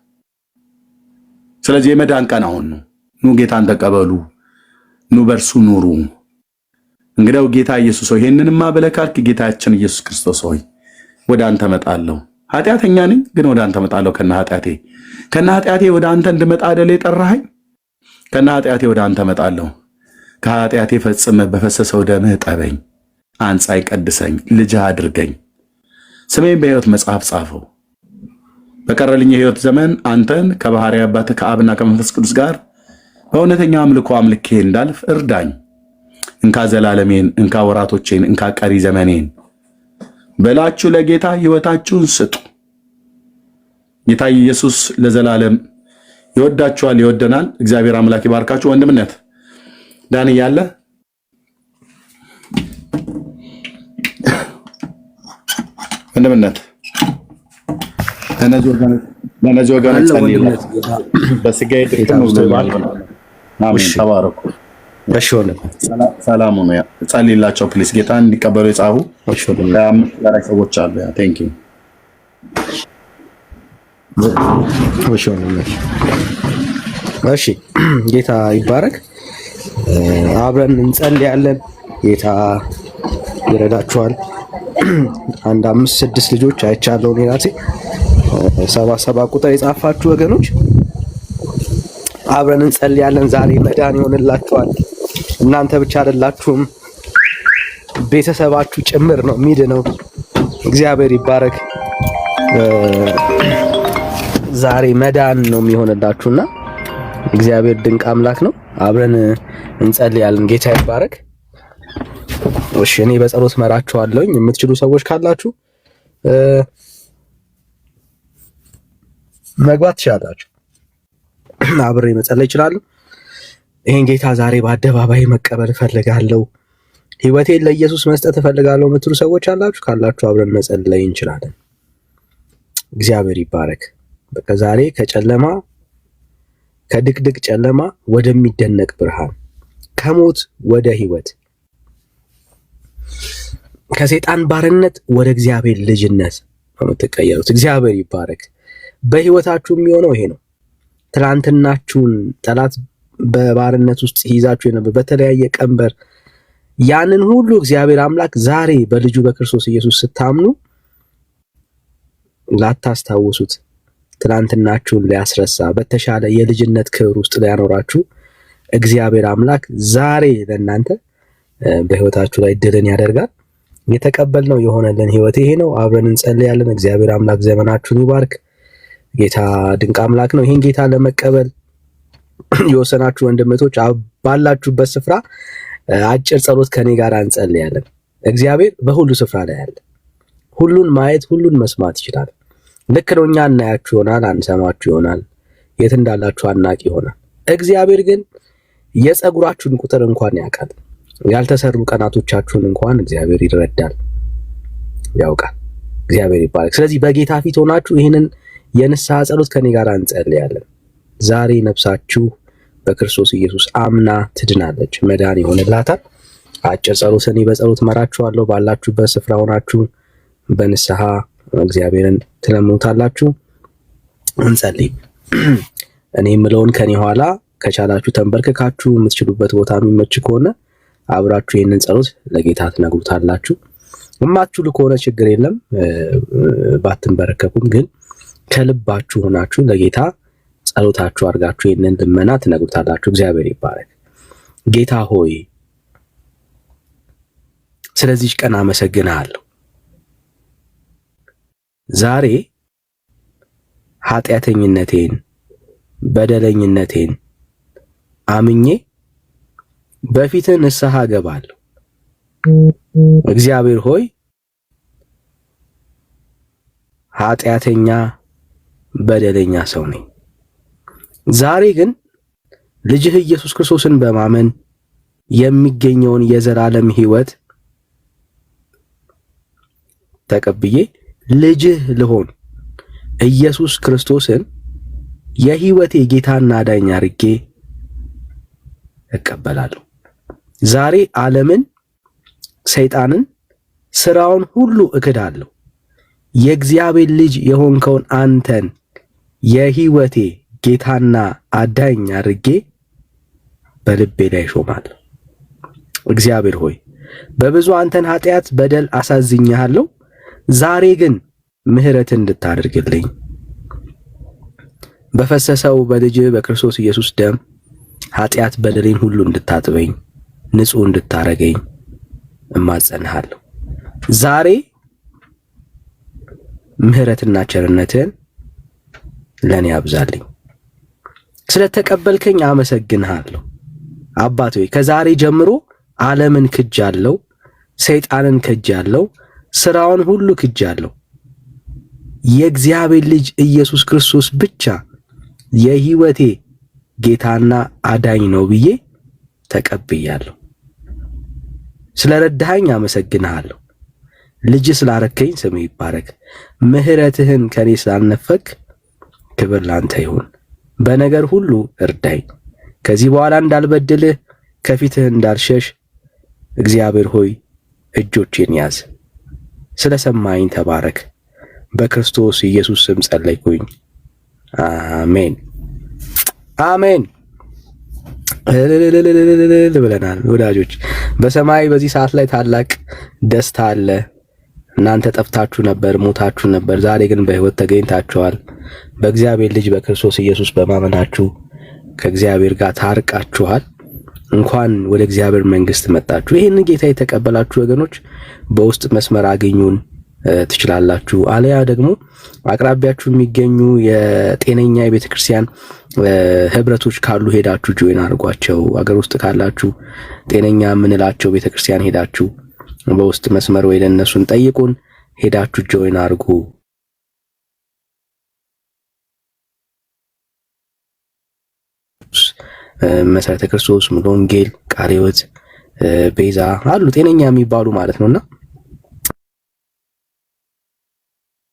ስለዚህ የመዳን ቀን አሁን ነው። ኑ ጌታን ተቀበሉ። ኑ በርሱ ኑሩ። እንግዲያው ጌታ ኢየሱስ ሆይ ይሄንንማ ብለህ ካልክ ጌታችን ኢየሱስ ክርስቶስ ሆይ ወደ አንተ መጣለሁ። ኃጢአተኛ ነኝ ግን ወደ አንተ መጣለሁ ከነ ኃጢአቴ ወደ አንተ እንድመጣ አይደል የጠራኸኝ? ከነ ኃጢአቴ ወደ አንተ መጣለሁ። ከኃጢአቴ ፈጽመህ በፈሰሰው ደምህ ጠበኝ፣ አንጻይ፣ ቀድሰኝ፣ ልጅህ አድርገኝ። ስሜን በሕይወት መጽሐፍ ጻፈው። በቀረልኝ የሕይወት ዘመን አንተን ከባሕሪ አባትህ ከአብና ከመንፈስ ቅዱስ ጋር በእውነተኛ አምልኮ አምልኬ እንዳልፍ እርዳኝ። እንካ ዘላለሜን፣ እንካ ወራቶቼን፣ እንካ ቀሪ ዘመኔን በላችሁ ለጌታ ሕይወታችሁን ስጡ። ጌታ ኢየሱስ ለዘላለም ይወዳችኋል፣ ይወደናል። እግዚአብሔር አምላክ ይባርካችሁ። ወንድምነት ዳን እያለ ወንድምነት ለነዚህ ወገኖች ጸልይላችሁ። በስጋዬ ጥቅም ብሎባል። አሜን። ተባረኩ። እሺ ወንድም ሰላም ነው። ጸልይላቸው ፕሊስ። ጌታ እንዲቀበሉ የጻፉ ለራይ ሰዎች አሉ። ያ ቴንክ ዩ። እሺ ወንድም እሺ፣ ጌታ ይባረክ። አብረን እንጸልያለን። ጌታ ይረዳችኋል። 1 5 6 ልጆች አይቻለሁ እኔ ራሴ 77 ቁጥር የጻፋችሁ ወገኖች አብረን እንጸልያለን። ዛሬ መዳን ይሆንላችኋል። እናንተ ብቻ አይደላችሁም፣ ቤተሰባችሁ ጭምር ነው የሚድነው። እግዚአብሔር ይባረክ። ዛሬ መዳን ነው የሚሆንላችሁና እግዚአብሔር ድንቅ አምላክ ነው። አብረን እንጸልያለን። ጌታ ይባረክ። እሺ እኔ በጸሎት መራችኋለሁ። የምትችሉ ሰዎች ካላችሁ መግባት ትችላላችሁ። አብሬ መጸለይ ይችላል። ይሄን ጌታ ዛሬ በአደባባይ መቀበል እፈልጋለሁ፣ ህይወቴን ለኢየሱስ መስጠት እፈልጋለሁ የምትሉ ሰዎች ካላችሁ አብረን መጸለይ እንችላለን። እግዚአብሔር ይባረክ። በቃ ዛሬ ከጨለማ ከድቅድቅ ጨለማ ወደሚደነቅ ብርሃን፣ ከሞት ወደ ህይወት፣ ከሰይጣን ባርነት ወደ እግዚአብሔር ልጅነት ነው የምትቀየሩት። እግዚአብሔር ይባረክ። በህይወታችሁ የሚሆነው ይሄ ነው። ትናንትናችሁን ጠላት በባርነት ውስጥ ይዛችሁ የነበር በተለያየ ቀንበር ያንን ሁሉ እግዚአብሔር አምላክ ዛሬ በልጁ በክርስቶስ ኢየሱስ ስታምኑ ላታስታውሱት ትናንትናችሁን ሊያስረሳ በተሻለ የልጅነት ክብር ውስጥ ሊያኖራችሁ እግዚአብሔር አምላክ ዛሬ ለእናንተ በህይወታችሁ ላይ ድልን ያደርጋል። የተቀበልነው የሆነልን ህይወት ይሄ ነው። አብረን እንጸልያለን። እግዚአብሔር አምላክ ዘመናችሁን ይባርክ። ጌታ ድንቅ አምላክ ነው። ይሄን ጌታ ለመቀበል የወሰናችሁ ወንድሞች ባላችሁበት ስፍራ አጭር ጸሎት ከኔ ጋር እንጸልያለን። እግዚአብሔር በሁሉ ስፍራ ላይ አለ። ሁሉን ማየት፣ ሁሉን መስማት ይችላል። ልክ ነው። እኛ እናያችሁ ይሆናል፣ አንሰማችሁ ይሆናል፣ የት እንዳላችሁ አናቂ ይሆናል። እግዚአብሔር ግን የጸጉራችሁን ቁጥር እንኳን ያውቃል። ያልተሰሩ ቀናቶቻችሁን እንኳን እግዚአብሔር ይረዳል፣ ያውቃል። እግዚአብሔር ይባረክ። ስለዚህ በጌታ ፊት ሆናችሁ ይህንን የንስሐ ጸሎት ከኔ ጋር እንጸልያለን። ዛሬ ነፍሳችሁ በክርስቶስ ኢየሱስ አምና ትድናለች፣ መዳን ይሆንላታል። አጭር ጸሎት እኔ በጸሎት መራችኋለሁ። ባላችሁበት ስፍራ ሆናችሁ በንስሐ እግዚአብሔርን ትለምኑታላችሁ። እንጸልይ። እኔ የምለውን ከኔ ኋላ ከቻላችሁ ተንበርክካችሁ የምትችሉበት ቦታ የሚመች ከሆነ አብራችሁ ይህንን ጸሎት ለጌታ ትነግሩታላችሁ። የማትችሉ ከሆነ ችግር የለም፣ ባትንበረከኩም ግን ከልባችሁ ሆናችሁ ለጌታ ጸሎታችሁ አድርጋችሁ ይህንን ልመና ትነግሩታላችሁ። እግዚአብሔር ይባረክ። ጌታ ሆይ ስለዚህ ቀን አመሰግናለሁ። ዛሬ ኃጢአተኝነቴን በደለኝነቴን አምኜ በፊትህ ንስሐ ገባለሁ። እግዚአብሔር ሆይ ኃጢአተኛ በደለኛ ሰው ነኝ። ዛሬ ግን ልጅህ ኢየሱስ ክርስቶስን በማመን የሚገኘውን የዘላለም ሕይወት ተቀብዬ ልጅህ ልሆን ኢየሱስ ክርስቶስን የሕይወቴ ጌታና አዳኝ አድርጌ እቀበላለሁ። ዛሬ ዓለምን፣ ሰይጣንን፣ ስራውን ሁሉ እክዳለሁ። የእግዚአብሔር ልጅ የሆንከውን አንተን የሕይወቴ ጌታና አዳኝ አድርጌ በልቤ ላይ ሾማለሁ። እግዚአብሔር ሆይ በብዙ አንተን ኃጢአት በደል አሳዝኛለሁ። ዛሬ ግን ምሕረትን እንድታደርግልኝ በፈሰሰው በልጅ በክርስቶስ ኢየሱስ ደም ኃጢአት በደሌን ሁሉ እንድታጥበኝ ንጹሕ እንድታረገኝ እማጸንሃለሁ። ዛሬ ምሕረትና ቸርነትን ለኔ አብዛልኝ። ስለተቀበልከኝ አመሰግንሃለሁ። አባት ሆይ ከዛሬ ጀምሮ ዓለምን ክጃለሁ፣ ሰይጣንን ክጃለሁ፣ ስራውን ሁሉ ክጃለሁ። የእግዚአብሔር ልጅ ኢየሱስ ክርስቶስ ብቻ የሕይወቴ ጌታና አዳኝ ነው ብዬ ተቀብያለሁ። ስለረዳኸኝ አመሰግንሃለሁ። ልጅ ስላረከኝ ስም ይባረክ። ምሕረትህን ከኔ ስላልነፈክ ክብር ላንተ ይሁን። በነገር ሁሉ እርዳኝ። ከዚህ በኋላ እንዳልበድልህ ከፊትህ እንዳልሸሽ እግዚአብሔር ሆይ እጆቼን ያዝ። ስለሰማኝ ተባረክ። በክርስቶስ ኢየሱስ ስም ጸለይኩኝ። አሜን አሜን ብለናል። ወዳጆች በሰማይ በዚህ ሰዓት ላይ ታላቅ ደስታ አለ። እናንተ ጠፍታችሁ ነበር፣ ሞታችሁ ነበር። ዛሬ ግን በሕይወት ተገኝታችኋል። በእግዚአብሔር ልጅ በክርስቶስ ኢየሱስ በማመናችሁ ከእግዚአብሔር ጋር ታርቃችኋል። እንኳን ወደ እግዚአብሔር መንግስት መጣችሁ። ይህንን ጌታ የተቀበላችሁ ወገኖች በውስጥ መስመር አገኙን። ትችላላችሁ። አለያ ደግሞ አቅራቢያችሁ የሚገኙ የጤነኛ የቤተክርስቲያን ህብረቶች ካሉ ሄዳችሁ ጆይን አድርጓቸው። አገር ውስጥ ካላችሁ ጤነኛ የምንላቸው ቤተክርስቲያን ሄዳችሁ በውስጥ መስመር ወይ ለነሱን ጠይቁን፣ ሄዳችሁ ጆይን አድርጉ። መሰረተ ክርስቶስ፣ ሙሉ ወንጌል፣ ቃለ ሕይወት፣ ቤዛ አሉ ጤነኛ የሚባሉ ማለት ነውና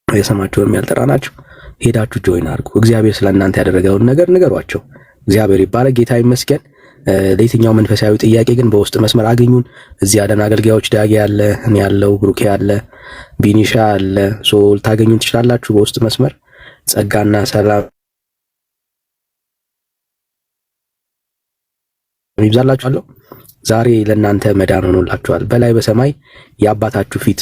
የሰማቸውም ያልጠራ ናቸው። ሄዳችሁ ጆይን አድርጉ። እግዚአብሔር ስለእናንተ ያደረገውን ነገር ንገሯቸው። እግዚአብሔር ይባረክ፣ ጌታ ይመስገን። ለየትኛው መንፈሳዊ ጥያቄ ግን በውስጥ መስመር አገኙን። እዚህ ያለን አገልጋዮች ዳጊ ያለ፣ እኔ ያለው፣ ብሩኬ ያለ፣ ቢኒሻ አለ። ልታገኙን ትችላላችሁ በውስጥ መስመር። ጸጋና ሰላም ይብዛላችኋለሁ። ዛሬ ለእናንተ መዳን ሆኖላችኋል። በላይ በሰማይ የአባታችሁ ፊት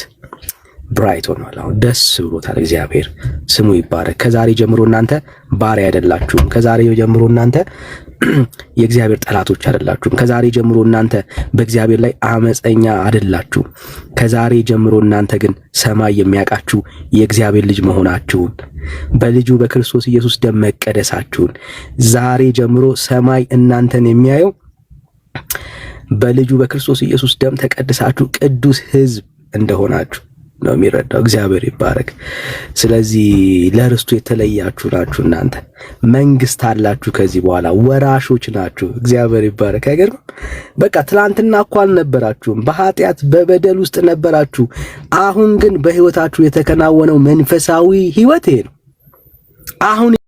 ብራይት ሆኗል። አሁን ደስ ብሎታል። እግዚአብሔር ስሙ ይባረክ። ከዛሬ ጀምሮ እናንተ ባሪያ አይደላችሁም። ከዛሬ ጀምሮ እናንተ የእግዚአብሔር ጠላቶች አይደላችሁም። ከዛሬ ጀምሮ እናንተ በእግዚአብሔር ላይ አመፀኛ አይደላችሁም። ከዛሬ ጀምሮ እናንተ ግን ሰማይ የሚያውቃችሁ የእግዚአብሔር ልጅ መሆናችሁን በልጁ በክርስቶስ ኢየሱስ ደም መቀደሳችሁን ዛሬ ጀምሮ ሰማይ እናንተን የሚያየው በልጁ በክርስቶስ ኢየሱስ ደም ተቀድሳችሁ ቅዱስ ሕዝብ እንደሆናችሁ ነው የሚረዳው። እግዚአብሔር ይባረክ። ስለዚህ ለርስቱ የተለያችሁ ናችሁ። እናንተ መንግስት አላችሁ። ከዚህ በኋላ ወራሾች ናችሁ። እግዚአብሔር ይባረክ። አይገርም? በቃ ትላንትና እኮ አልነበራችሁም፣ በኃጢአት በበደል ውስጥ ነበራችሁ። አሁን ግን በህይወታችሁ የተከናወነው መንፈሳዊ ህይወት ይሄ ነው። አሁን